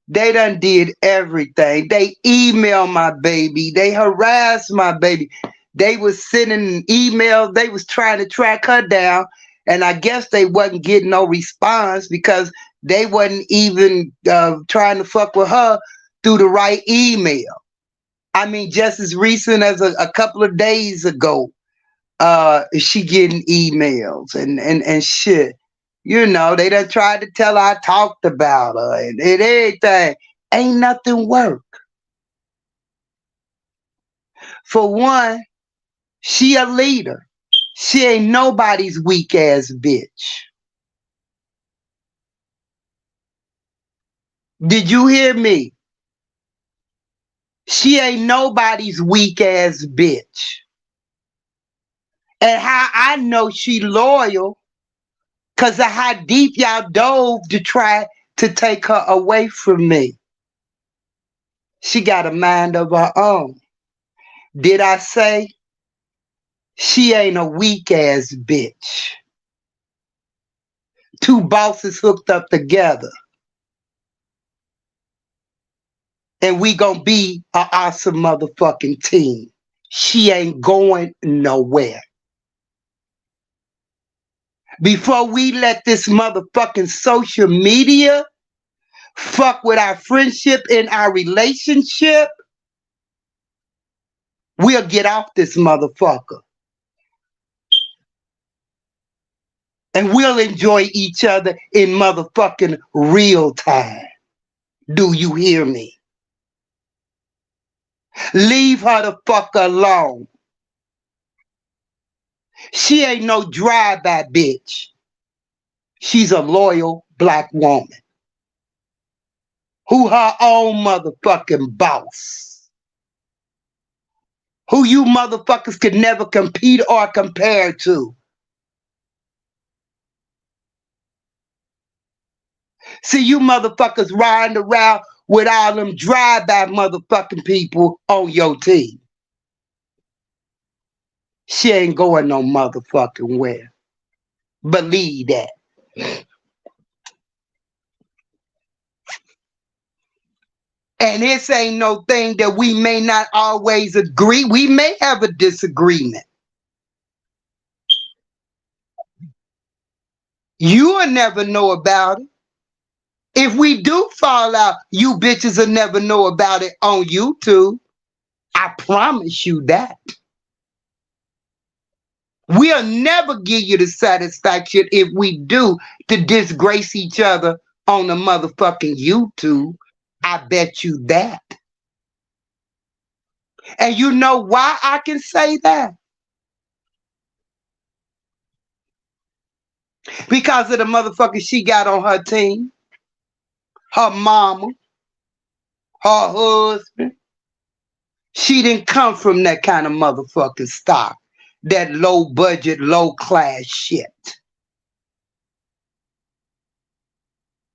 They done did everything. They emailed my baby. They harassed my baby. They was sending emails. They was trying to track her down. And I guess they wasn't getting no response because they wasn't even trying to fuck with her through the right email. I mean, just as recent as a couple of days ago, she getting emails and shit. You know, they done tried to tell her I talked about her and everything. Ain't nothing work. For one, she a leader. She ain't nobody's weak ass bitch. Did you hear me? She ain't nobody's weak ass bitch. And how I know she loyal, cause of how deep y'all dove to try to take her away from me. She got a mind of her own. Did I say she ain't a weak ass bitch? Two bosses hooked up together. And we gonna be an awesome motherfucking team. She ain't going nowhere. Before we let this motherfucking social media fuck with our friendship and our relationship, we'll get off this motherfucker. And we'll enjoy each other in motherfucking real time. Do you hear me? Leave her the fuck alone. She ain't no drive-by bitch. She's a loyal black woman who her own motherfucking boss. Who you motherfuckers could never compete or compare to. See, you motherfuckers riding around with all them drive-by motherfucking people on your team. She ain't going no motherfucking where. Believe that. And this ain't no thing that we may not always agree. We may have a disagreement. You'll never know about it. If we do fall out, you bitches will never know about it on YouTube. I promise you that. We'll never give you the satisfaction if we do to disgrace each other on the motherfucking YouTube. I bet you that. And you know why I can say that? Because of the motherfucker she got on her team. Her mama. Her husband. She didn't come from that kind of motherfucking stock. That low budget, low class shit.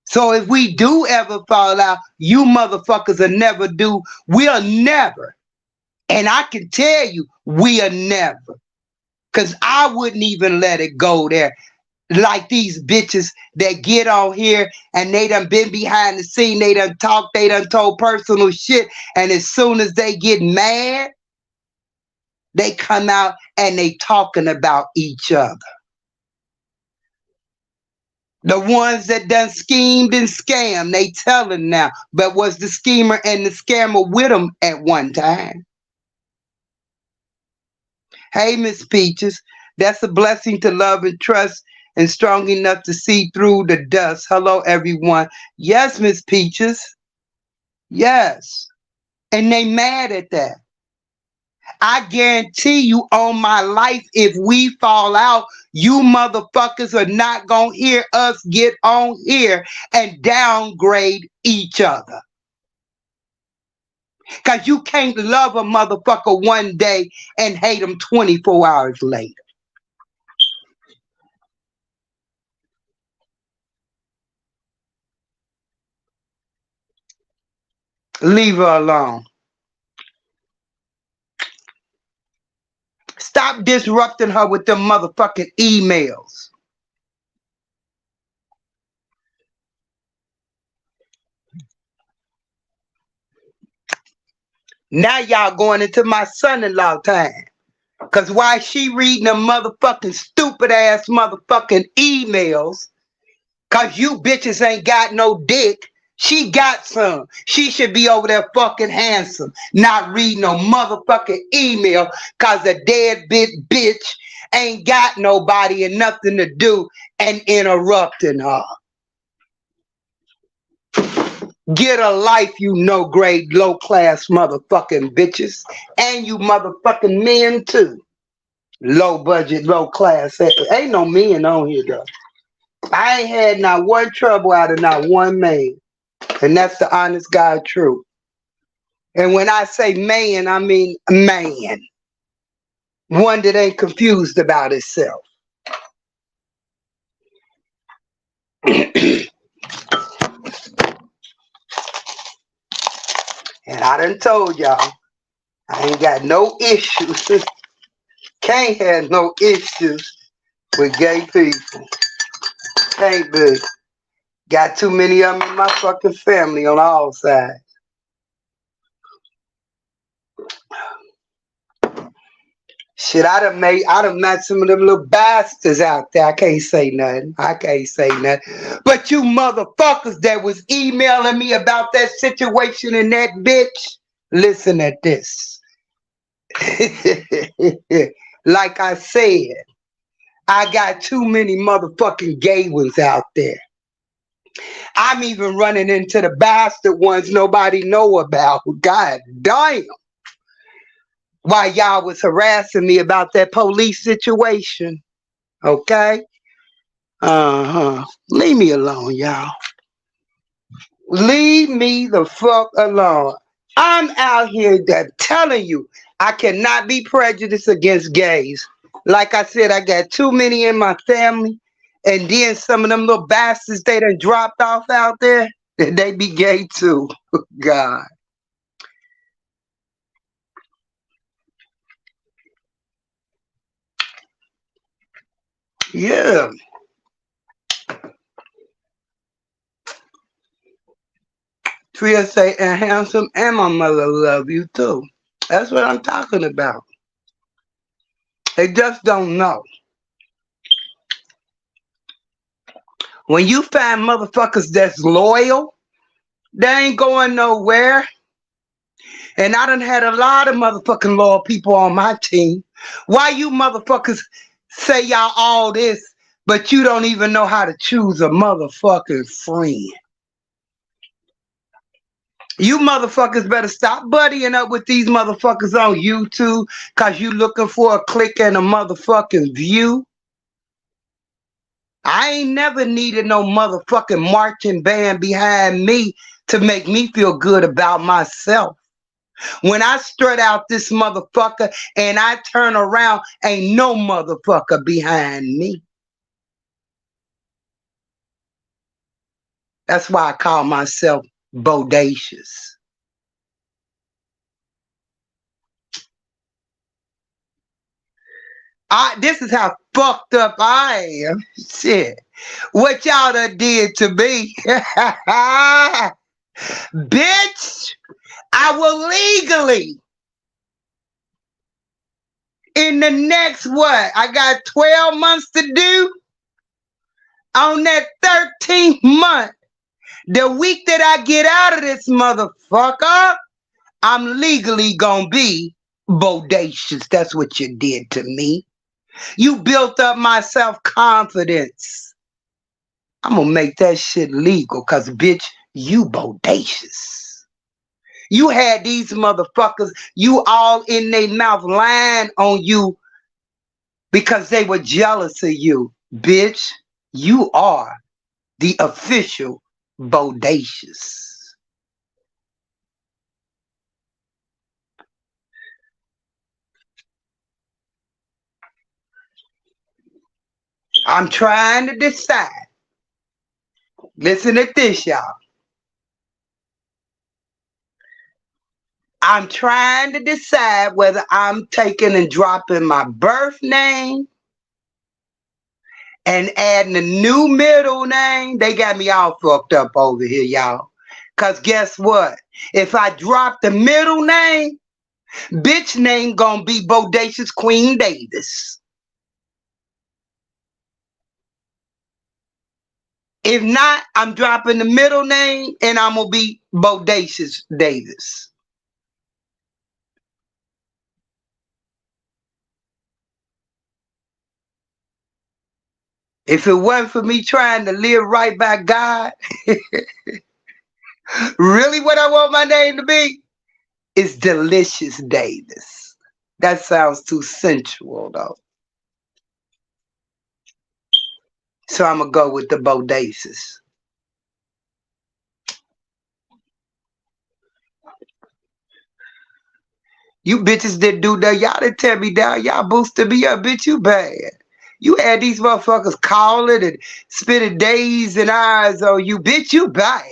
So if we do ever fall out, you motherfuckers will never do. We'll never. And I can tell you, we'll never. Because I wouldn't even let it go there. Like these bitches that get on here and they done been behind the scene, they done talked, they done told personal shit, and as soon as they get mad, they come out and they talking about each other. The ones that done schemed and scammed, they telling now, but was the schemer and the scammer with them at one time? Hey, Miss Peaches, That's a blessing to love and trust and strong enough to see through the dust. Hello, everyone. Yes, Miss Peaches. Yes. And they mad at that. I guarantee you on my life, if we fall out, you motherfuckers are not going to hear us get on here and downgrade each other. Because you can't love a motherfucker one day and hate him 24 hours later. Leave her alone. Stop disrupting her with them motherfucking emails. Now y'all going into my son-in-law time. Because why she reading them motherfucking stupid ass motherfucking emails, because you bitches ain't got no dick. She got some. She should be over there fucking handsome, not reading no motherfucking email because a dead bitch ain't got nobody and nothing to do and interrupting her. Get a life, you no grade, low class motherfucking bitches. And you motherfucking men too. Low budget, low class. Ain't no men on here though. I ain't had not one trouble out of not one man. And that's the honest God truth. And when I say man, I mean man. One that ain't confused about itself. And I done told y'all, I ain't got no issues. Can't have no issues with gay people. Can't be. Got too many of them in my fucking family on all sides. Shit, I done met some of them little bastards out there. I can't say nothing. But you motherfuckers that was emailing me about that situation and that bitch, listen at this. Like I said, I got too many motherfucking gay ones out there. I'm even running into the bastard ones nobody know about. God damn. While y'all was harassing me about that police situation. Okay? Leave me alone, y'all. Leave me the fuck alone. I'm out here telling you, I cannot be prejudiced against gays. Like I said, I got too many in my family. And then some of them little bastards they done dropped off out there, they be gay too. God. Yeah. Tria say, and handsome, and my mother love you too. That's what I'm talking about. They just don't know. When you find motherfuckers that's loyal, they ain't going nowhere. And I done had a lot of motherfucking loyal people on my team. Why you motherfuckers say y'all all this, but you don't even know how to choose a motherfucking friend? You motherfuckers better stop buddying up with these motherfuckers on YouTube because you looking for a click and a motherfucking view. I ain't never needed no motherfucking marching band behind me to make me feel good about myself. When I strut out this motherfucker and I turn around, ain't no motherfucker behind me. That's why I call myself bodacious. This is how fucked up I am. Shit. What y'all done did to me. Bitch, I will legally, in the next what? I got 12 months to do. On that 13th month, the week that I get out of this motherfucker, I'm legally gonna be bodacious. That's what you did to me. You built up my self-confidence. I'm gonna make that shit legal, cause bitch, you bodacious. You had these motherfuckers, you all in their mouth lying on you because they were jealous of you. Bitch, you are the official bodacious. I'm trying to decide. Listen to this, y'all. I'm trying to decide whether I'm taking and dropping my birth name and adding a new middle name. They got me all fucked up over here, y'all. Cause guess what? If I drop the middle name, bitch name gonna be Bodacious Queen Davis. If not, I'm dropping the middle name and I'm gonna be Bodacious Davis. If it wasn't for me trying to live right by God, really what I want my name to be is Delicious Davis. That sounds too sensual though. So I'm gonna go with the Bodacious. You bitches that do that, y'all didn't tear me down. Y'all boosted me up, bitch. You bad. You had these motherfuckers calling and spending days and hours on you, bitch. You bad.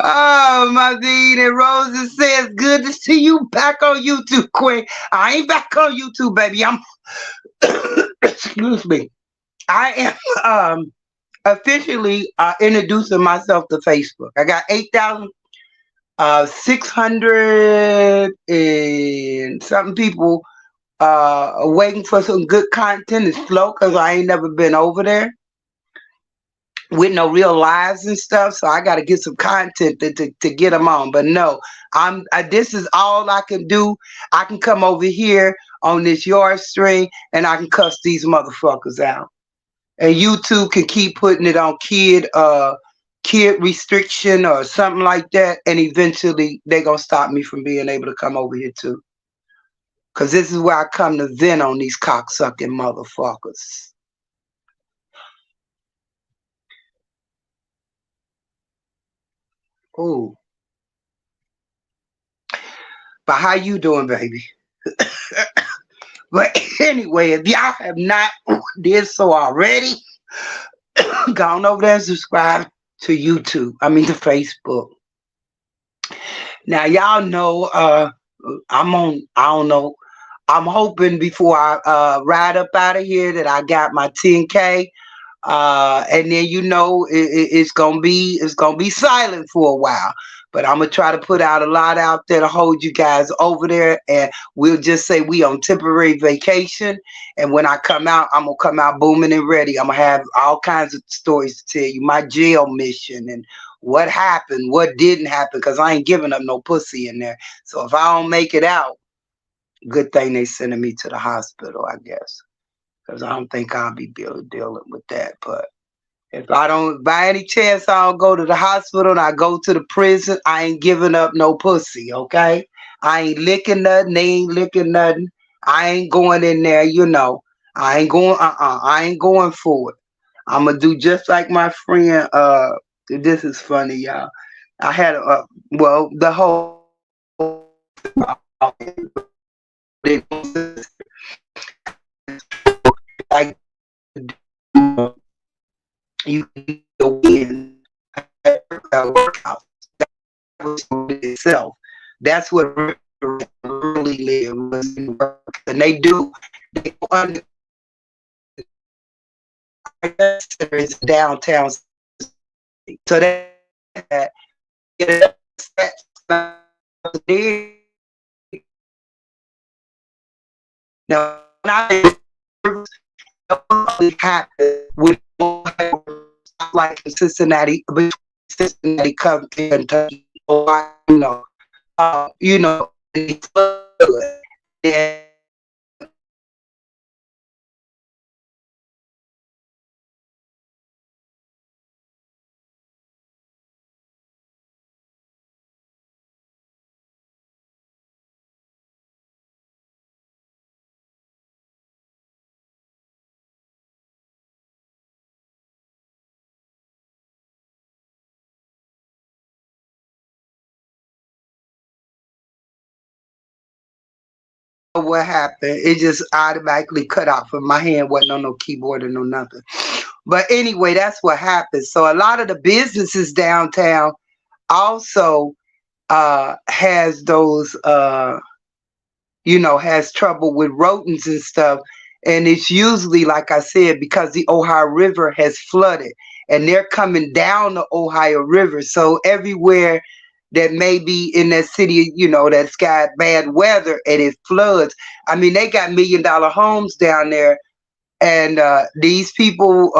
Oh, my Dean and Rosa says, good to see you back on YouTube, Queen. I ain't back on YouTube, baby. I'm, excuse me. I am officially introducing myself to Facebook. I got 8,600 and something people waiting for some good content. It's slow because I ain't never been over there with no real lives and stuff. So I got to get some content to get them on. But no, this is all I can do. I can come over here on this yard string and I can cuss these motherfuckers out. And YouTube can keep putting it on kid restriction or something like that, and eventually they gonna stop me from being able to come over here too. Cause this is where I come to vent on these cocksucking motherfuckers. Ooh. But how you doing, baby? But anyway, if y'all have not did so already, gone over there and subscribe to YouTube. I mean to Facebook. Now y'all know I'm on, I don't know. I'm hoping before I ride up out of here that I got my 10K. And then it's gonna be silent for a while. But I'm gonna try to put out a lot out there to hold you guys over there, and we'll just say we on temporary vacation. And when I come out, I'm gonna come out booming and ready. I'm gonna have all kinds of stories to tell you, my jail mission and what happened, what didn't happen, because I ain't giving up no pussy in there. So if I don't make it out, good thing they sending me to the hospital, I guess, because I don't think I'll be dealing with that. But if I don't, by any chance, I don't go to the hospital and I go to the prison, I ain't giving up no pussy, okay? I ain't licking nothing. They ain't licking nothing. I ain't going in there, I ain't going, I ain't going for it. I'm going to do just like my friend, this is funny, y'all. I had, well, the whole, like, you go in workout. That was itself. That's what really live was in work. And they do. They under is downtown. So that get now I happen with like in Cincinnati, between Cincinnati, Kentucky, Ohio, and what happened. It just automatically cut off, and my hand wasn't on no keyboard or no nothing. But anyway, that's what happened. So a lot of the businesses downtown also has those has trouble with rodents and stuff. And it's usually, like I said, because the Ohio River has flooded and they're coming down the Ohio River. So everywhere that may be in that city, that's got bad weather and it floods. I mean, they got $1 million homes down there. And these people,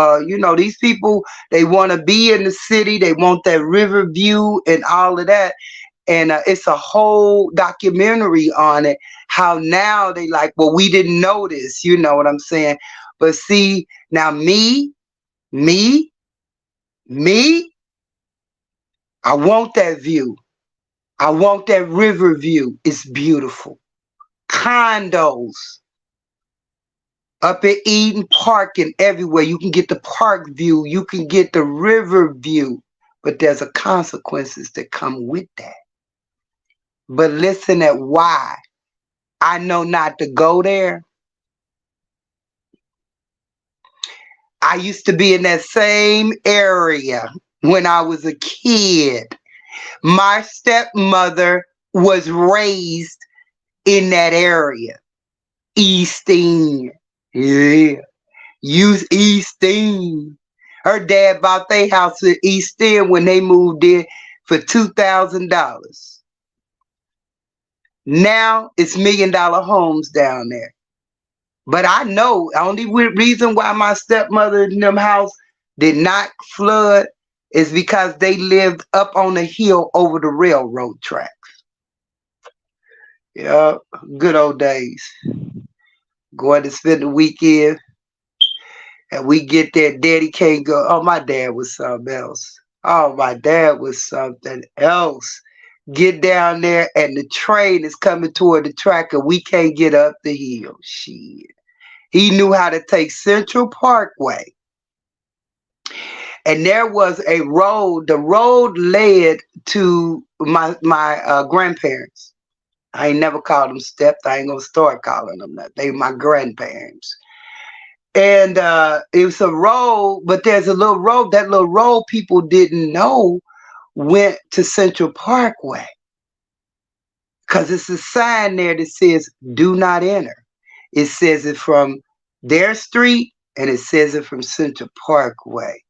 these people, they want to be in the city. They want that river view and all of that. And it's a whole documentary on it, how now they like, well, we didn't notice, you know what I'm saying? But see, now me me I want that view. I want that river view. It's beautiful. Condos up at Eden Park and everywhere. You can get the park view, you can get the river view, but there's a consequences that come with that. But listen at why I know not to go there. I used to be in that same area when I was a kid. My stepmother was raised in that area. East End. Yeah. Use East End. Her dad bought their house in East End when they moved in for $2,000. Now it's $1 million homes down there. But I know only reason why my stepmother in them house did not flood is because they lived up on a hill over the railroad track. Yeah, good old days. Going to spend the weekend and we get there, daddy can't go. Oh, my dad was something else. Oh, my dad was something else. Get down there and the train is coming toward the track and we can't get up the hill. Shit. He knew how to take Central Parkway. And there was a road. The road led to my grandparents. I ain't never called them steps. I ain't gonna start calling them that. They my grandparents. And it was a road, but there's a little road. That little road people didn't know went to Central Parkway because it's a sign there that says "Do not enter." It says it from their street, and it says it from Central Parkway.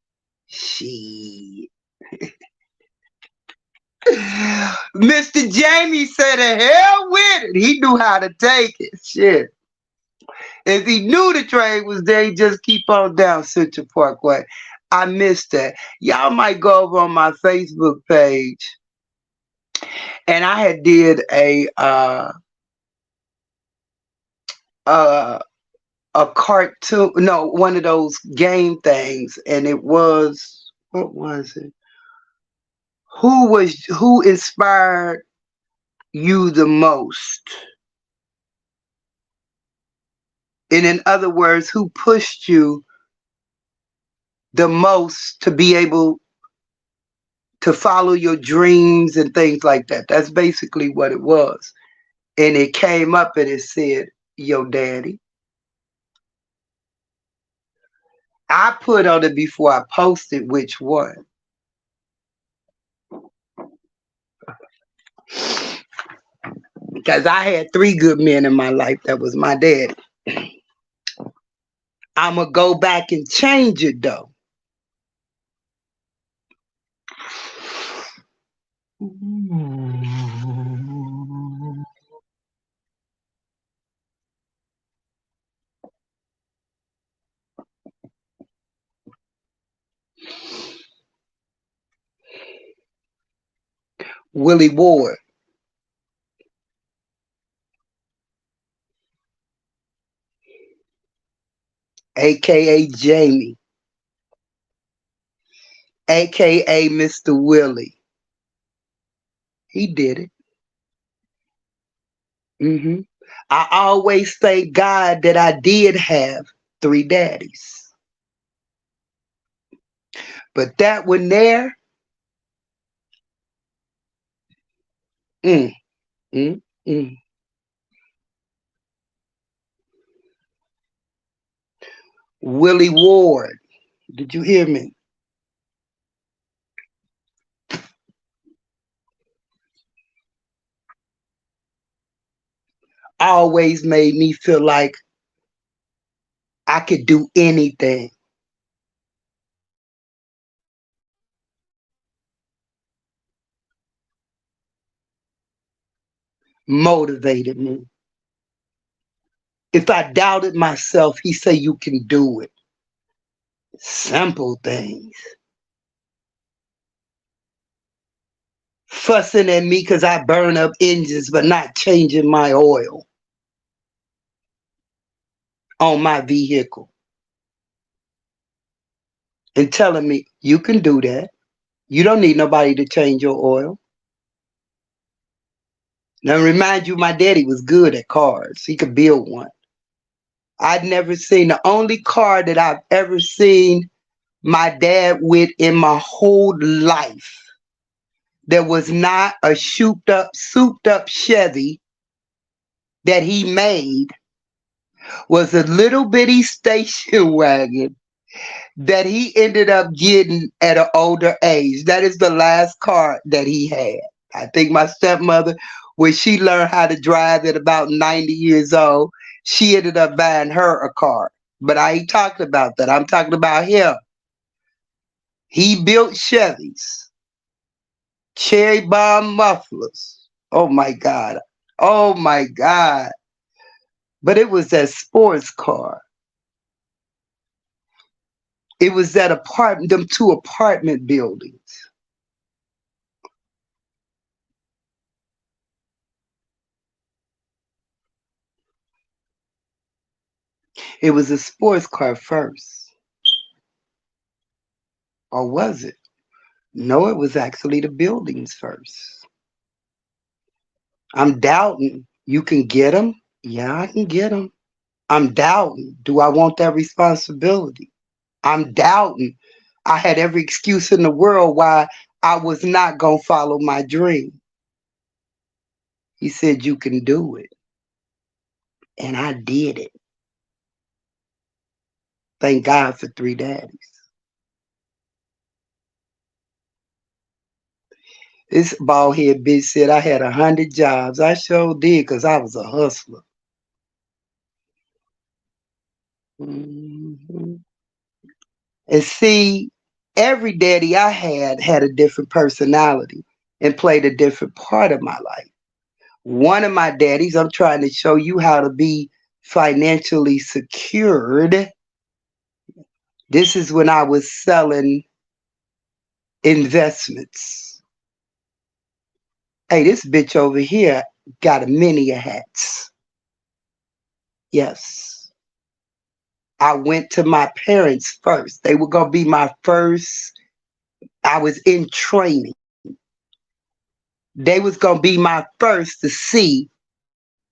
Shit. Mr. Jamie said, "The hell with it." He knew how to take it. Shit. If he knew the train was there, he just keep on down Central Parkway. I missed that. Y'all might go over on my Facebook page, and I had did uh a cartoon, no, one of those game things, and it was, what was it? Who inspired you the most? And in other words, who pushed you the most to be able to follow your dreams and things like that? That's basically what it was. And it came up and it said, your daddy. I put on it before I posted which one. Because I had 3 good men in my life. That was my daddy. I'm going to go back and change it though. Willie Ward, aka Jamie, aka Mr. Willie. He did it. hmm I always thank God that I did have 3 daddies. But that one there, mm, mm, mm. Willie Ward. Did you hear me? Always made me feel like I could do anything. Motivated me. If I doubted myself, he said you can do it. Simple things. Fussing at me because I burn up engines but not changing my oil on my vehicle. And telling me you can do that. You don't need nobody to change your oil. Now remind you, my daddy was good at cars. He could build one. I'd never seen the only car that I've ever seen my dad with in my whole life. There was not a souped up Chevy that he made, was a little bitty station wagon that he ended up getting at an older age. That is the last car that he had. I think my stepmother, when she learned how to drive at about 90 years old, she ended up buying her a car. But I ain't talking about that. I'm talking about him. He built Chevys, cherry bomb mufflers. Oh my God. Oh my God. But it was that sports car. It was that apartment, them two apartment buildings. It was a sports car first. Or was it? No, it was actually the buildings first. I'm doubting. You can get them? Yeah, I can get them. I'm doubting. Do I want that responsibility? I'm doubting. I had every excuse in the world why I was not going to follow my dream. He said, you can do it. And I did it. Thank God for three daddies. This bald head bitch said I had 100 jobs. I sure did because I was a hustler. Mhm. And see, every daddy I had a different personality and played a different part of my life. One of my daddies, I'm trying to show you how to be financially secured. This is when I was selling investments. Hey, this bitch over here got a many of hats. Yes. I went to my parents first. They were going to be my first. I was in training. They was going to be my first to see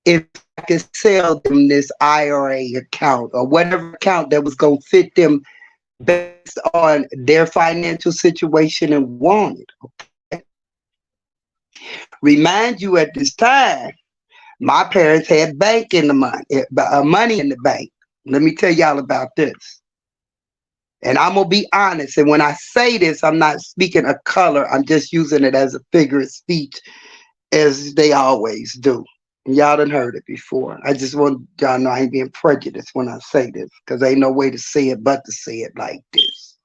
if I could sell them this IRA account or whatever account that was going to fit them based on their financial situation and wanted. Okay? Remind you at this time, my parents had bank in the money in the bank. Let me tell y'all about this. And I'm going to be honest. And when I say this, I'm not speaking of color. I'm just using it as a figure of speech, as they always do. Y'all done heard it before. I just want y'all to know I ain't being prejudiced when I say this, because ain't no way to say it but to say it like this.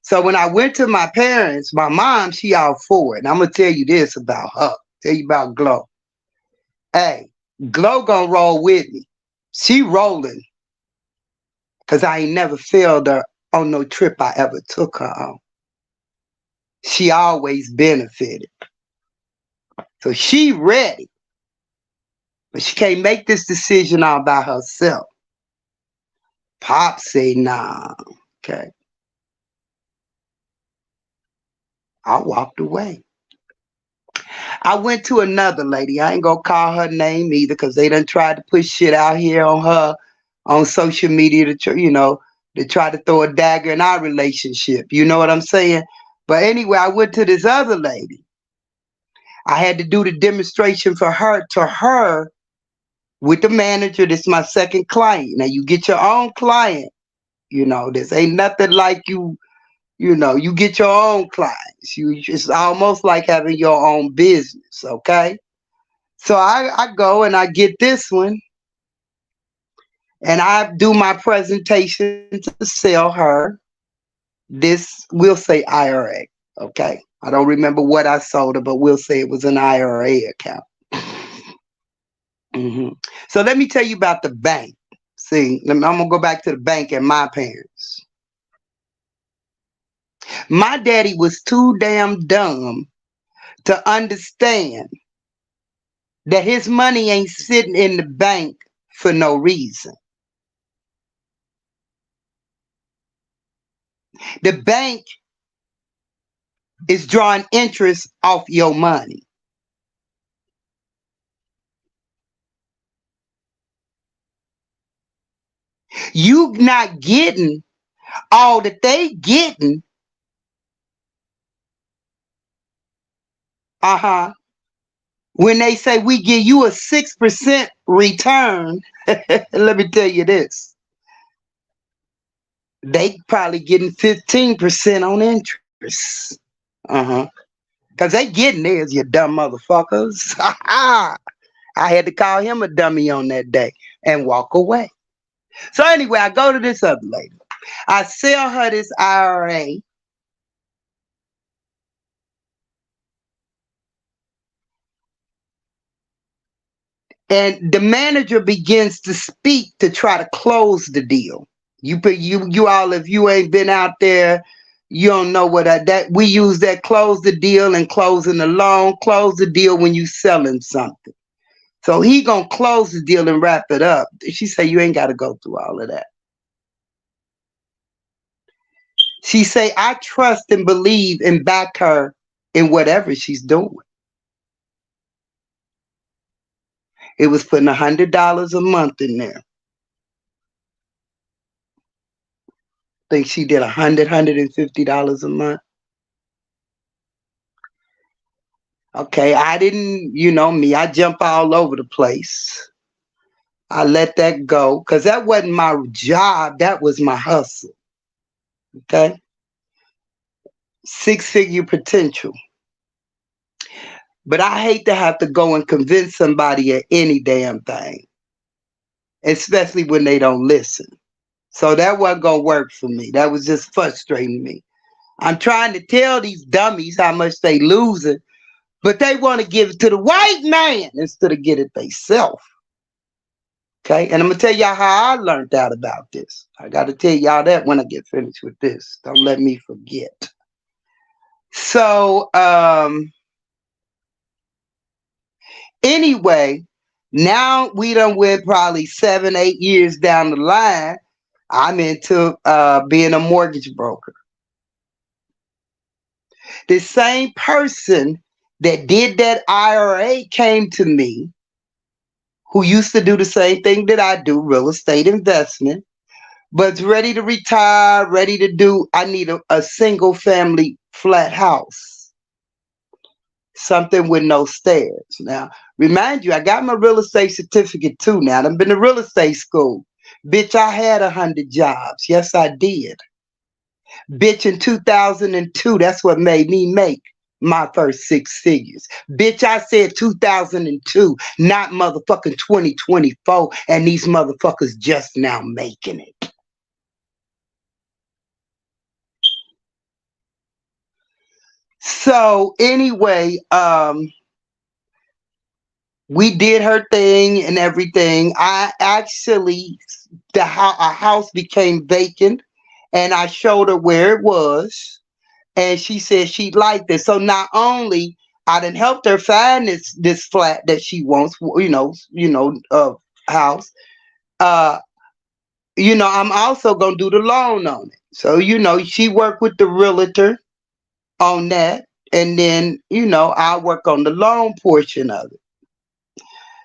So when I went to my parents, my mom, she all for it. And I'm going to tell you this about her. Tell you about Glow. Hey, Glow gonna roll with me. She rolling. Because I ain't never failed her on no trip I ever took her on. She always benefited. So she ready. But she can't make this decision all by herself. Pop say, nah. Okay. I walked away. I went to another lady. I ain't gonna call her name either because they done tried to put shit out here on her on social media to try to throw a dagger in our relationship. You know what I'm saying? But anyway, I went to this other lady. I had to do the demonstration for her to her with the manager. This is my second client. Now you get your own client This ain't nothing like you get your own clients. It's almost like having your own business, okay? So I go and I get this one and I do my presentation to sell her this, we'll say IRA, okay? I don't remember what I sold her, but we'll say it was an IRA account. hmm So let me tell you about the bank. See, I'm going to go back to the bank and my parents. My daddy was too damn dumb to understand that his money ain't sitting in the bank for no reason. The bank is drawing interest off your money. You not getting all that they getting. Uh-huh. When they say we give you a 6% return, let me tell you this. They probably getting 15% on interest. Uh-huh. Because they getting theirs, you dumb motherfuckers. I had to call him a dummy on that day and walk away. So anyway, I go to this other lady. I sell her this IRA. And the manager begins to speak to try to close the deal. You all, if you ain't been out there, you don't know what that we use that close the deal and closing the loan. Close the deal when you selling something. So he gonna close the deal and wrap it up. She say you ain't got to go through all of that. She say I trust and believe and back her in whatever she's doing. It was putting $100 a month in there. Think she did $150 a month. Okay, I didn't, me, I jump all over the place. I let that go because that wasn't my job. That was my hustle. Okay. 6-figure potential. But I hate to have to go and convince somebody of any damn thing, especially when they don't listen. So that wasn't going to work for me. That was just frustrating me. I'm trying to tell these dummies how much they losing, but they want to give it to the white man instead of get it themselves. Okay, and I'm gonna tell y'all how I learned out about this. I got to tell y'all that when I get finished with this. Don't let me forget. So, anyway, now we done went probably 7, 8 years down the line. I'm into being a mortgage broker. The same person that did that IRA came to me, who used to do the same thing that I do, real estate investment, but's ready to retire, ready to do, I need a single family flat house. Something with no stairs. Now, remind you, I got my real estate certificate too now. I've been to real estate school. Bitch, I had 100 jobs. Yes, I did. Bitch, in 2002, that's what made me make my first 6 figures. Bitch, I said 2002, not motherfucking 2024, and these motherfuckers just now making it. So anyway, we did her thing and everything. I actually, a house became vacant, and I showed her where it was, and she said she liked it. So not only I done helped her find this flat that she wants, house. Uh, I'm also gonna do the loan on it. So she worked with the realtor on that, and then I work on the loan portion of it.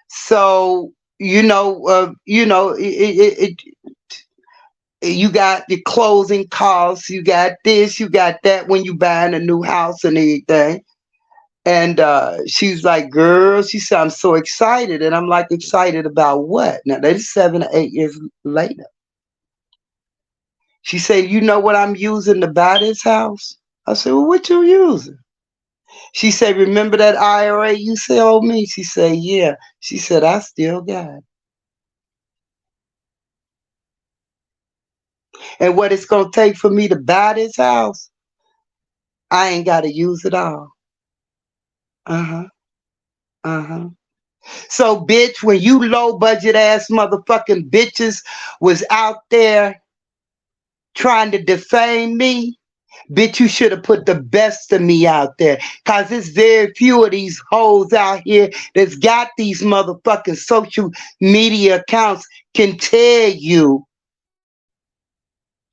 So you got your closing costs, you got this, you got that when you buying a new house and everything. And she's like, girl, she said, I'm so excited. And I'm like, excited about what? Now, that is 7 or 8 years later. She said, you know what I'm using to buy this house? I said, well, what you using? She said, remember that IRA you sold me? She said, yeah. She said, I still got it. And what it's going to take for me to buy this house, I ain't got to use it all. Uh-huh. Uh-huh. So, bitch, when you low budget ass motherfucking bitches was out there trying to defame me, bitch, you should have put the best of me out there. Cause there's very few of these hoes out here that's got these motherfucking social media accounts can tell you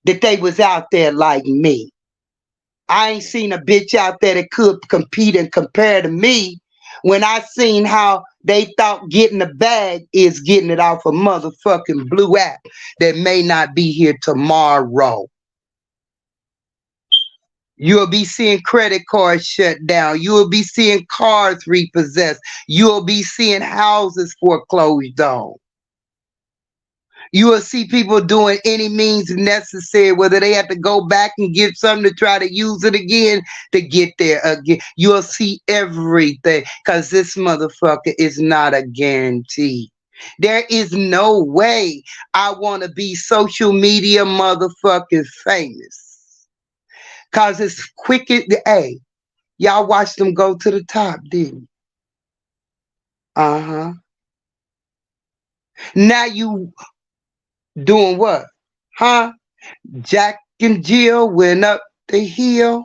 that they was out there like me. I ain't seen a bitch out there that could compete and compare to me when I seen how they thought getting the bag is getting it off a motherfucking blue app that may not be here tomorrow. You'll be seeing credit cards shut down. You will be seeing cars repossessed. You will be seeing houses foreclosed on. You will see people doing any means necessary, whether they have to go back and get something to try to use it again to get there again. You'll see everything because this motherfucker is not a guarantee. There is no way I want to be social media motherfucking famous. Cause it's quick as hey, y'all watched them go to the top, didn't you? Uh-huh. Now you doing what? Huh? Jack and Jill went up the hill.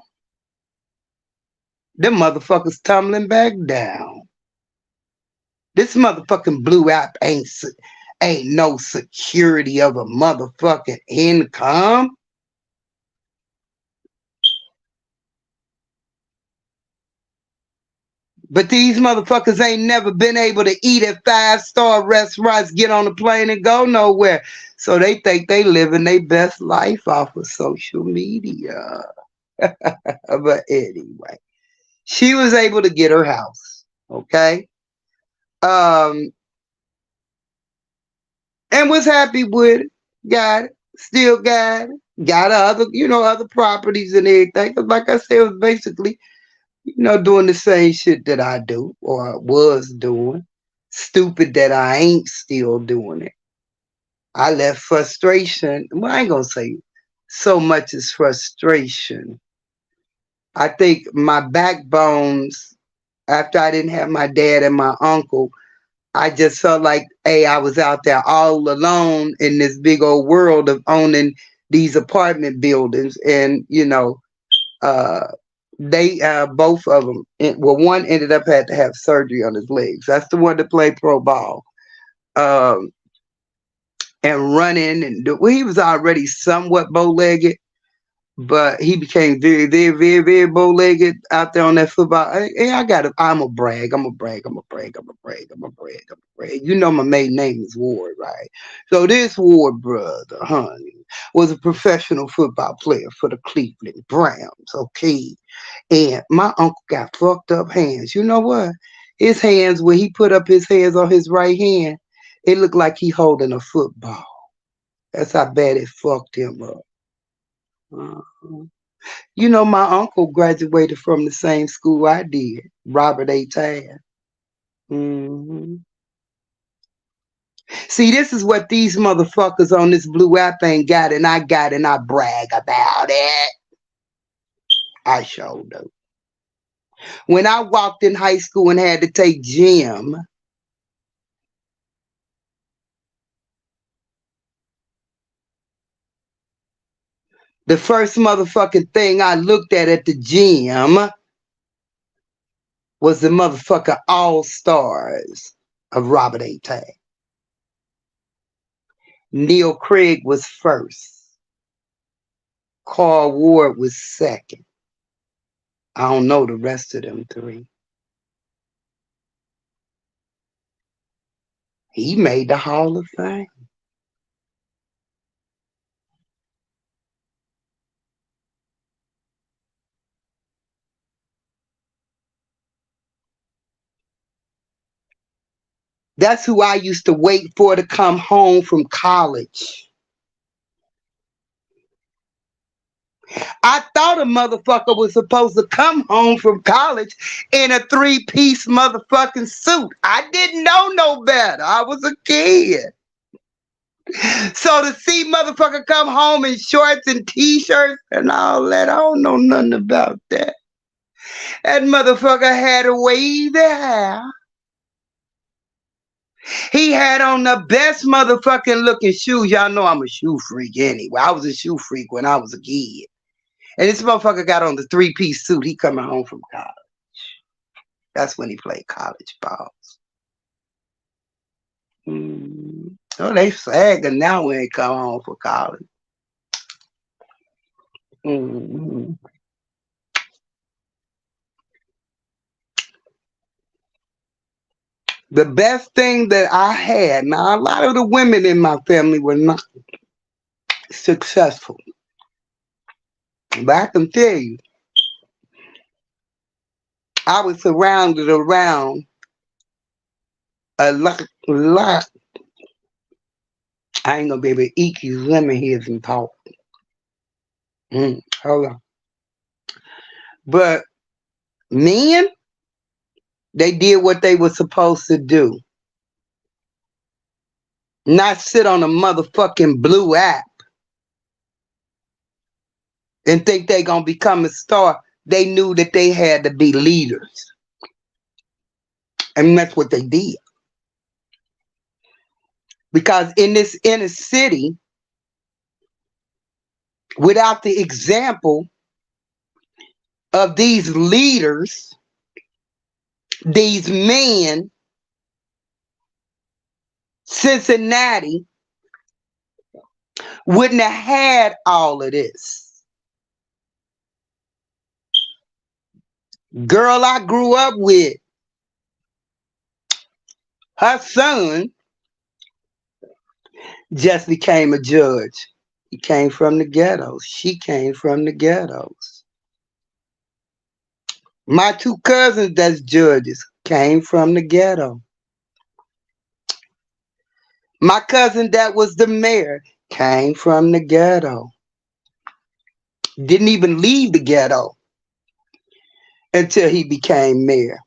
Them motherfuckers tumbling back down. This motherfucking blue app ain't no security of a motherfucking income. But these motherfuckers ain't never been able to eat at five-star restaurants, get on a plane and go nowhere. So they think they living their best life off of social media. But anyway, she was able to get her house. Okay. Um, and was happy with it. Got it. Still got it. Got other properties and everything. 'Cause like I said, it was basically doing the same shit that I do or was doing. Stupid that I ain't still doing it. I let frustration, well, I ain't gonna say so much as frustration. I think my backbones, after I didn't have my dad and my uncle, I just felt like, hey, I was out there all alone in this big old world of owning these apartment buildings. And, uh, they both of them, well, one ended up had to have surgery on his legs. That's the one that played pro ball. Um, and running well, he was already somewhat bow-legged, but he became very, very, very, very bow-legged out there on that football. Hey, I'm a brag. I'm a brag. I'm a brag. I'm a brag. I'm a brag. I'm a brag. You know my maiden name is Ward, right? So this Ward brother, honey, was a professional football player for the Cleveland Browns. Okay. And my uncle got fucked up hands. You know what? His hands, when he put up his hands on his right hand, it looked like he holding a football. That's how bad it fucked him up. Uh-huh. My uncle graduated from the same school I did, Robert A. Tad. Hmm. See, this is what these motherfuckers on this blue app ain't got, and I got, and I brag about it. I sure do. When I walked in high school and had to take gym, the first motherfucking thing I looked at the gym was the motherfucking All Stars of Robert A. Tad. Neil Craig was first. Carl Ward was second. I don't know the rest of them three. He made the Hall of Fame. That's who I used to wait for to come home from college. I thought a motherfucker was supposed to come home from college in a three-piece motherfucking suit. I didn't know no better. I was a kid. So to see motherfucker come home in shorts and t-shirts and all that, I don't know nothing about that. That motherfucker had a wavy hair. He had on the best motherfucking looking shoes. Y'all know I'm a shoe freak anyway. I was a shoe freak when I was a kid. And this motherfucker got on the three-piece suit. He coming home from college. That's when he played college balls. Oh, they sagging now when they come home for college. Mm-hmm. The best thing that I had, now a lot of the women in my family were not successful. But I can tell you, I was surrounded around a lot. I ain't gonna be able to eat these lemon heads and talk. Hold on. But men, they did what they were supposed to do. Not sit on a motherfucking blue app and think they gonna become a star. They knew that they had to be leaders. And that's what they did. Because in this inner city, without the example of these leaders, these men, Cincinnati wouldn't have had all of this. Girl I grew up with, her son just became a judge. He came from the ghettos. She came from the ghettos. My two cousins that's judges came from the ghetto. My cousin that was the mayor came from the ghetto. Didn't even leave the ghetto until he became mayor.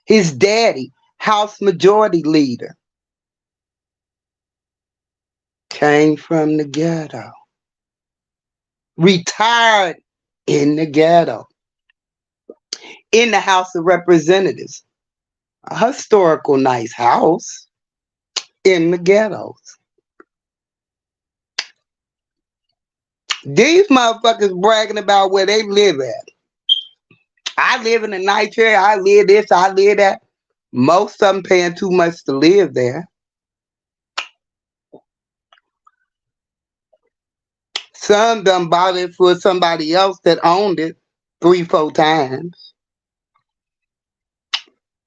His daddy, House Majority Leader, came from the ghetto. Retired in the ghetto. In the House of Representatives. A historical nice house in the ghettos. These motherfuckers bragging about where they live at. I live in a nice area. I live this. I live that. Most of them paying too much to live there. Some done bought it for somebody else that owned it 3-4 times.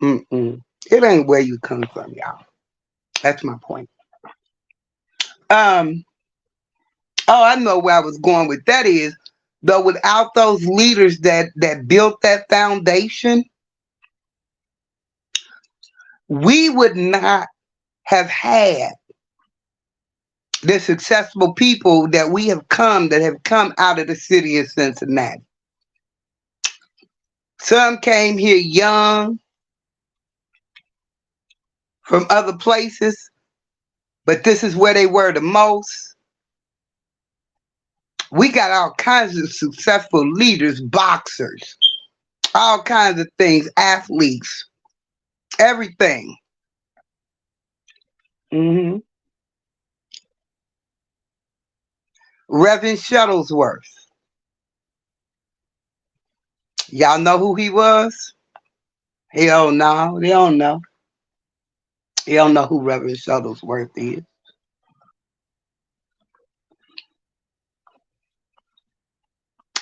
It ain't where you come from, y'all. That's my point. I know where I was going with that is, though, without those leaders that built that foundation, we would not have had the successful people that have come out of the city of Cincinnati. Some came here young from other places, but this is where they were the most. We got all kinds of successful leaders, boxers, all kinds of things, athletes, everything. Reverend Shuttlesworth. Y'all know who he was? He don't know. They don't know. He don't know who Reverend Shuttlesworth is.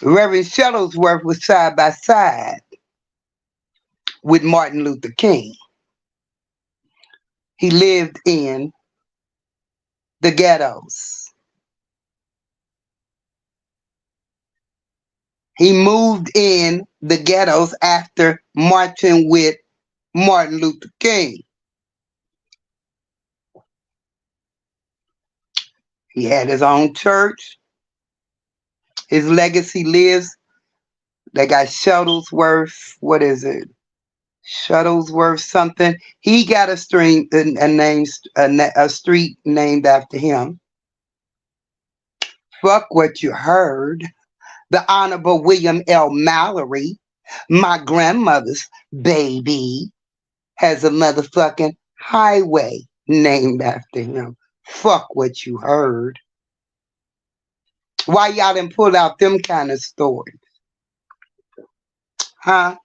Reverend Shuttlesworth was side by side with Martin Luther King. He lived in the ghettos. He moved in the ghettos after marching with Martin Luther King. He had his own church. His legacy lives. They got Shuttlesworth. What is it? Shuttlesworth something. He got a street named after him. Fuck what you heard. The Honorable William L. Mallory, my grandmother's baby, has a motherfucking highway named after him. Fuck what you heard. Why y'all didn't pull out them kind of stories? Huh?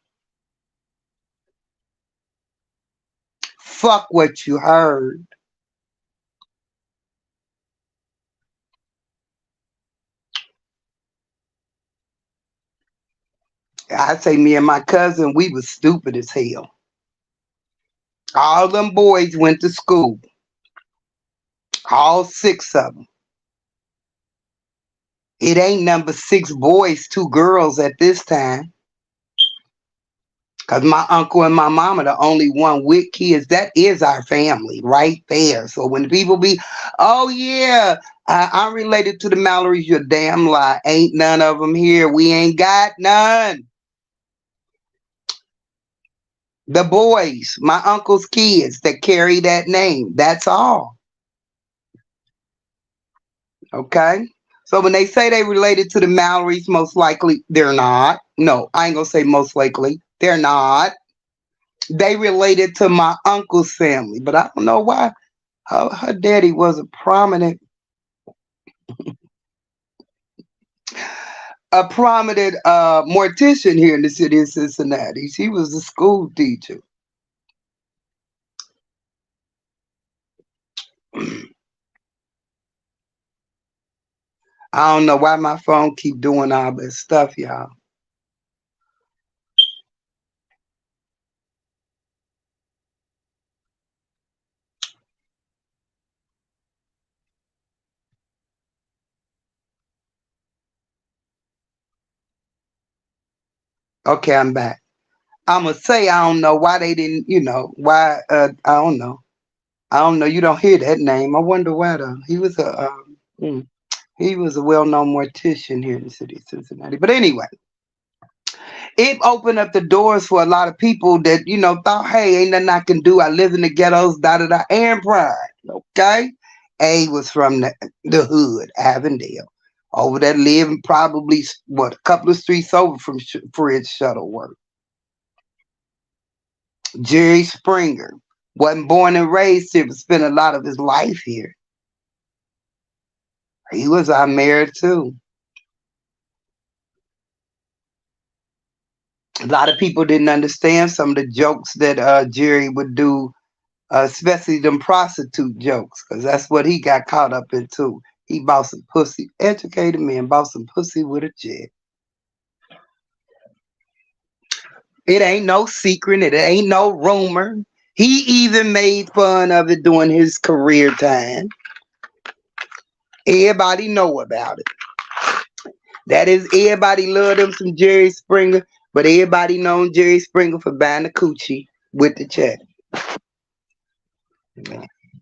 Fuck what you heard. I say me and my cousin, we was stupid as hell. All them boys went to school. All six of them. It ain't number six boys, two girls at this time. Because my uncle and my mama, the only one with kids, that is our family right there. So when people be, oh yeah, I'm related to the Mallorys, you're damn lie. Ain't none of them here. We ain't got none. The boys, my uncle's kids that carry that name. That's all. Okay? So when they say they related to the Mallorys, most likely they're not. No, I ain't going to say most likely. They're not. They related to my uncle's family, but I don't know why her daddy was a prominent mortician here in the city of Cincinnati. She was a school teacher. I don't know why my phone keep doing all this stuff, y'all. Okay, I'm back. I'm gonna say I don't know why they didn't, why I don't know. I don't know. You don't hear that name. I wonder why though. Mm, he was a well-known mortician here in the city of Cincinnati. But anyway, it opened up the doors for a lot of people that thought, hey, ain't nothing I can do. I live in the ghettos, da da da, and pride. Okay, A was from the hood, Avondale, over there, living probably what a couple of streets over from Fred Shuttleworth. Jerry Springer wasn't born and raised here, but spent a lot of his life here. He was our mayor too. A lot of people didn't understand some of the jokes that Jerry would do, especially them prostitute jokes, because that's what he got caught up into. He bought some pussy, educated man, bought some pussy with a jet. It ain't no secret, it ain't no rumor. He even made fun of it during his career time. Everybody know about it. That is, everybody loved him some Jerry Springer, but everybody known Jerry Springer for buying the coochie with the check.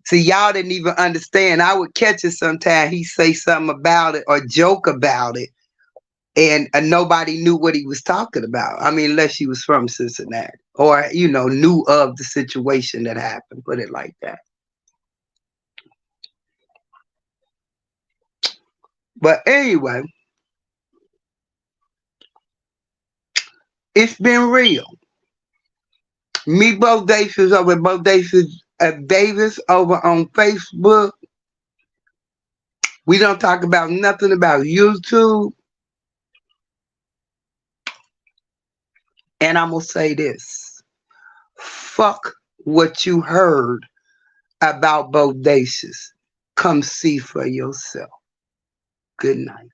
See, y'all didn't even understand. I would catch it sometime. He say something about it or joke about it, and nobody knew what he was talking about. I mean, unless he was from Cincinnati or knew of the situation that happened. Put it like that. But anyway, it's been real. Me, Bodacious over Davis over on Facebook. We don't talk about nothing about YouTube. And I'm going to say this. Fuck what you heard about Bodacious. Come see for yourself. Good night.